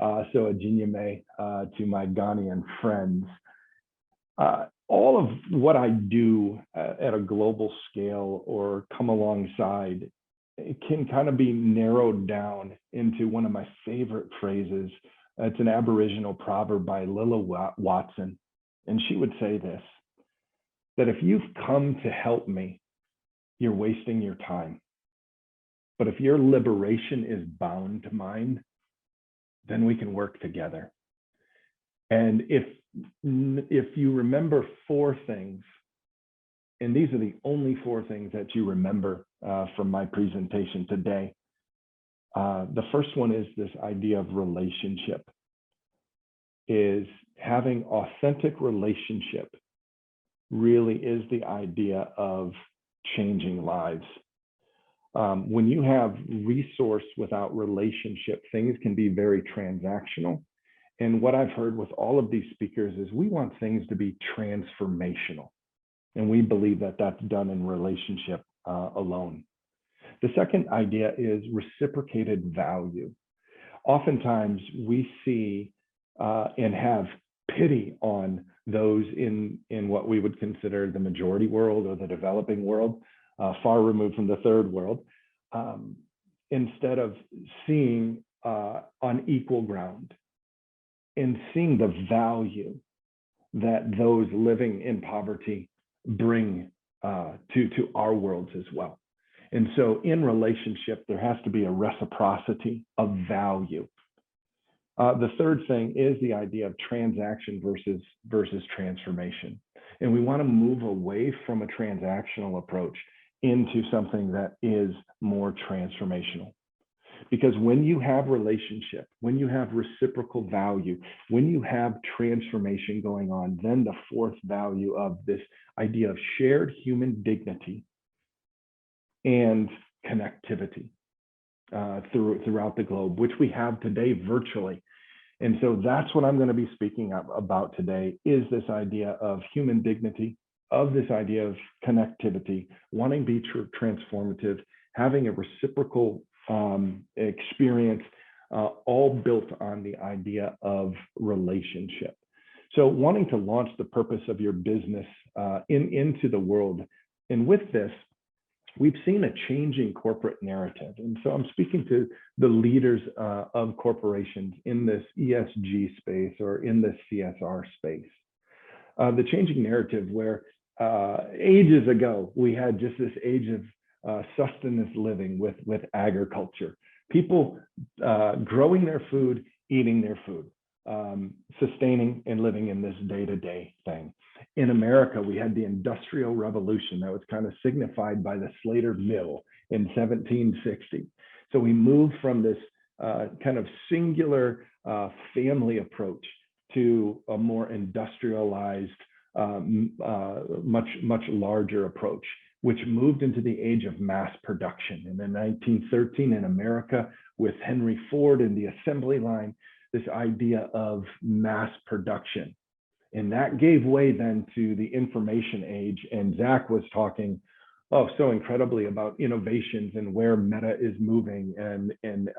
So a jinyame to my Ghanaian friends. All of what I do at a global scale or come alongside, it can kind of be narrowed down into one of my favorite phrases. It's an Aboriginal proverb by Lilla Watson, and she would say this: that if you've come to help me, you're wasting your time. But if your liberation is bound to mine, then we can work together. And if you remember 4 things, and these are the only 4 things that you remember from my presentation today. The first one is this idea of relationship, is having authentic relationship really is the idea of changing lives. When you have resource without relationship, things can be very transactional. And what I've heard with all of these speakers is we want things to be transformational. And we believe that that's done in relationship alone. The second idea is reciprocated value. Oftentimes we see and have pity on those in what we would consider the majority world or the developing world, far removed from the third world, instead of seeing on equal ground and seeing the value that those living in poverty bring to our worlds as well. And so in relationship, there has to be a reciprocity of value. The third thing is the idea of transaction versus transformation. And we want to move away from a transactional approach into something that is more transformational. Because when you have relationship, when you have reciprocal value, when you have transformation going on, then the fourth value of this idea of shared human dignity and connectivity throughout the globe, which we have today virtually. And so that's what I'm going to be speaking about today, is this idea of human dignity, of this idea of connectivity, wanting to be transformative, having a reciprocal experience, all built on the idea of relationship. So wanting to launch the purpose of your business into the world. And with this, we've seen a changing corporate narrative. And so I'm speaking to the leaders of corporations in this ESG space or in this CSR space. The changing narrative where ages ago, we had just this age of sustenance living with agriculture. People growing their food, eating their food, sustaining and living in this day-to-day thing. In America, we had the Industrial Revolution that was kind of signified by the Slater Mill in 1760. So we moved from this kind of singular family approach to a more industrialized, much larger approach, which moved into the age of mass production. And in 1913 in America, with Henry Ford and the assembly line, this idea of mass production. And that gave way then to the information age. And Zach was talking so incredibly about innovations and where meta is moving, and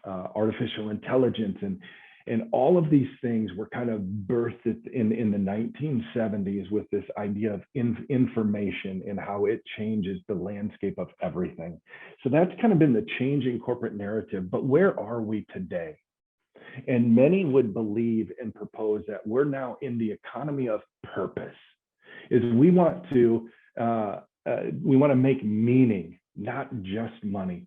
artificial intelligence, and all of these things were kind of birthed in the 1970s with this idea of information and how it changes the landscape of everything. So that's kind of been the changing corporate narrative. But where are we today? And many would believe and propose that we're now in the economy of purpose. Is we want to make meaning, not just money.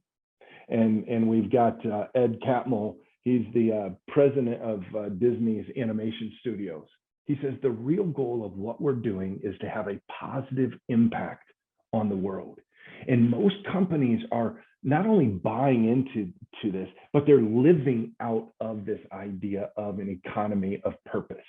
And we've got Ed Catmull. He's the president of Disney's animation studios. He says the real goal of what we're doing is to have a positive impact on the world. And most companies are not only buying into this, but they're living out of this idea of an economy of purpose.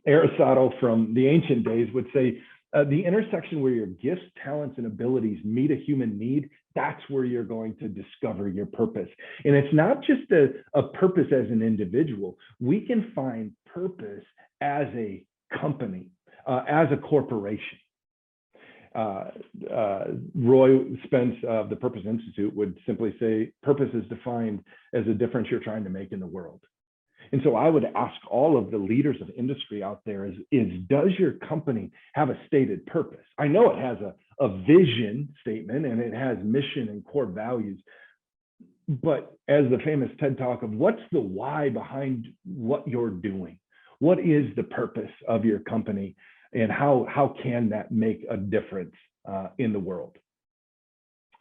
Aristotle from the ancient days would say, the intersection where your gifts, talents, and abilities meet a human need, that's where you're going to discover your purpose. And it's not just a purpose as an individual. We can find purpose as a company, as a corporation. Roy Spence of the Purpose Institute would simply say, purpose is defined as a difference you're trying to make in the world. And so I would ask all of the leaders of industry out there is does your company have a stated purpose? I know it has a vision statement and it has mission and core values, but as the famous TED Talk of what's the why behind what you're doing? What is the purpose of your company? And how can that make a difference in the world?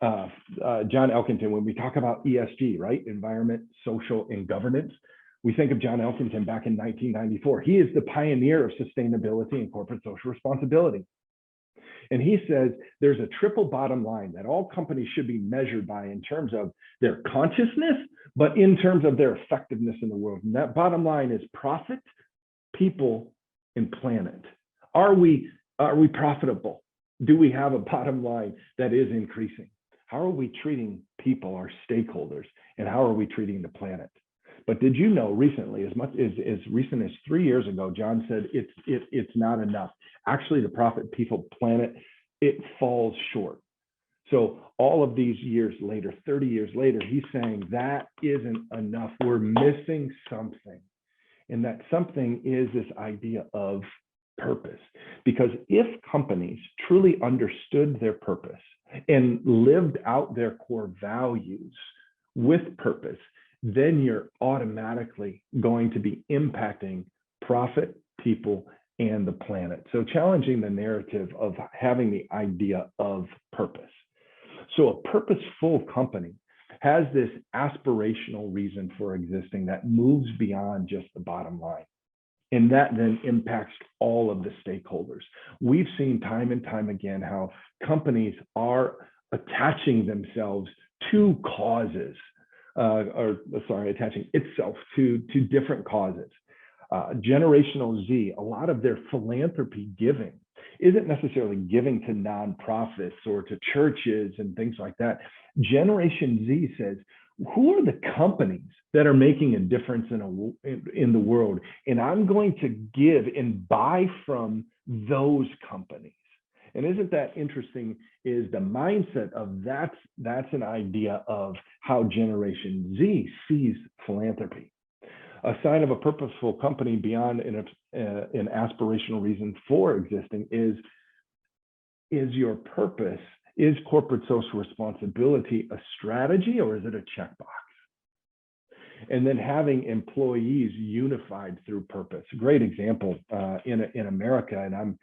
John Elkington, when we talk about ESG, right? Environment, social, and governance, we think of John Elkington back in 1994. He is the pioneer of sustainability and corporate social responsibility. And he says there's a triple bottom line that all companies should be measured by in terms of their consciousness, but in terms of their effectiveness in the world. And that bottom line is profit, people, and planet. Are we profitable? Do we have a bottom line that is increasing? How are we treating people, our stakeholders, and how are we treating the planet? But did you know recently, as recent as 3 years ago, John said it's not enough. Actually, the profit, people, planet, it falls short. So all of these years later, 30 years later, he's saying that isn't enough. We're missing something. And that something is this idea of purpose. Because if companies truly understood their purpose and lived out their core values with purpose, then you're automatically going to be impacting profit, people, and the planet. So challenging the narrative of having the idea of purpose. So a purposeful company has this aspirational reason for existing that moves beyond just the bottom line. And that then impacts all of the stakeholders. We've seen time and time again how companies are attaching themselves to causes, attaching itself to different causes. Generational Z, a lot of their philanthropy giving isn't necessarily giving to nonprofits or to churches and things like that. Generation Z says, who are the companies that are making a difference in the world? And I'm going to give and buy from those companies. And isn't that interesting? Is the mindset of that's an idea of how Generation Z sees philanthropy. A sign of a purposeful company beyond an aspirational reason for existing is your purpose, is corporate social responsibility a strategy or is it a checkbox? And then having employees unified through purpose. Great example in America, and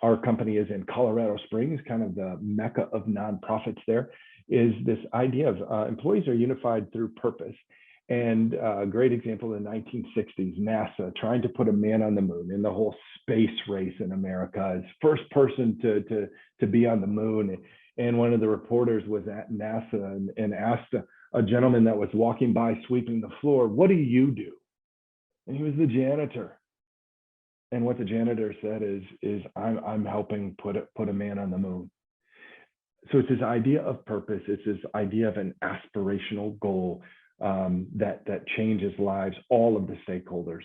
our company is in Colorado Springs, kind of the mecca of nonprofits there, is this idea of employees are unified through purpose. And a great example in the 1960s, NASA trying to put a man on the moon in the whole space race in America, as first person to be on the moon. And one of the reporters was at NASA and asked a gentleman that was walking by sweeping the floor, "What do you do?" And he was the janitor. And what the janitor said is I'm helping put a man on the moon. So it's this idea of purpose. It's this idea of an aspirational goal that changes lives, all of the stakeholders.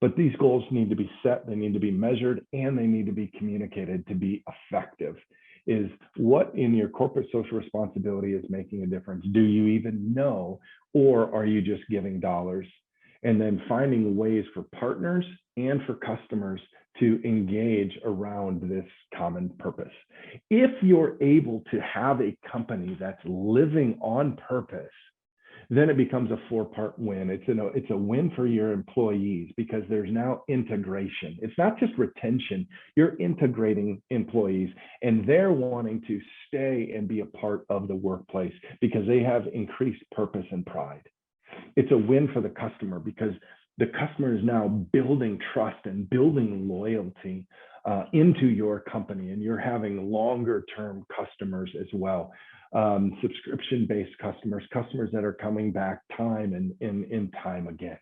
But these goals need to be set, they need to be measured, and they need to be communicated to be effective. Is what in your corporate social responsibility is making a difference? Do you even know, or are you just giving dollars? And then finding ways for partners and for customers to engage around this common purpose. If you're able to have a company that's living on purpose, then it becomes a four-part win. It's a win for your employees because there's now integration. It's not just retention, you're integrating employees and they're wanting to stay and be a part of the workplace because they have increased purpose and pride. It's a win for the customer because the customer is now building trust and building loyalty into your company, and you're having longer term customers as well. Subscription-based customers that are coming back time and time again.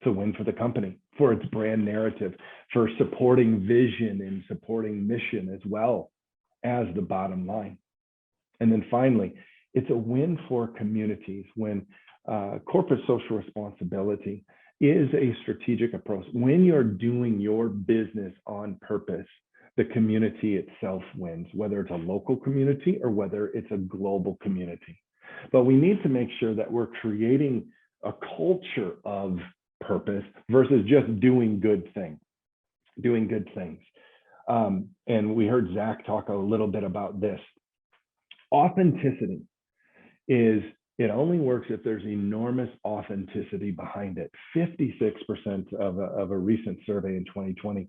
It's a win for the company, for its brand narrative, for supporting vision and supporting mission as well as the bottom line. And then finally, it's a win for communities when corporate social responsibility is a strategic approach. When you're doing your business on purpose, the community itself wins, whether it's a local community or whether it's a global community. But we need to make sure that we're creating a culture of purpose versus just doing good things. And we heard Zach talk a little bit about this. Authenticity it only works if there's enormous authenticity behind it. 56% of a recent survey in 2020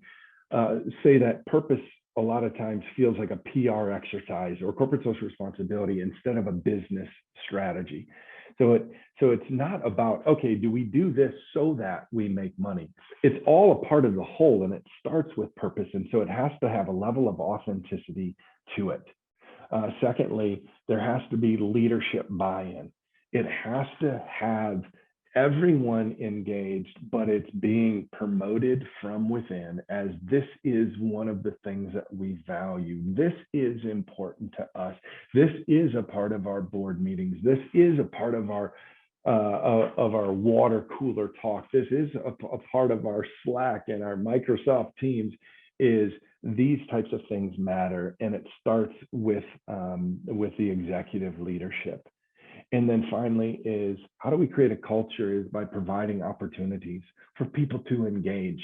say that purpose a lot of times feels like a PR exercise or corporate social responsibility instead of a business strategy. So it's not about, okay, do we do this so that we make money? It's all a part of the whole, and it starts with purpose. And so it has to have a level of authenticity to it. Secondly, there has to be leadership buy-in. It has to have everyone engaged, but it's being promoted from within as this is one of the things that we value. This is important to us. This is a part of our board meetings. This is a part of our water cooler talk. This is a part of our Slack and our Microsoft Teams. Is these types of things matter, and it starts with the executive leadership. And then finally is how do we create a culture is by providing opportunities for people to engage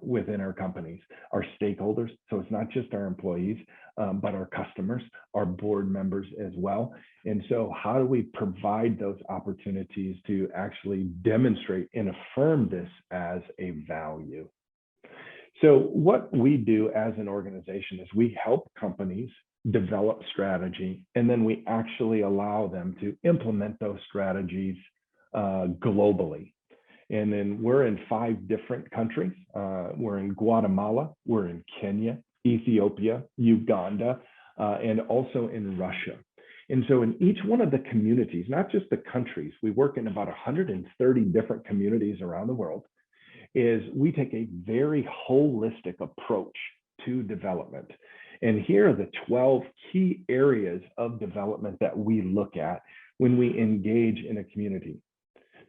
within our companies, our stakeholders. So it's not just our employees, but our customers, our board members as well. And so how do we provide those opportunities to actually demonstrate and affirm this as a value? So what we do as an organization is we help companies develop strategy, and then we actually allow them to implement those strategies globally. And then we're in 5 different countries. We're in Guatemala, we're in Kenya, Ethiopia, Uganda, and also in Russia. And so in each one of the communities, not just the countries, we work in about 130 different communities around the world, is we take a very holistic approach to development. And here are the 12 key areas of development that we look at. when we engage in a community,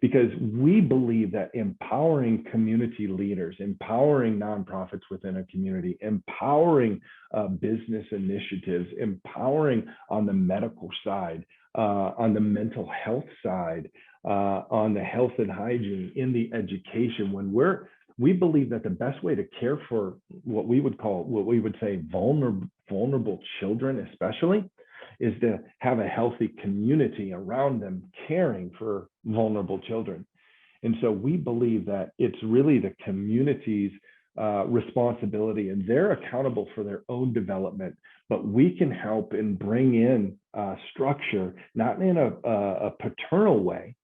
because we believe that empowering community leaders, empowering nonprofits within a community, empowering business initiatives, empowering on the medical side, on the mental health side, on the health and hygiene, in the education, when we believe that the best way to care for what we would say vulnerable children especially, is to have a healthy community around them caring for vulnerable children. And so we believe that it's really the community's responsibility, and they're accountable for their own development, but we can help and bring in structure, not in a paternal way,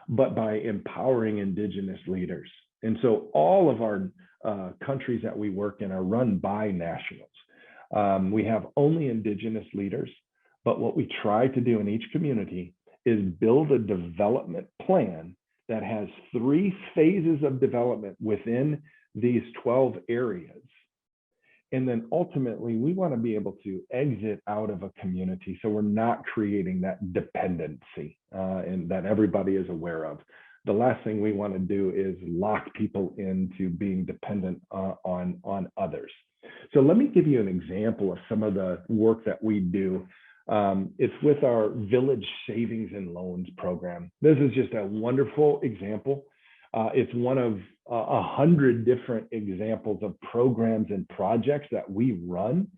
but by empowering Indigenous leaders. And so all of our countries that we work in are run by nationals. We have only Indigenous leaders, but what we try to do in each community is build a development plan that has 3 phases of development within these 12 areas. And then ultimately, we want to be able to exit out of a community so we're not creating that dependency and that everybody is aware of. The last thing we want to do is lock people into being dependent on others. So let me give you an example of some of the work that we do. It's with our Village Savings and Loans program. This is just a wonderful example. It's one of 100 different examples of programs and projects that we run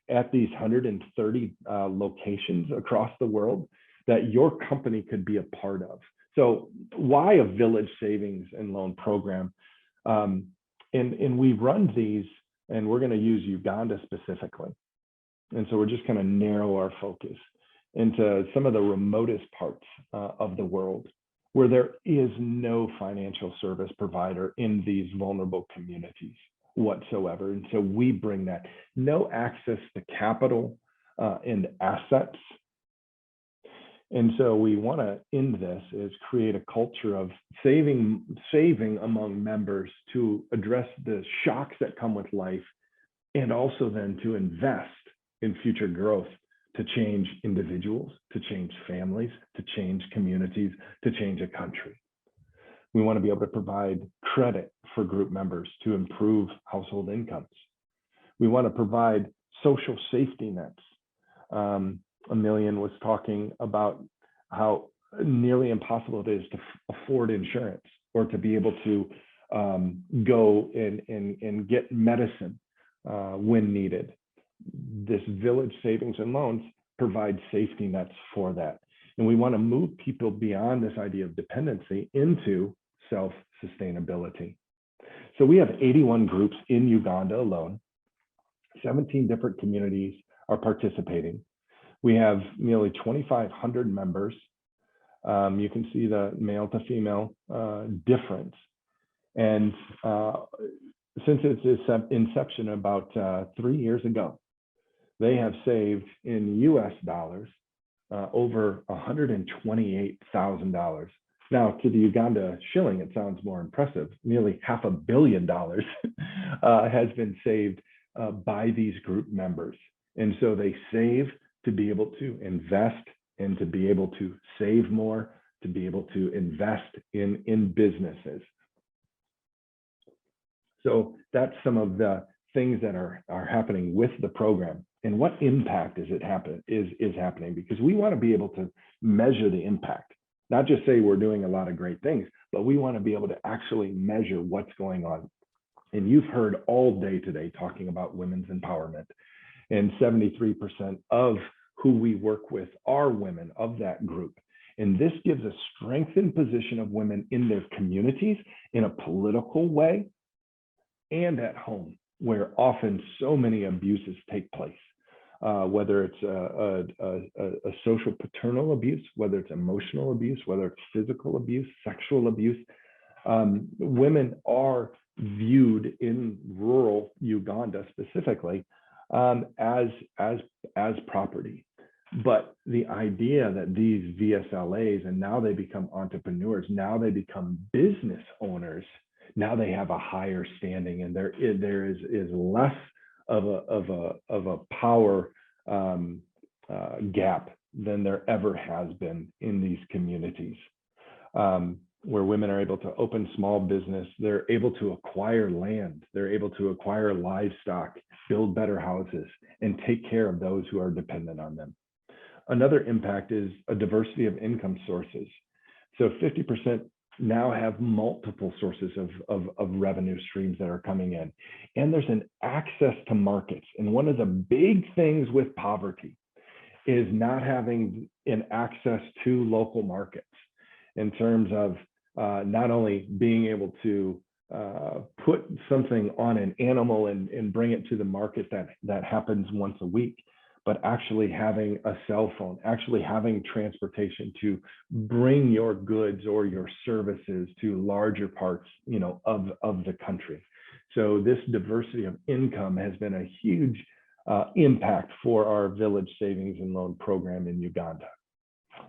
at these 130 locations across the world that your company could be a part of. So why a Village Savings and Loan program? And we run these, and we're going to use Uganda specifically. And so we're just going to narrow our focus into some of the remotest parts of the world where there is no financial service provider in these vulnerable communities whatsoever. And so we bring that. No access to capital and assets. And so we want to end this is create a culture of saving among members to address the shocks that come with life, and also then to invest in future growth, to change individuals, to change families, to change communities, to change a country. We want to be able to provide credit for group members to improve household incomes. We want to provide social safety nets. Emilian was talking about how nearly impossible it is to afford insurance or to be able to go and get medicine when needed. This Village Savings and Loans provides safety nets for that. And we want to move people beyond this idea of dependency into self-sustainability. So we have 81 groups in Uganda alone. 17 different communities are participating. We have nearly 2,500 members. You can see the male to female difference. And since its inception about 3 years ago, they have saved in US dollars over $128,000. Now, to the Uganda shilling, it sounds more impressive. Nearly $500 million has been saved by these group members. And so they save to be able to invest and to be able to save more, to be able to invest in businesses. So that's some of the things that are happening with the program. And what impact is happening? Because we want to be able to measure the impact, not just say we're doing a lot of great things, but we want to be able to actually measure what's going on. And you've heard all day today talking about women's empowerment, and 73% of who we work with are women of that group. And this gives a strengthened position of women in their communities in a political way and at home, where often so many abuses take place, whether it's a social paternal abuse, whether it's emotional abuse, whether it's physical abuse, sexual abuse. Women are viewed in rural Uganda specifically as property. But the idea that these VSLAs, and now they become entrepreneurs, now they become business owners, now they have a higher standing, and there is less of a power gap than there ever has been in these communities, where women are able to open small business, they're able to acquire land, they're able to acquire livestock, build better houses, and take care of those who are dependent on them. Another impact is a diversity of income sources. So 50% now have multiple sources of revenue streams that are coming in. And there's an access to markets. And one of the big things with poverty is not having an access to local markets in terms of not only being able to put something on an animal and bring it to the market that happens once a week, but actually having a cell phone, actually having transportation to bring your goods or your services to larger parts, of the country. So this diversity of income has been a huge impact for our Village Savings and Loan Program in Uganda.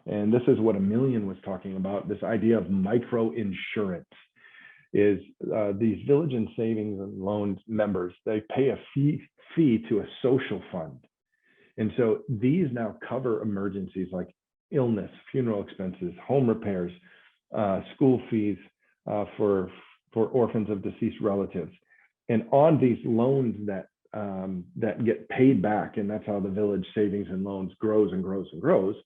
And this is what Emilian was talking about, this idea of micro insurance. Is these Village and Savings and Loans members, they pay a fee to a social fund. And so these now cover emergencies like illness, funeral expenses, home repairs, school fees for orphans of deceased relatives. And on these loans that get paid back, and that's how the Village Savings and Loans grows and grows and grows,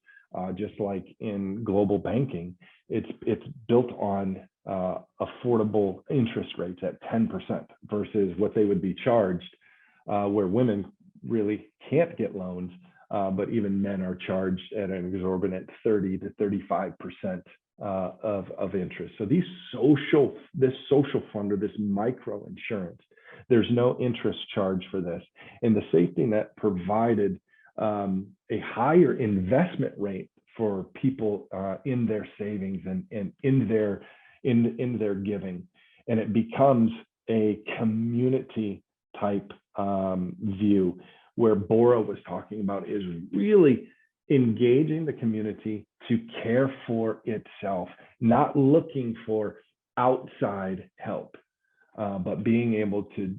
just like in global banking, it's built on affordable interest rates at 10% versus what they would be charged, where women really can't get loans, but even men are charged at an exorbitant 30 to 35% of interest. So this social fund or this micro insurance, there's no interest charge for this. And the safety net provided a higher investment rate for people in their savings and in their giving. And it becomes a community type view, where Bora was talking about is really engaging the community to care for itself, not looking for outside help, but being able to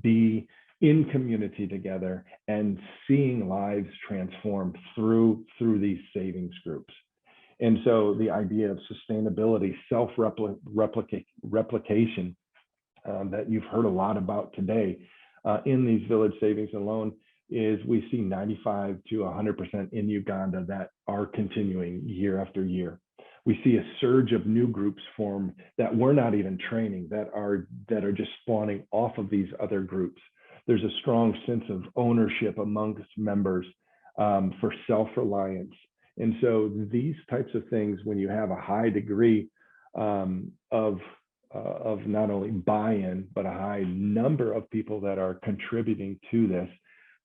be in community together and seeing lives transformed through these savings groups. And so the idea of sustainability, self-replication that you've heard a lot about today in these Village Savings and Loan is we see 95 to 100% in Uganda that are continuing year after year. We see a surge of new groups form that we're not even training, that are just spawning off of these other groups. There's a strong sense of ownership amongst members for self-reliance. And so these types of things, when you have a high degree of not only buy-in, but a high number of people that are contributing to this,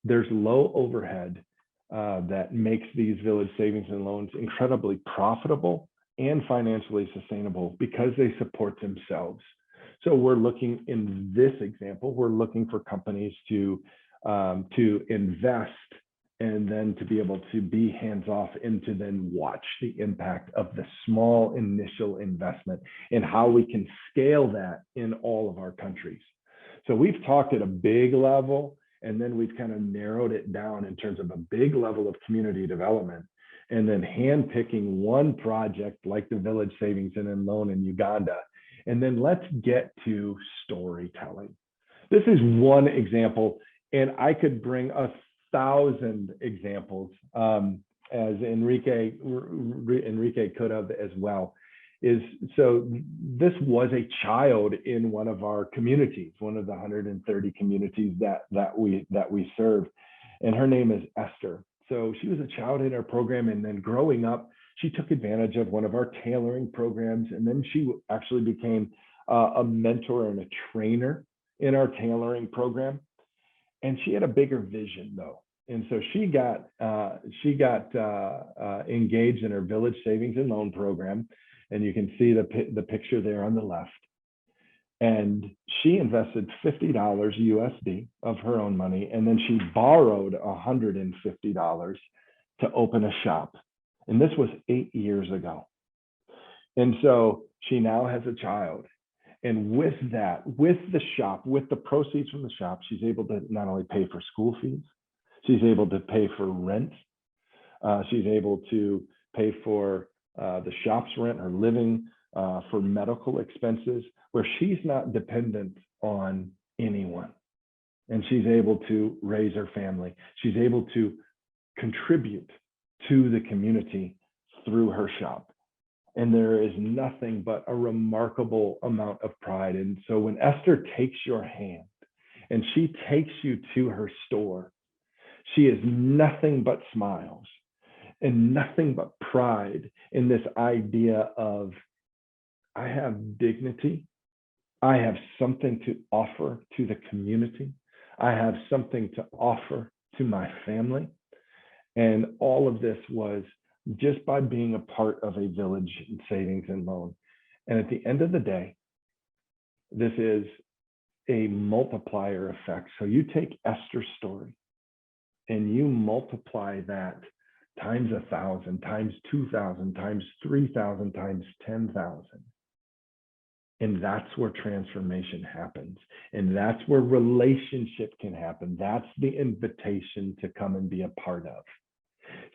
there's low overhead that makes these Village Savings and Loans incredibly profitable and financially sustainable because they support themselves. So we're looking, in this example, we're looking for companies to invest and then to be able to be hands-off and to then watch the impact of the small initial investment and how we can scale that in all of our countries. So we've talked at a big level, and then we've kind of narrowed it down in terms of a big level of community development, and then handpicking one project like the Village Savings and Loan in Uganda. And then let's get to storytelling. This is one example, and I could bring 1,000 examples, as Enrique could have as well. So this was a child in one of our communities, one of the 130 communities that we serve, and her name is Esther. So she was a child in our program, and then growing up, she took advantage of one of our tailoring programs, and then she actually became a mentor and a trainer in our tailoring program. And she had a bigger vision, though. And so she got engaged in her Village Savings and Loan program, and you can see the picture there on the left. And she invested $50 USD of her own money, and then she borrowed $150 to open a shop. And this was 8 years ago. And so she now has a child. And with that, with the shop, with the proceeds from the shop, she's able to not only pay for school fees, she's able to pay for rent. She's able to pay for the shop's rent, her living, for medical expenses, where she's not dependent on anyone. And she's able to raise her family. She's able to contribute to the community through her shop. And there is nothing but a remarkable amount of pride. And so when Esther takes your hand and she takes you to her store, she is nothing but smiles and nothing but pride in this idea of, I have dignity. I have something to offer to the community. I have something to offer to my family. And all of this was just by being a part of a village savings and loan. And at the end of the day, this is a multiplier effect. So you take Esther's story and you multiply that times 1,000, times 2,000, times 3,000, times 10,000. And that's where transformation happens. And that's where relationship can happen. That's the invitation to come and be a part of.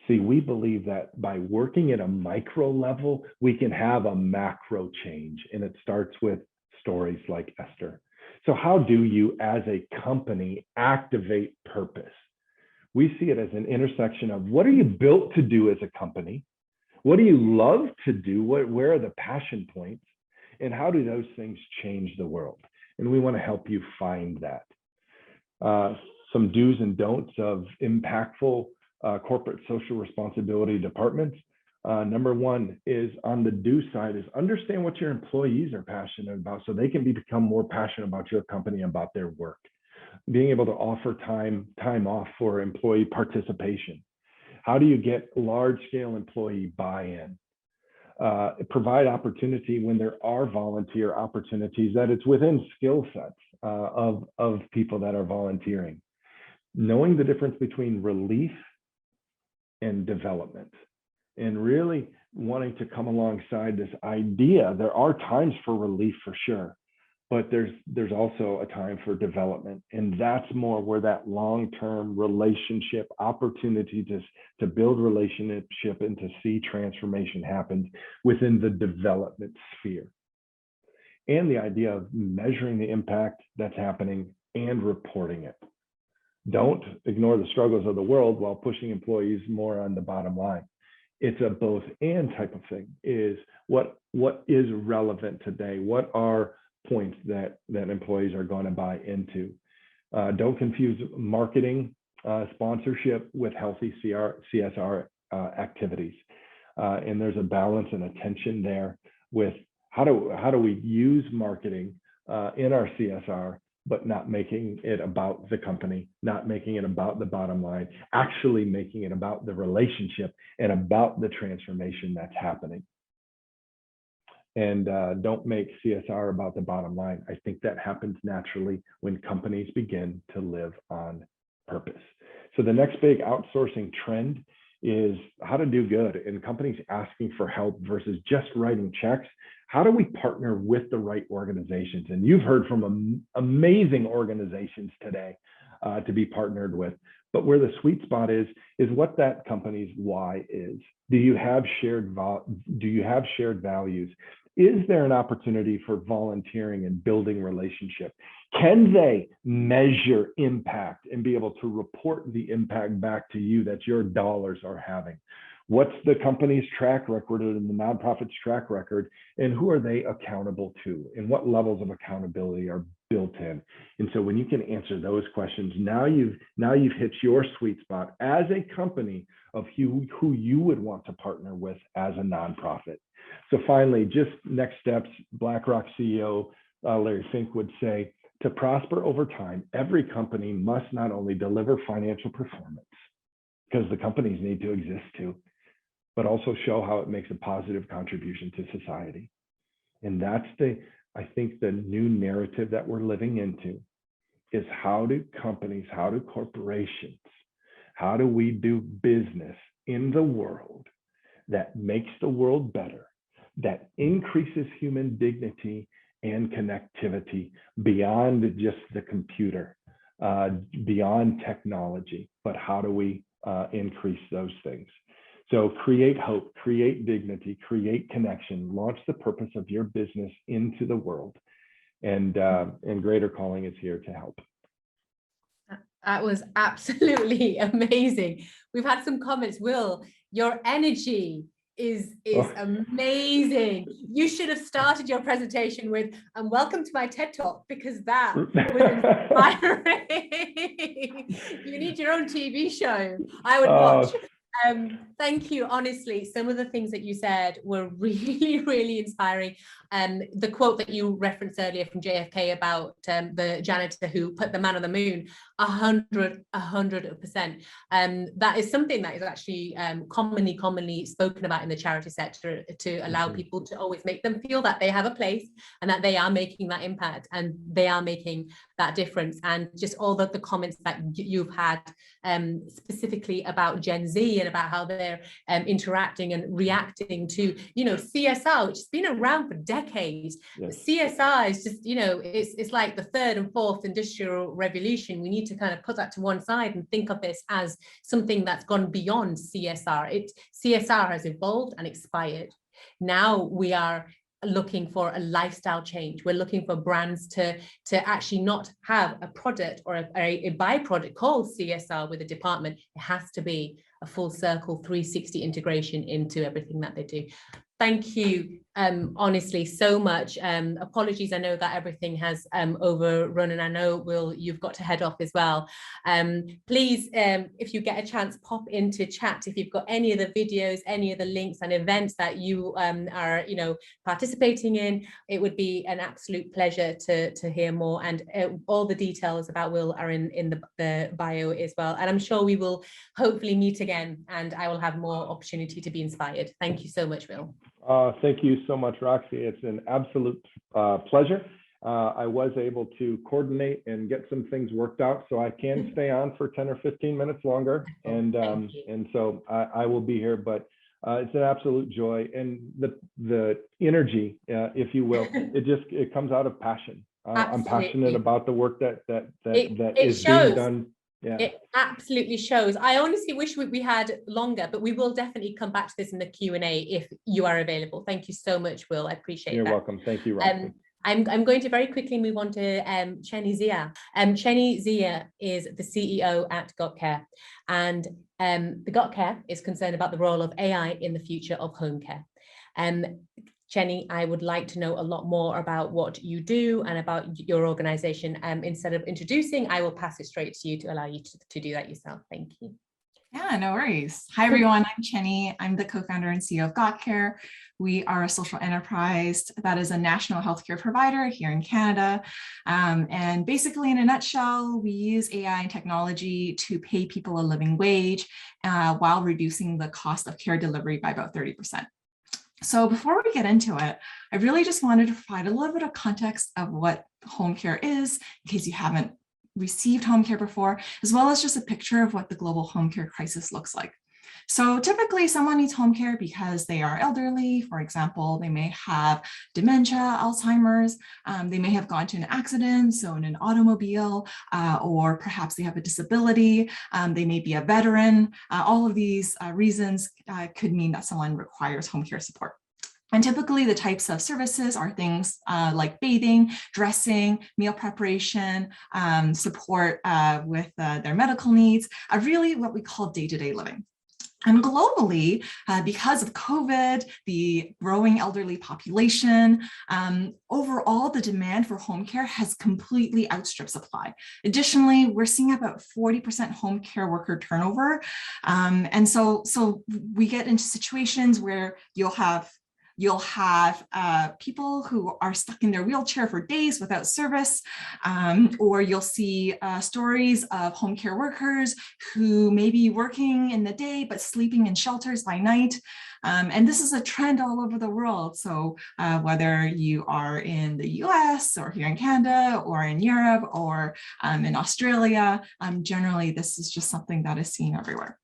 See, we believe that by working at a micro level, we can have a macro change. And it starts with stories like Esther. So how do you, as a company, activate purpose? We see it as an intersection of what are you built to do as a company? What do you love to do? Where are the passion points? And how do those things change the world? And we want to help you find that. Some do's and don'ts of impactful corporate social responsibility departments. Number one is on the do side is understand what your employees are passionate about so they can become more passionate about your company and about their work. Being able to offer time off for employee participation. How do you get large scale employee buy-in? Provide opportunity when there are volunteer opportunities, that it's within skill sets of people that are volunteering. Knowing the difference between relief and development, and really wanting to come alongside this idea. There are times for relief for sure, but there's also a time for development. And that's more where that long-term relationship opportunity to build relationship and to see transformation happens within the development sphere. And the idea of measuring the impact that's happening and reporting it. Don't ignore the struggles of the world while pushing employees more on the bottom line. It's a both and type of thing. Is what is relevant today? What are points that employees are going to buy into? Don't confuse marketing sponsorship with healthy CSR activities. And there's a balance and a tension there with how do we use marketing in our CSR, but not making it about the company, not making it about the bottom line, actually making it about the relationship and about the transformation that's happening. And don't make CSR about the bottom line. I think that happens naturally when companies begin to live on purpose. So the next big outsourcing trend is how to do good, and companies asking for help versus just writing checks. How do we partner with the right organizations? And you've heard from amazing organizations today to be partnered with. But where the sweet spot is what that company's why is. Do you have shared values? Is there an opportunity for volunteering and building relationship? Can they measure impact and be able to report the impact back to you that your dollars are having? What's the company's track record and the nonprofit's track record, and who are they accountable to? And what levels of accountability are built in? And so when you can answer those questions, now you've hit your sweet spot as a company of who you would want to partner with as a nonprofit. So finally, just next steps, BlackRock CEO Larry Fink would say, to prosper over time, every company must not only deliver financial performance, because the companies need to exist too, but also show how it makes a positive contribution to society. And that's I think the new narrative that we're living into is how do companies, how do corporations, how do we do business in the world that makes the world better, that increases human dignity and connectivity beyond just the computer, beyond technology, but how do we increase those things? So create hope, create dignity, create connection, launch the purpose of your business into the world. And Greater Calling is here to help. That was absolutely amazing. We've had some comments. Will, your energy is amazing. You should have started your presentation with "and welcome to my TED Talk," because that was inspiring. You need your own TV show. I would watch. Thank you. Honestly, some of the things that you said were really, really inspiring. The quote that you referenced earlier from JFK about the janitor who put the man on the moon, 100%. That is something that is actually commonly spoken about in the charity sector, to allow people to always make them feel that they have a place and that they are making that impact and they are making that difference. And just all the comments that you've had specifically about Gen Z and about how they're interacting and reacting to, CSR, which has been around for decades. Yes. CSR is just, it's like the third and fourth industrial revolution. We need to kind of put that to one side and think of this as something that's gone beyond CSR. CSR has evolved and expired. Now we are looking for a lifestyle change. We're looking for brands to actually not have a product or a byproduct called CSR with a department. It has to be a full circle 360 integration into everything that they do. Thank you, honestly, so much. Apologies, I know that everything has overrun, and I know, Will, you've got to head off as well. Please, if you get a chance, pop into chat if you've got any of the videos, any of the links and events that you are, participating in. It would be an absolute pleasure to hear more. And all the details about Will are in the bio as well. And I'm sure we will hopefully meet again, and I will have more opportunity to be inspired. Thank you so much, Will. Thank you so much, Roxy. It's an absolute pleasure. I was able to coordinate and get some things worked out so I can stay on for 10 or 15 minutes longer. And so I will be here, but it's an absolute joy. And the energy, if you will, it comes out of passion. I'm passionate about the work that is being done. Yeah. It absolutely shows. I honestly wish we had longer, but we will definitely come back to this in the Q&A if you are available. Thank you so much, Will. I appreciate You're that. You're welcome. Thank you, Roxy. I'm going to very quickly move on to Chenny Zia. Chenny Zia is the CEO at GotCare, and the GotCare is concerned about the role of AI in the future of home care. Chenny, I would like to know a lot more about what you do and about your organization. Instead of introducing, I will pass it straight to you to allow you to do that yourself. Thank you. Yeah, no worries. Hi, everyone. I'm Chenny. I'm the co-founder and CEO of GotCare. We are a social enterprise that is a national healthcare provider here in Canada. And basically, in a nutshell, we use AI and technology to pay people a living wage while reducing the cost of care delivery by about 30%. So before we get into it, I really just wanted to provide a little bit of context of what home care is, in case you haven't received home care before, as well as just a picture of what the global home care crisis looks like. So typically someone needs home care because they are elderly. For example, they may have dementia, Alzheimer's, they may have gone to an accident, so in an automobile, or perhaps they have a disability, they may be a veteran. All of these reasons could mean that someone requires home care support. And typically the types of services are things like bathing, dressing, meal preparation, support with their medical needs, really what we call day-to-day living. And globally, because of COVID, the growing elderly population, overall, the demand for home care has completely outstripped supply. Additionally, we're seeing about 40% home care worker turnover. And so we get into situations where you'll have people who are stuck in their wheelchair for days without service, or you'll see stories of home care workers who may be working in the day but sleeping in shelters by night. And this is a trend all over the world. So whether you are in the US or here in Canada or in Europe or in Australia, generally this is just something that is seen everywhere.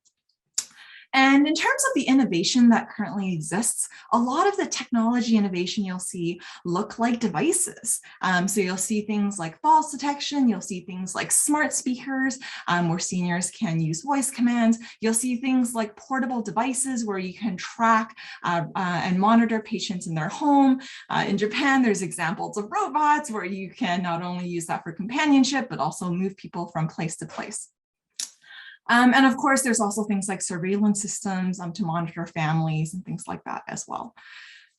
And in terms of the innovation that currently exists, a lot of the technology innovation you'll see look like devices. So you'll see things like falls detection, you'll see things like smart speakers, where seniors can use voice commands. You'll see things like portable devices where you can track and monitor patients in their home. In Japan, there's examples of robots where you can not only use that for companionship, but also move people from place to place. And of course, there's also things like surveillance systems to monitor families and things like that as well.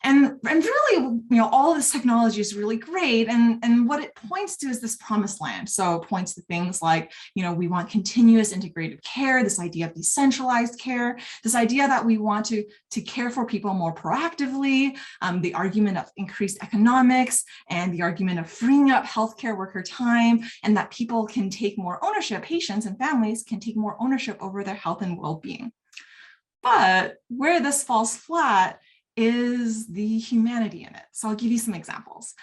And really, all of this technology is really great. And what it points to is this promised land. So it points to things like, we want continuous integrated care, this idea of decentralized care, this idea that we want to care for people more proactively, the argument of increased economics, and the argument of freeing up healthcare worker time, and that people can take more ownership, patients and families can take more ownership over their health and well-being. But where this falls flat is the humanity in it. So I'll give you some examples.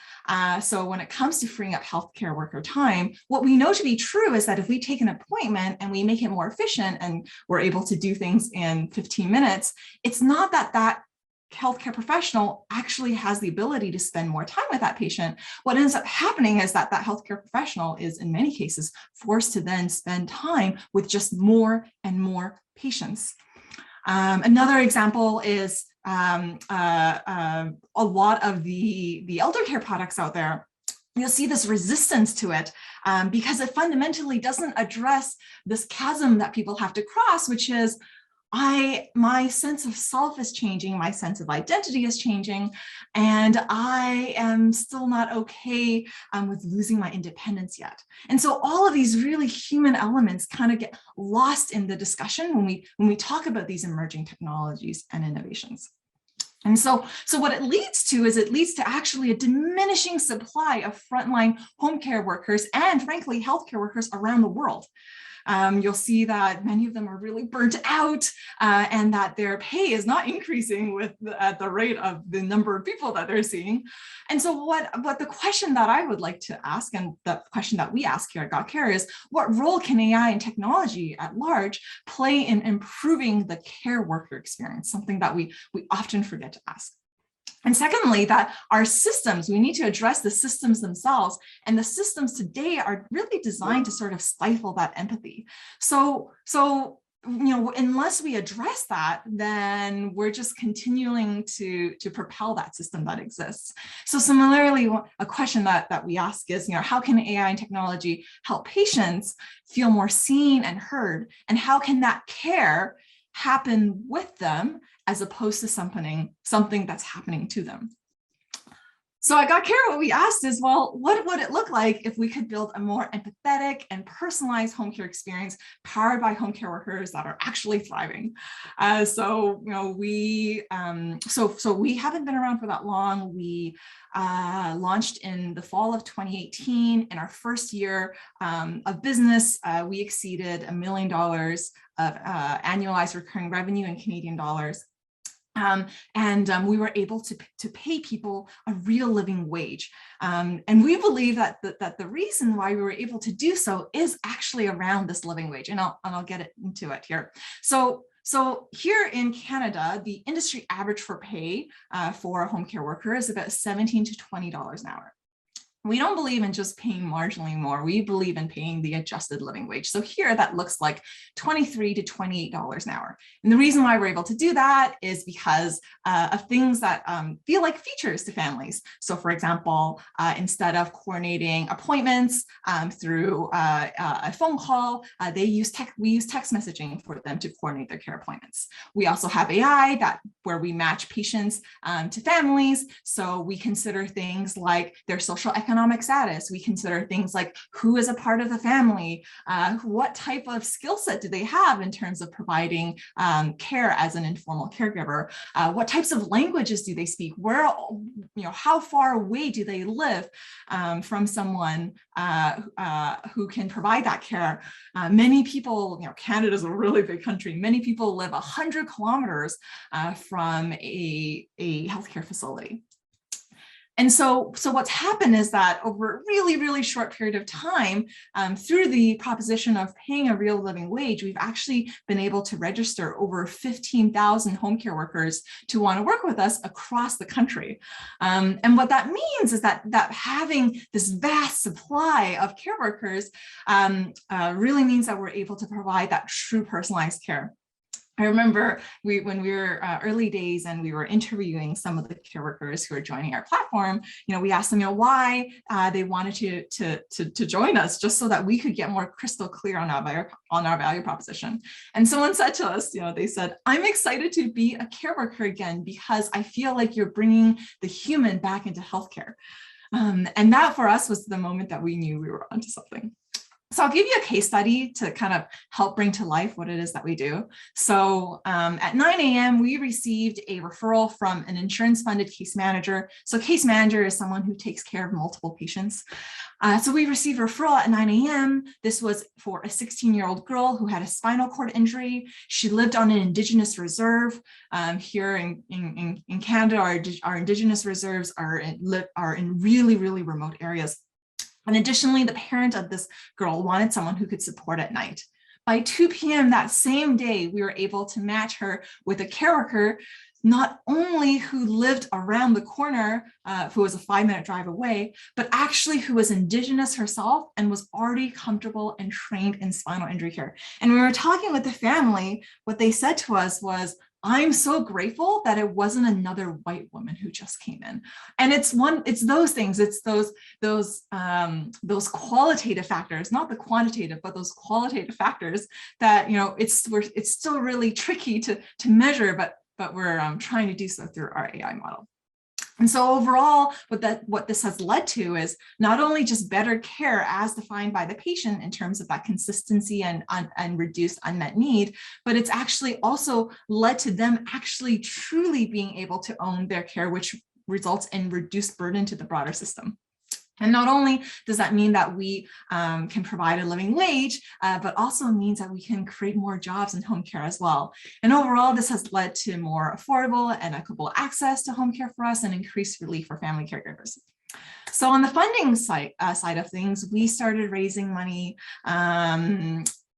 So when it comes to freeing up healthcare worker time, what we know to be true is that if we take an appointment and we make it more efficient and we're able to do things in 15 minutes, it's not that healthcare professional actually has the ability to spend more time with that patient. What ends up happening is that healthcare professional is in many cases forced to then spend time with just more and more patients. Another example is a lot of the elder care products out there. You'll see this resistance to it because it fundamentally doesn't address this chasm that people have to cross, which is my sense of self is changing, my sense of identity is changing, and I am still not okay with losing my independence yet. And so all of these really human elements kind of get lost in the discussion when we talk about these emerging technologies and innovations. And so what it leads to is it leads to actually a diminishing supply of frontline home care workers and frankly, healthcare workers around the world. You'll see that many of them are really burnt out and that their pay is not increasing at the rate of the number of people that they're seeing. And so what the question that I would like to ask, and the question that we ask here at GotCare, is what role can AI and technology at large play in improving the care worker experience, something that we often forget to ask. And secondly, that our systems, we need to address the systems themselves, and the systems today are really designed to sort of stifle that empathy. So unless we address that, then we're just continuing to propel that system that exists. So similarly, a question that we ask is, how can AI and technology help patients feel more seen and heard, and how can that care happen with them as opposed to something that's happening to them? So at GotCare, what we asked is, well, what would it look like if we could build a more empathetic and personalized home care experience powered by home care workers that are actually thriving? So we haven't been around for that long. We launched in the fall of 2018. In our first year of business, we exceeded $1 million of annualized recurring revenue in Canadian dollars. We were able to pay people a real living wage. And we believe that the reason why we were able to do so is actually around this living wage. And I'll get into it here. So here in Canada, the industry average for pay for a home care worker is about $17 to $20 an hour. We don't believe in just paying marginally more. We believe in paying the adjusted living wage. So here that looks like $23 to $28 an hour. And the reason why we're able to do that is because of things that feel like features to families. So for example, instead of coordinating appointments through a phone call, we use text messaging for them to coordinate their care appointments. We also have AI where we match patients to families. So we consider things like their social economic status. We consider things like who is a part of the family, what type of skill set do they have in terms of providing care as an informal caregiver, what types of languages do they speak, where, how far away do they live from someone who can provide that care. Many people, Canada is a really big country. Many people live 100 kilometers from a healthcare facility. And so what's happened is that over a really, really short period of time, through the proposition of paying a real living wage, we've actually been able to register over 15,000 home care workers to want to work with us across the country. And what that means is that having this vast supply of care workers really means that we're able to provide that true personalized care. I remember when we were early days and we were interviewing some of the care workers who are joining our platform, we asked them, why they wanted to join us, just so that we could get more crystal clear on our value proposition. And someone said to us, they said, I'm excited to be a care worker again because I feel like you're bringing the human back into healthcare. And that for us was the moment that we knew we were onto something. So I'll give you a case study to kind of help bring to life what it is that we do. So at 9 a.m., we received a referral from an insurance-funded case manager. So case manager is someone who takes care of multiple patients. So we received a referral at 9 a.m. This was for a 16-year-old girl who had a spinal cord injury. She lived on an indigenous reserve. Here in Canada, our indigenous reserves are in really, really remote areas. And additionally, the parent of this girl wanted someone who could support at night. By 2 p.m. that same day, we were able to match her with a care worker, not only who lived around the corner, who was a 5-minute drive away, but actually who was indigenous herself and was already comfortable and trained in spinal injury care. And when we were talking with the family, what they said to us was, I'm so grateful that it wasn't another white woman who just came in. And it's those things, it's those qualitative factors, not the quantitative, but those qualitative factors that, it's still really tricky to measure, but we're trying to do so through our AI model. And so overall, what this has led to is not only just better care as defined by the patient in terms of that consistency and reduced unmet need, but it's actually also led to them actually truly being able to own their care, which results in reduced burden to the broader system. And not only does that mean that we can provide a living wage, but also means that we can create more jobs in home care as well. And overall, this has led to more affordable and equitable access to home care for us and increased relief for family caregivers. So on the funding side of things, we started raising money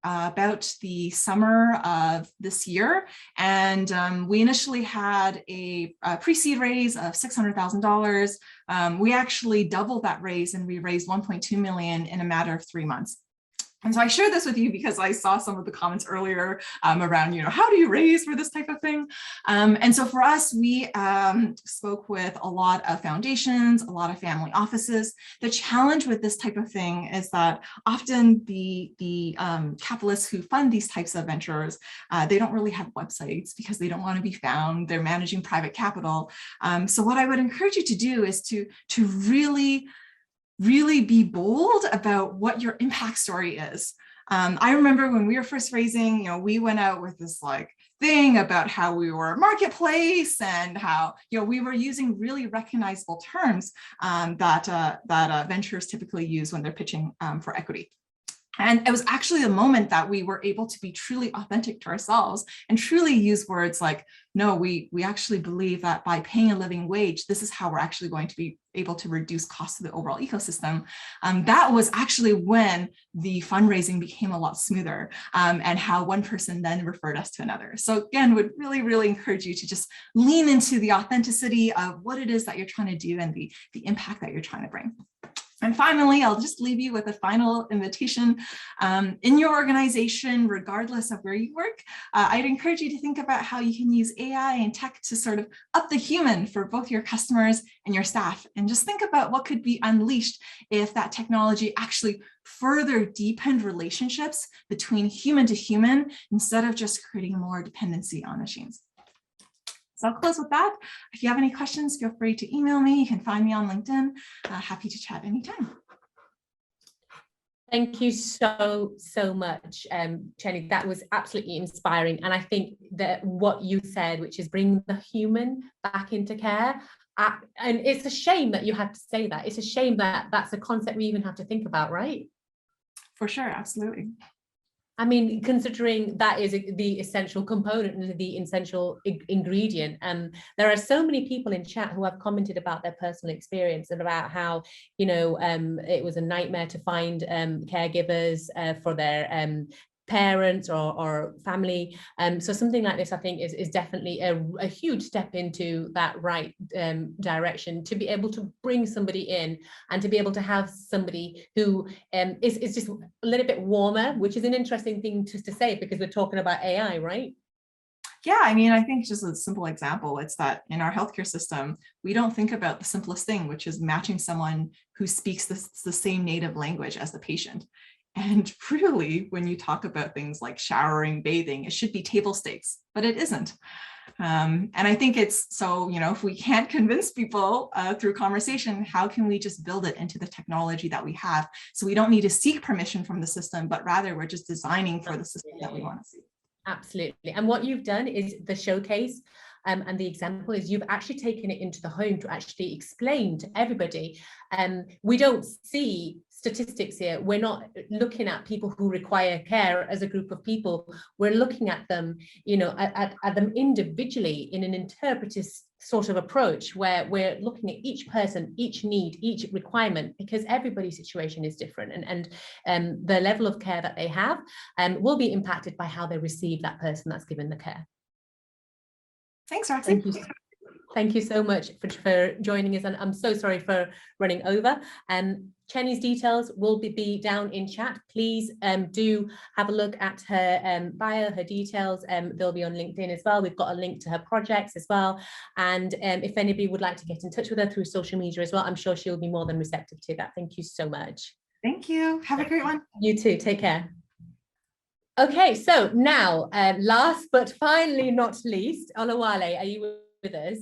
about the summer of this year. And we initially had a pre-seed raise of $600,000. We actually doubled that raise and we raised 1.2 million in a matter of 3 months. And so I share this with you because I saw some of the comments earlier around, how do you raise for this type of thing? And so for us, we spoke with a lot of foundations, a lot of family offices. The challenge with this type of thing is that often the capitalists who fund these types of ventures, they don't really have websites because they don't want to be found. They're managing private capital. So what I would encourage you to do is to really be bold about what your impact story is. I remember when we were first raising, we went out with this thing about how we were a marketplace and how, we were using really recognizable terms that ventures typically use when they're pitching for equity. And it was actually the moment that we were able to be truly authentic to ourselves and truly use words like, no, we actually believe that by paying a living wage, this is how we're actually going to be able to reduce costs of the overall ecosystem. That was actually when the fundraising became a lot smoother and how one person then referred us to another. So again, would really, really encourage you to just lean into the authenticity of what it is that you're trying to do and the impact that you're trying to bring. And finally, I'll just leave you with a final invitation. In your organization, regardless of where you work, I'd encourage you to think about how you can use AI and tech to sort of up the human for both your customers and your staff. And just think about what could be unleashed if that technology actually further deepened relationships between human to human instead of just creating more dependency on machines. So I'll close with that. If you have any questions, feel free to email me. You can find me on LinkedIn. Happy to chat anytime. Thank you so much, Chenny. That was absolutely inspiring. And I think that what you said, which is bring the human back into care, and it's a shame that you have to say that. It's a shame that that's a concept we even have to think about, right? For sure, absolutely. I mean, considering that is the essential component and the essential ingredient, there are so many people in chat who have commented about their personal experience and about how, you know, it was a nightmare to find caregivers for their parents or family. So something like this, I think, is definitely a huge step into that right direction, to be able to bring somebody in and to be able to have somebody who is just a little bit warmer, which is an interesting thing to say, because we're talking about AI, right? Yeah, I mean, I think just a simple example, it's that in our healthcare system, we don't think about the simplest thing, which is matching someone who speaks the same native language as the patient. And really, when you talk about things like showering, bathing, it should be table stakes, but it isn't. And I think it's so, you know, if we can't convince people through conversation, how can we just build it into the technology that we have? So we don't need to seek permission from the system, but rather we're just designing for the system that we want to see. Absolutely. And what you've done is the showcase and the example is you've actually taken it into the home to actually explain to everybody. We don't see statistics here. We're not looking at people who require care as a group of people. We're looking at them, you know, at them individually in an interpretive sort of approach, where we're looking at each person, each need, each requirement, because everybody's situation is different, and the level of care that they have will be impacted by how they receive that person that's given the care. Thanks, Roxy. Thank you so much for joining us, and I'm so sorry for running over. Chenny's details will be down in chat. Please do have a look at her bio, her details. They'll be on LinkedIn as well. We've got a link to her projects as well. And if anybody would like to get in touch with her through social media as well, I'm sure she'll be more than receptive to that. Thank you so much. Thank you. Have a great one. You too. Take care. Okay, so now, last but finally not least, Olawale, are you with us?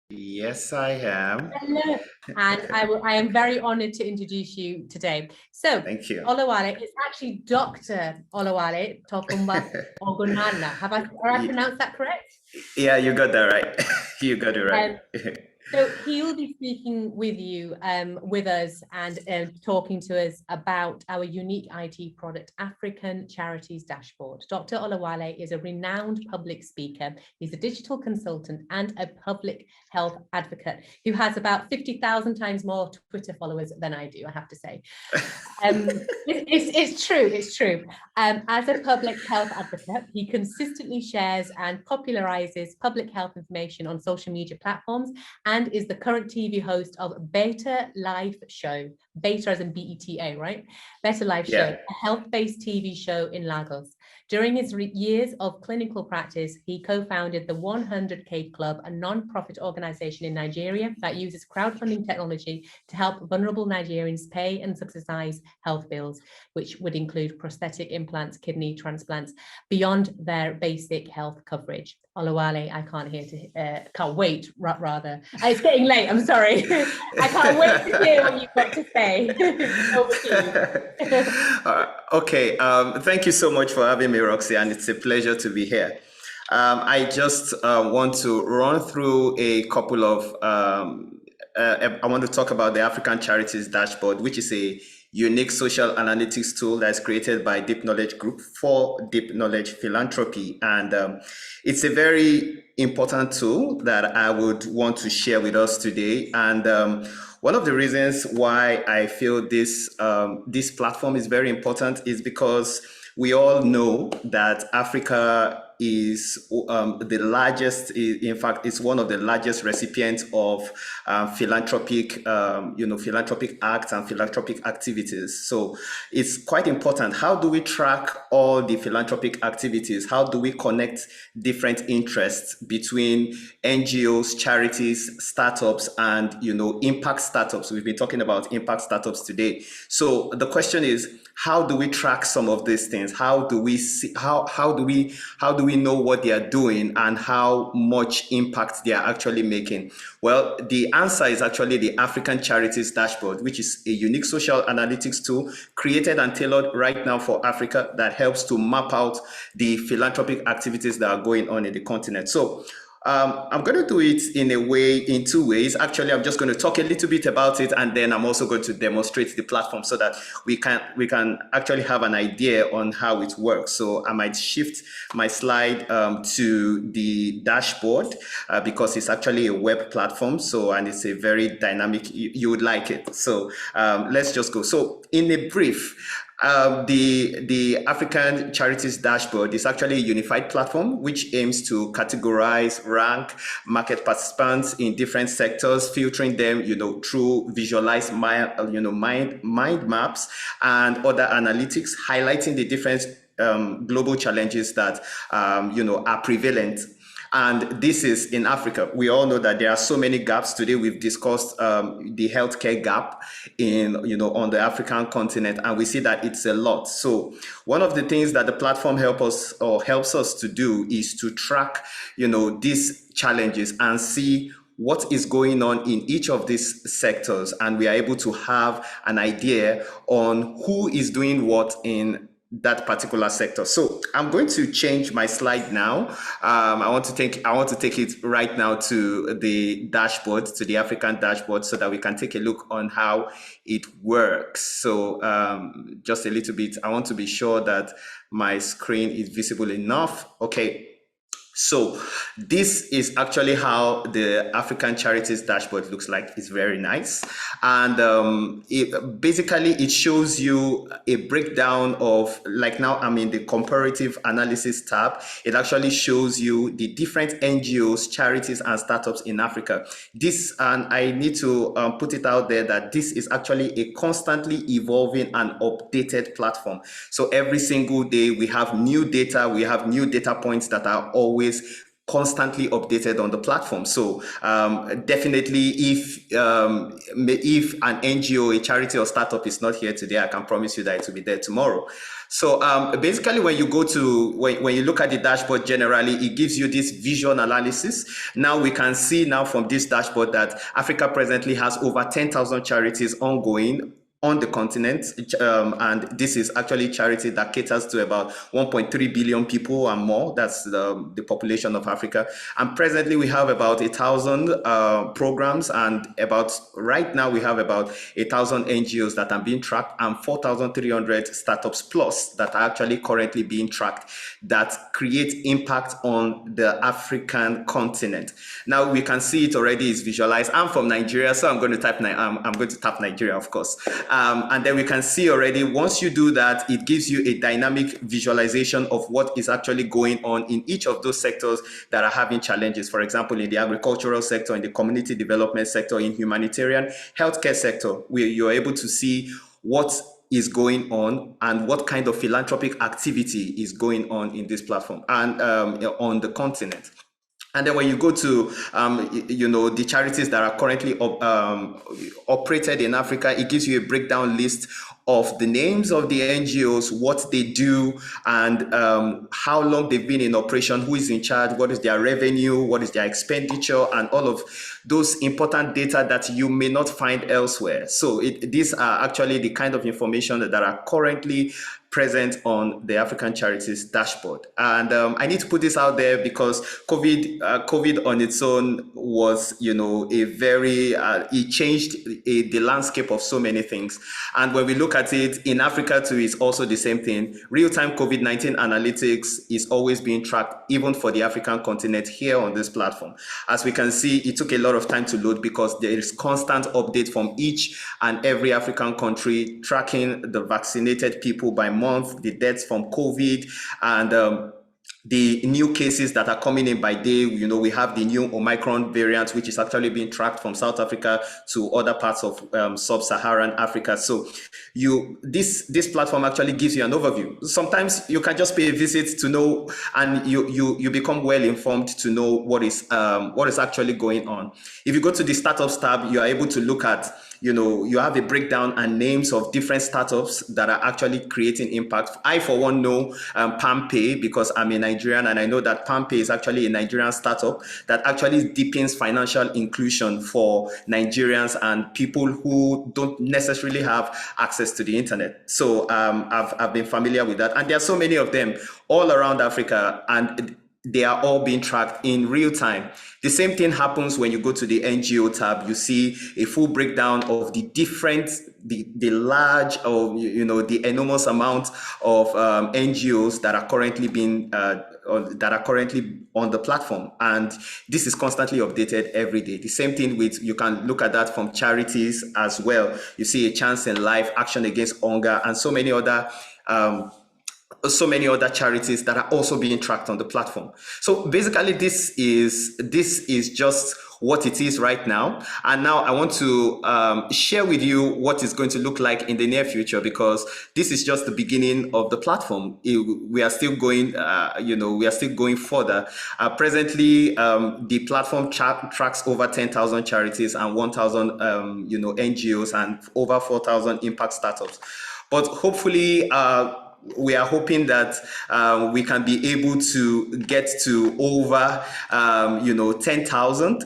Yes, I am. Hello, and I am very honored to introduce you today. So, thank you. Olawale is actually Dr. Olawale Tokumba Ogunana. Have I pronounced that correct? Yeah, you got that right. You got it right. So he will be speaking with you, with us, and talking to us about our unique IT product, African Charities Dashboard. Dr. Olawale is a renowned public speaker. He's a digital consultant and a public health advocate who has about 50,000 times more Twitter followers than I do, I have to say. It's true, it's true. As a public health advocate, he consistently shares and popularizes public health information on social media platforms, and is the current TV host of Beta Live Show, Beta as in BETA, right? Beta Live Show, a health-based TV show in Lagos. During his years of clinical practice, he co-founded the 100K Club, a non-profit organization in Nigeria that uses crowdfunding technology to help vulnerable Nigerians pay and subsidize health bills, which would include prosthetic implants, kidney transplants, beyond their basic health coverage. Olawale, I can't wait, rather. It's getting late, I'm sorry. I can't wait to hear what you've got to say. Over to you. Okay, thank you so much for having me, Roxy, and it's a pleasure to be here. I just want to run through a couple of, I want to talk about the African Charities Dashboard, which is a unique social analytics tool that's created by Deep Knowledge Group for Deep Knowledge Philanthropy. And it's a very important tool that I would want to share with us today. And one of the reasons why I feel this, this platform is very important is because we all know that Africa is the largest, in fact, it's one of the largest recipients of philanthropic, philanthropic acts and philanthropic activities. So it's quite important. How do we track all the philanthropic activities? How do we connect different interests between NGOs, charities, startups, and impact startups? We've been talking about impact startups today. So the question is, how do we track some of these things? How do we see, how do we know what they are doing and how much impact they are actually making? Well, the answer is actually the African Charities Dashboard, which is a unique social analytics tool created and tailored right now for Africa that helps to map out the philanthropic activities that are going on in the continent. So I'm going to do it in two ways. Actually, I'm just going to talk a little bit about it, and then I'm also going to demonstrate the platform so that we can actually have an idea on how it works. So I might shift my slide to the dashboard because it's actually a web platform. So, and it's a very dynamic, you would like it. So let's just go. So in a brief, the African Charities dashboard is actually a unified platform which aims to categorize, rank market participants in different sectors, filtering them, through visualized mind maps and other analytics, highlighting the different global challenges that are prevalent. And this is in Africa. We all know that there are so many gaps. Today we've discussed the healthcare gap on the African continent, and we see that it's a lot. So one of the things that the platform helps us to do is to track these challenges and see what is going on in each of these sectors, and we are able to have an idea on who is doing what in that particular sector. So I'm going to change my slide now. I want to take it right now to the dashboard, to the African dashboard, so that we can take a look on how it works. So just a little bit, I want to be sure that my screen is visible enough. Okay. So this is actually how the African Charities dashboard looks like. It's very nice. And it shows you a breakdown of, like now I'm in the comparative analysis tab. It actually shows you the different NGOs, charities, and startups in Africa. And I need to put it out there that this is actually a constantly evolving and updated platform. So every single day we have new data, we have new data points that are always constantly updated on the platform. So definitely if an NGO, a charity or startup is not here today, I can promise you that it will be there tomorrow. So basically when you look at the dashboard, generally it gives you this visual analysis. Now we can see now from this dashboard that Africa presently has over 10,000 charities ongoing on the continent, and this is actually charity that caters to about 1.3 billion people and more. That's the population of Africa. And presently we have about 1,000 programs, and right now we have about 1,000 NGOs that are being tracked, and 4,300 startups plus that are actually currently being tracked that create impact on the African continent. Now we can see it already is visualized. I'm from Nigeria, so I'm going to tap Nigeria, of course. And then we can see already, once you do that, it gives you a dynamic visualization of what is actually going on in each of those sectors that are having challenges. For example, in the agricultural sector, in the community development sector, in humanitarian, healthcare sector, where you're able to see what is going on and what kind of philanthropic activity is going on in this platform and on the continent. And then when you go to, the charities that are currently operated in Africa, it gives you a breakdown list of the names of the NGOs, what they do, and how long they've been in operation, who is in charge, what is their revenue, what is their expenditure, and all of those important data that you may not find elsewhere. So these are actually the kind of information that are currently present on the African Charities dashboard. And I need to put this out there because COVID on its own was, it changed the landscape of so many things. And when we look at it in Africa too, it's also the same thing. Real-time COVID-19 analytics is always being tracked, even for the African continent here on this platform. As we can see, it took a lot of time to load because there is constant update from each and every African country tracking the vaccinated people by month, the deaths from COVID, and the new cases that are coming in by day. We have the new Omicron variant, which is actually being tracked from South Africa to other parts of sub-Saharan Africa. So this platform actually gives you an overview. Sometimes you can just pay a visit to know, and you become well informed to know what is actually going on. If you go to the startups tab, you are able to look at, you have a breakdown and names of different startups that are actually creating impact. I, for one, know PalmPay because I'm a Nigerian, and I know that PalmPay is actually a Nigerian startup that actually deepens financial inclusion for Nigerians and people who don't necessarily have access to the internet. So I've been familiar with that. And there are so many of them all around Africa. And they are all being tracked in real time. The same thing happens when you go to the NGO tab. You see a full breakdown of the different, the large, or the enormous amount of NGOs that are currently being on the platform, and this is constantly updated every day. The same thing with, you can look at that from Charities as well. You see A Chance in Life, Action Against Hunger, and so many other charities that are also being tracked on the platform. So basically, this is just what it is right now. And now I want to share with you what it's going to look like in the near future, because this is just the beginning of the platform. We are still going, we are still going further. Presently, the platform tracks over 10,000 charities and 1,000, NGOs and over 4,000 impact startups. But hopefully, we are hoping that we can be able to get to over 10,000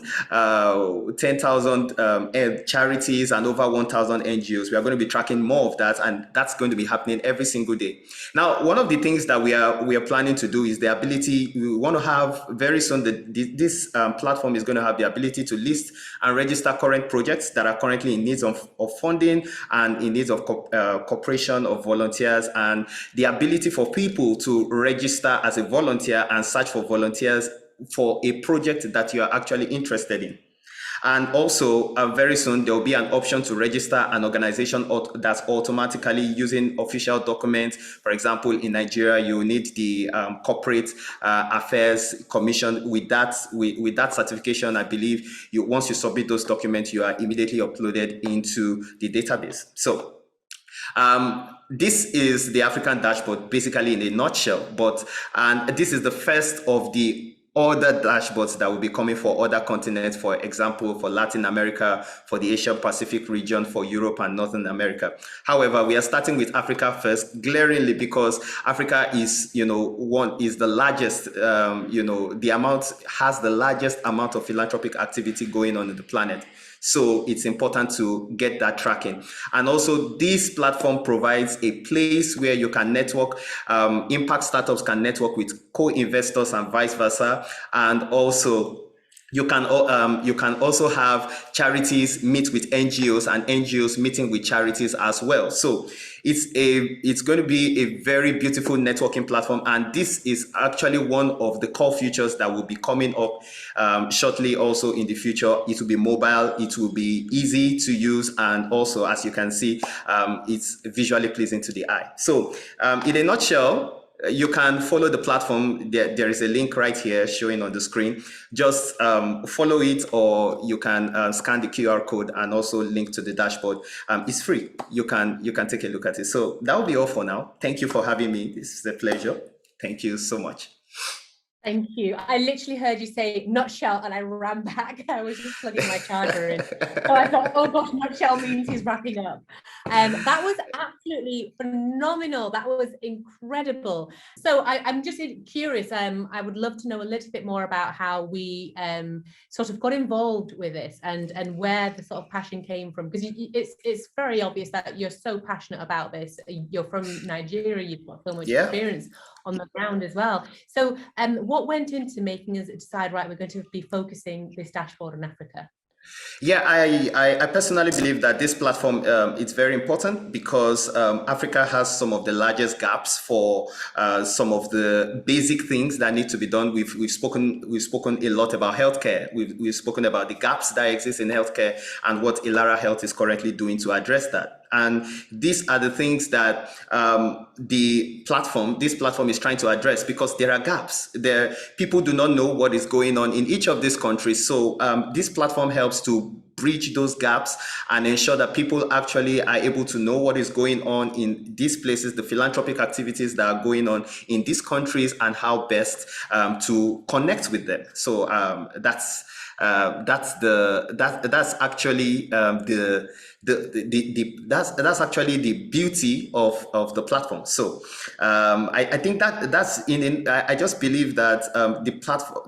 charities and over 1,000 NGOs. We are going to be tracking more of that, and that's going to be happening every single day. Now, one of the things that we are planning to do is the ability. We want to have very soon this platform is going to have the ability to list and register current projects that are currently in need of funding and in need of cooperation of volunteers, and the ability for people to register as a volunteer and search for volunteers for a project that you are actually interested in. And also, very soon, there will be an option to register an organization that's automatically using official documents. For example, in Nigeria, you need the Corporate Affairs Commission. With that certification, I believe once you submit those documents, you are immediately uploaded into the database. So this is the African dashboard, basically in a nutshell. And this is the first of the other dashboards that will be coming for other continents, for example, for Latin America, for the Asia Pacific region, for Europe and Northern America. However, we are starting with Africa first, glaringly, because Africa is, is the largest, has the largest amount of philanthropic activity going on the planet. So it's important to get that tracking. And also, this platform provides a place where you can network, impact startups can network with co-investors and vice versa. And also, you can also have charities meet with NGOs and NGOs meeting with charities as well. So it's going to be a very beautiful networking platform, and this is actually one of the core features that will be coming up shortly. Also in the future, it will be mobile, it will be easy to use, and also, as you can see, it's visually pleasing to the eye. So in a nutshell, you can follow the platform. There is a link right here showing on the screen. Just follow it, or you can scan the QR code and also link to the dashboard. It's free. You can take a look at it. So that will be all for now. Thank you for having me. This is a pleasure. Thank you so much. Thank you. I literally heard you say nutshell and I ran back. I was just plugging my charger in. So I thought, oh gosh, nutshell means he's wrapping up. That was absolutely phenomenal. That was incredible. So I'm just curious. I would love to know a little bit more about how we sort of got involved with this and where the sort of passion came from. Because it's very obvious that you're so passionate about this. You're from Nigeria. You've got so much experience on the ground as well. So what went into making us decide, right, we're going to be focusing this dashboard on Africa? Yeah, I personally believe that this platform is very important because Africa has some of the largest gaps for some of the basic things that need to be done. We've spoken a lot about healthcare. We've spoken about the gaps that exist in healthcare and what Ilara Health is currently doing to address that. And these are the things that this platform is trying to address, because there are gaps. People do not know what is going on in each of these countries. So this platform helps to bridge those gaps and ensure that people actually are able to know what is going on in these places, the philanthropic activities that are going on in these countries, and how best to connect with them. So that's actually that's actually the beauty of the platform. So I think I just believe that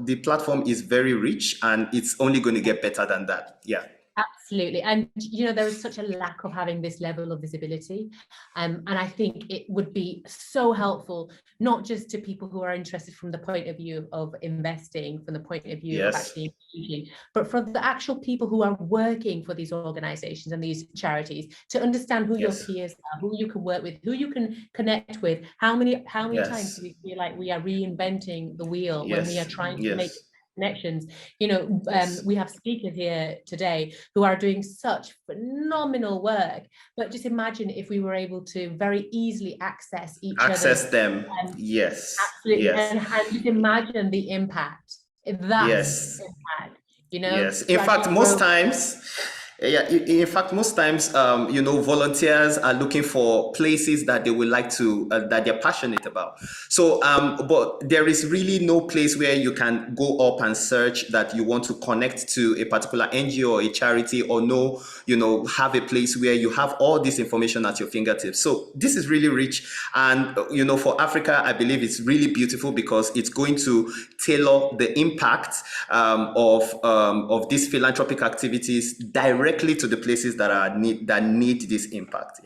the platform is very rich, and it's only going to get better than that. Yeah. Absolutely. And, you know, there is such a lack of having this level of visibility. And I think it would be so helpful, not just to people who are interested from the point of view of investing, from the point of view of actually engaging, but for the actual people who are working for these organizations and these charities, to understand who your peers are, who you can work with, who you can connect with. How many times do we feel like we are reinventing the wheel when we are trying to make connections? You know, we have speakers here today who are doing such phenomenal work, but just imagine if we were able to very easily access each other. Access them, absolutely. And just imagine the impact. That's impact, you know. In fact, most times, you know, volunteers are looking for places that they would like to, that they're passionate about. So, but there is really no place where you can go up and search that you want to connect to a particular NGO or a charity, or know, you know, have a place where you have all this information at your fingertips. So this is really rich. And, you know, for Africa, I believe it's really beautiful because it's going to tailor the impact of these philanthropic activities directly to the places that need this impact.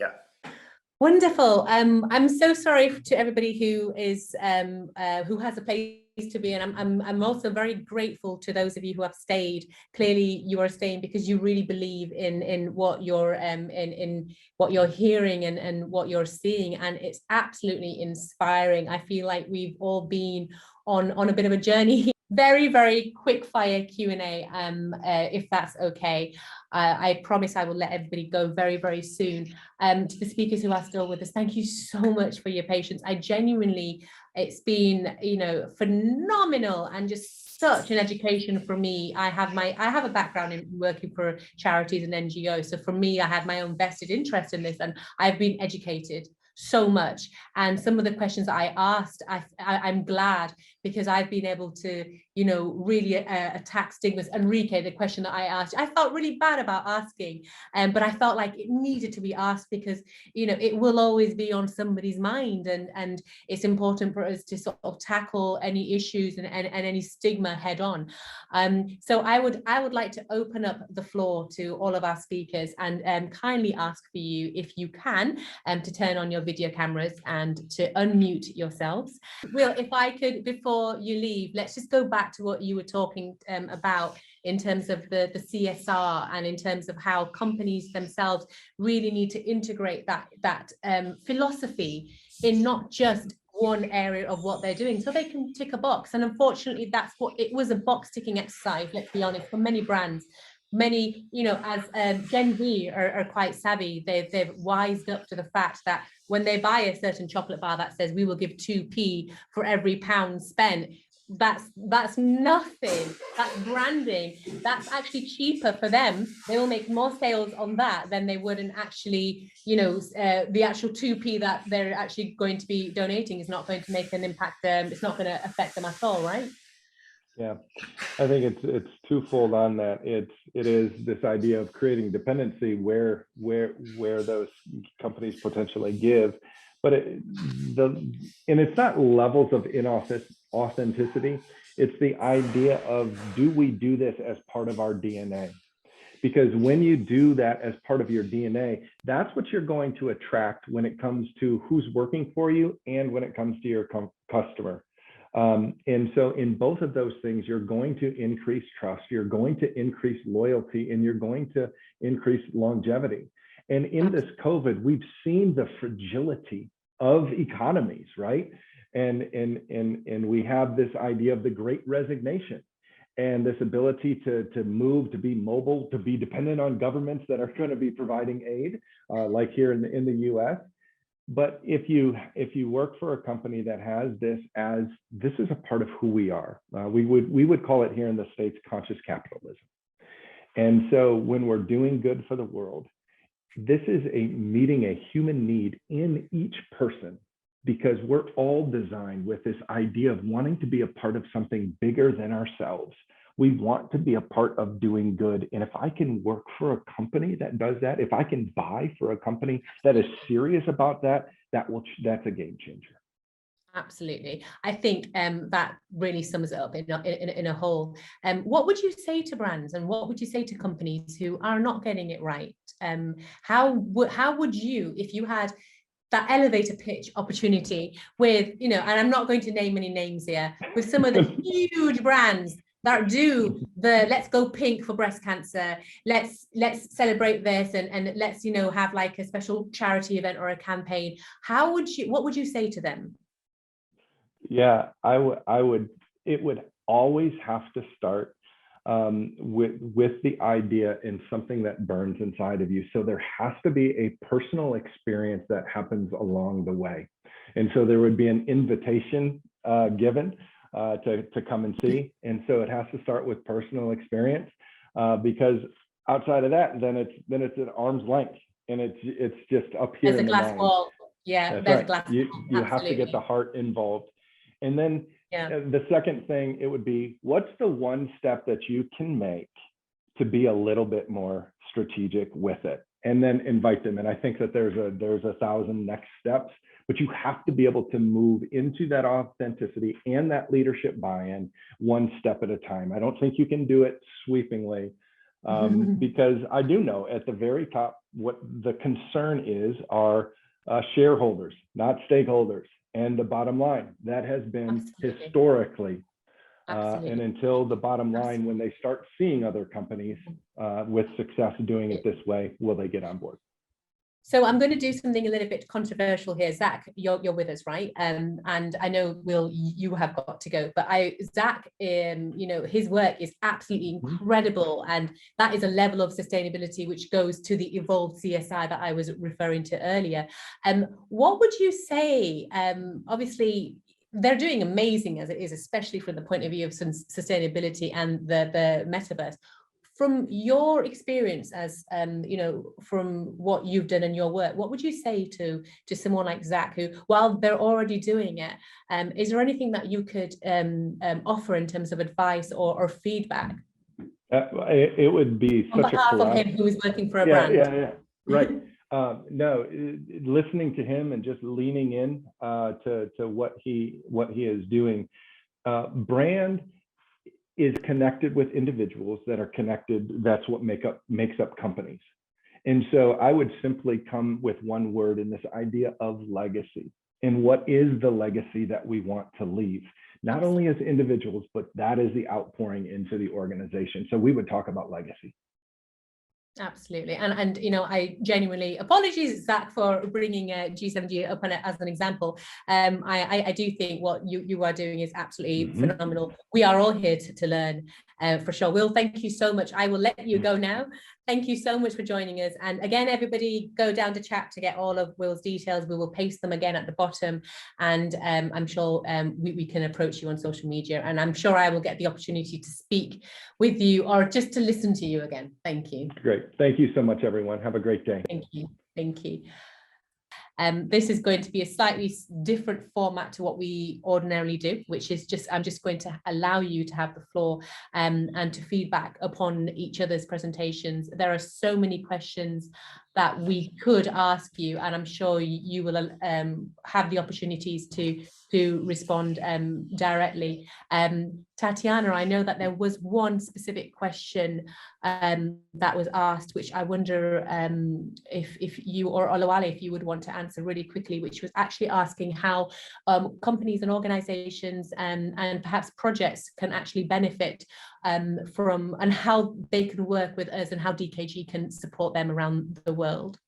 Wonderful. I'm so sorry to everybody who is who has a place to be, and I'm also very grateful to those of you who have stayed. Clearly, you are staying because you really believe in what you're in what you're hearing and what you're seeing, and it's absolutely inspiring. I feel like we've all been on a bit of a journey. Very, very quick fire Q&A, if that's okay. I promise I will let everybody go very, very soon. To the speakers who are still with us, thank you so much for your patience. I genuinely, it's been, you know, phenomenal and just such an education for me. I have a background in working for charities and NGOs. So for me, I had my own vested interest in this, and I've been educated so much. And some of the questions that I asked, I'm glad, because I've been able to, you know, really attack stigmas. Enrique, the question that I asked, I felt really bad about asking, but I felt like it needed to be asked because, you know, it will always be on somebody's mind, and it's important for us to sort of tackle any issues and any stigma head on. So I would like to open up the floor to all of our speakers and kindly ask for you, if you can, to turn on your video cameras and to unmute yourselves. Will, if I could, before you leave, let's just go back to what you were talking about in terms of the CSR, and in terms of how companies themselves really need to integrate that philosophy in not just one area of what they're doing, so they can tick a box. And unfortunately, that's what it was, a box ticking exercise, let's be honest, for many brands. Many, you know, as Gen Z are quite savvy, they've wised up to the fact that when they buy a certain chocolate bar that says we will give 2p for every £1 spent, that's nothing. That's branding. That's actually cheaper for them. They will make more sales on that than they would in actually, you know, the actual 2p that they're actually going to be donating is not going to make an impact. It's not going to affect them at all, right? Yeah, I think it's twofold on that. It is this idea of creating dependency where those companies potentially give, but and it's not levels of inauthenticity. It's the idea of, do we do this as part of our DNA? Because when you do that as part of your DNA, that's what you're going to attract when it comes to who's working for you and when it comes to your customer. And so in both of those things, you're going to increase trust, you're going to increase loyalty, and you're going to increase longevity. And in this COVID, we've seen the fragility of economies, right? And we have this idea of the great resignation, and this ability to move, to be mobile, to be dependent on governments that are going to be providing aid, like here in the US. But if you work for a company that has this as, this is a part of who we are, we would call it here in the States conscious capitalism. And so when we're doing good for the world, this is meeting a human need in each person, because we're all designed with this idea of wanting to be a part of something bigger than ourselves. We want to be a part of doing good. And if I can work for a company that does that, if I can buy for a company that is serious about that, that's a game changer. Absolutely. I think that really sums it up in a whole. What would you say to brands and what would you say to companies who are not getting it right? How would you, if you had that elevator pitch opportunity with, and I'm not going to name any names here, with some of the huge brands that do the let's go pink for breast cancer, let's celebrate this and let's, have like a special charity event or a campaign. What would you say to them? Yeah, it would always have to start with the idea in something that burns inside of you. So there has to be a personal experience that happens along the way. And so there would be an invitation given to come and see. And so it has to start with personal experience because outside of that, then it's at arm's length and it's just up here. There's a glass wall. Yeah, there's a glass wall. You have to get the heart involved. And then the second thing, it would be, what's the one step that you can make to be a little bit more strategic with it? And then invite them. And I think that there's 1,000 next steps, but you have to be able to move into that authenticity and that leadership buy-in one step at a time. I don't think you can do it sweepingly because I do know at the very top, what the concern is are shareholders, not stakeholders. And the bottom line, that has been historically, and until the bottom line, when they start seeing other companies with success doing it this way, will they get on board? So I'm going to do something a little bit controversial here. Zach, you're with us, right? And I know, Will, you have got to go, but Zach, his work is absolutely incredible. And that is a level of sustainability which goes to the evolved CSI that I was referring to earlier. What would you say? Obviously, they're doing amazing as it is, especially from the point of view of sustainability and the metaverse. From your experience as, from what you've done in your work, what would you say to someone like Zach, who, while they're already doing it, is there anything that you could offer in terms of advice or feedback? It would be on behalf of him who is working for a brand. Yeah, right. No, listening to him and just leaning in to what he is doing. Brand is connected with individuals that are connected. That's what makes up companies. And so I would simply come with one word in this idea of legacy. And what is the legacy that we want to leave? Not only as individuals, but that is the outpouring into the organization. So we would talk about legacy. Absolutely. And I genuinely apologies, Zach, for bringing G7G up as an example. I do think what you are doing is absolutely phenomenal. We are all here to learn for sure. Will, thank you so much. I will let you go now. Thank you so much for joining us. And again, everybody go down to chat to get all of Will's details. We will paste them again at the bottom. And I'm sure we can approach you on social media. And I'm sure I will get the opportunity to speak with you or just to listen to you again. Thank you. Great. Thank you so much, everyone. Have a great day. Thank you. Thank you. This is going to be a slightly different format to what we ordinarily do, which is I'm just going to allow you to have the floor and to feedback upon each other's presentations. There are so many questions that we could ask you, and I'm sure you will have the opportunities to respond directly. Tatiana, I know that there was one specific question that was asked, which I wonder if you or Olawale, if you would want to answer really quickly, which was actually asking how companies and organizations and perhaps projects can actually benefit from, and how they can work with us and how DKG can support them around the world.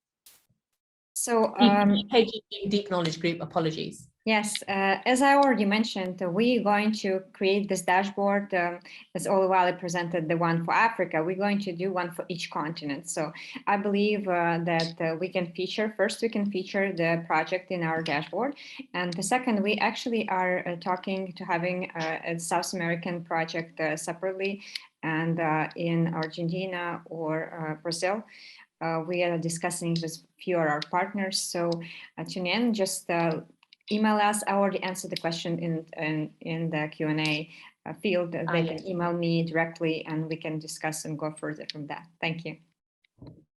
So DKG, Deep Knowledge Group, apologies. Yes, as I already mentioned, we're going to create this dashboard, as Olawale presented the one for Africa. We're going to do one for each continent. So I believe that we can feature the project in our dashboard. And the second, we actually are talking to having a South American project separately, and in Argentina or Brazil. We are discussing with few of our partners. So tune in, just email us. I already answered the question in the Q&A field. They can email me directly and we can discuss and go further from that. Thank you.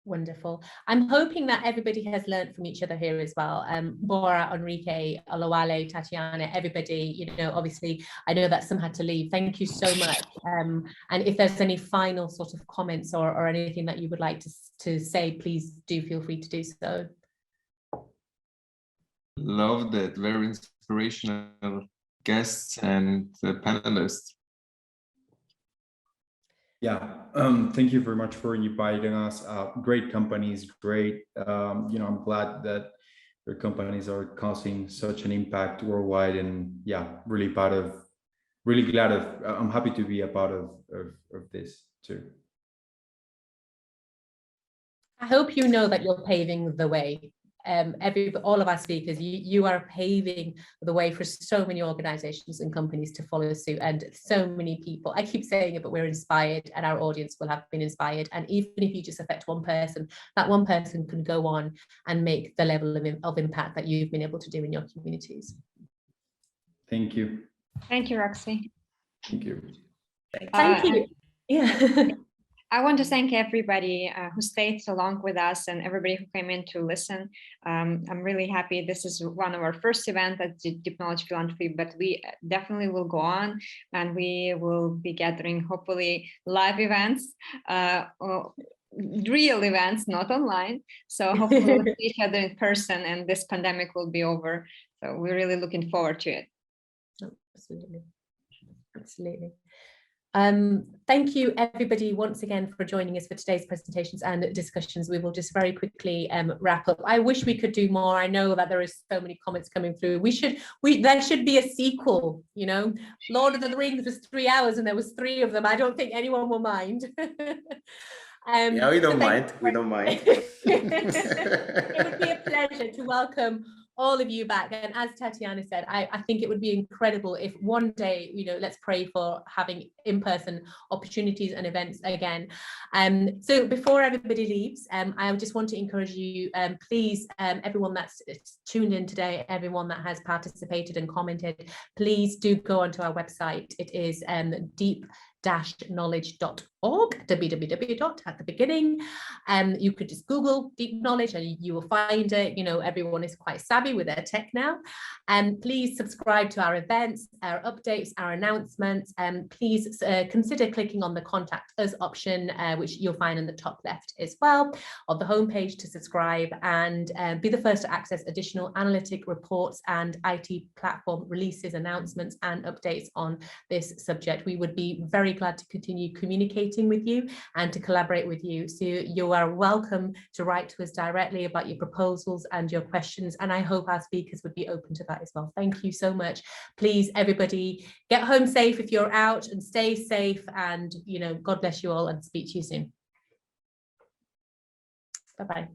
Wonderful. I'm hoping that everybody has learned from each other here as well. Bora, Enrique, Olawale, Tatiana, everybody, you know, obviously, I know that some had to leave. Thank you so much. And if there's any final sort of comments or anything that you would like to say, please do feel free to do so. Love that, very inspirational guests and panelists. Yeah, thank you very much for inviting us. Great companies, great. You know, I'm glad that your companies are causing such an impact worldwide, and yeah, really glad of. I'm happy to be a part of this too. I hope you know that you're paving the way. All of our speakers, you are paving the way for so many organizations and companies to follow suit, and so many people. I keep saying it, but we're inspired, and our audience will have been inspired. And even if you just affect one person, that one person can go on and make the level of impact that you've been able to do in your communities. Thank you. Thank you, Roxy. Thank you. Thank you. Yeah. I want to thank everybody who stayed so long with us, and everybody who came in to listen. I'm really happy. This is one of our first events at Deep Knowledge Philanthropy, but we definitely will go on, and we will be gathering hopefully live events, real events, not online. So hopefully we'll see each other in person, and this pandemic will be over. So we're really looking forward to it. Absolutely. Absolutely. Thank you everybody once again for joining us for today's presentations and discussions. We will just very quickly wrap up. I wish we could do more. I know that there is so many comments coming through. There should be a sequel, you know. Lord of the Rings was 3 hours and there was 3 of them. I don't think anyone will mind. Yeah, we don't mind. We don't mind. It would be a pleasure to welcome all of you back. And as Tatiana said, I think it would be incredible if one day, you know, let's pray for having in-person opportunities and events again. So before everybody leaves, I just want to encourage you, please, everyone that's tuned in today, everyone that has participated and commented, please do go onto our website. It is deep-knowledge.org, www. at the beginning. You could just Google Deep Knowledge and you will find it. You know, everyone is quite savvy with their tech now. Please subscribe to our events, our updates, our announcements, and please consider clicking on the Contact Us option, which you'll find in the top left as well of the homepage to subscribe, and be the first to access additional analytic reports and IT platform releases, announcements, and updates on this subject. We would be very glad to continue communicating with you and to collaborate with you. So you are welcome to write to us directly about your proposals and your questions, and I hope our speakers would be open to that as well. Thank you so much. Please, everybody, get home safe if you're out, and stay safe, and, you know, God bless you all, and speak to you soon. Bye-bye.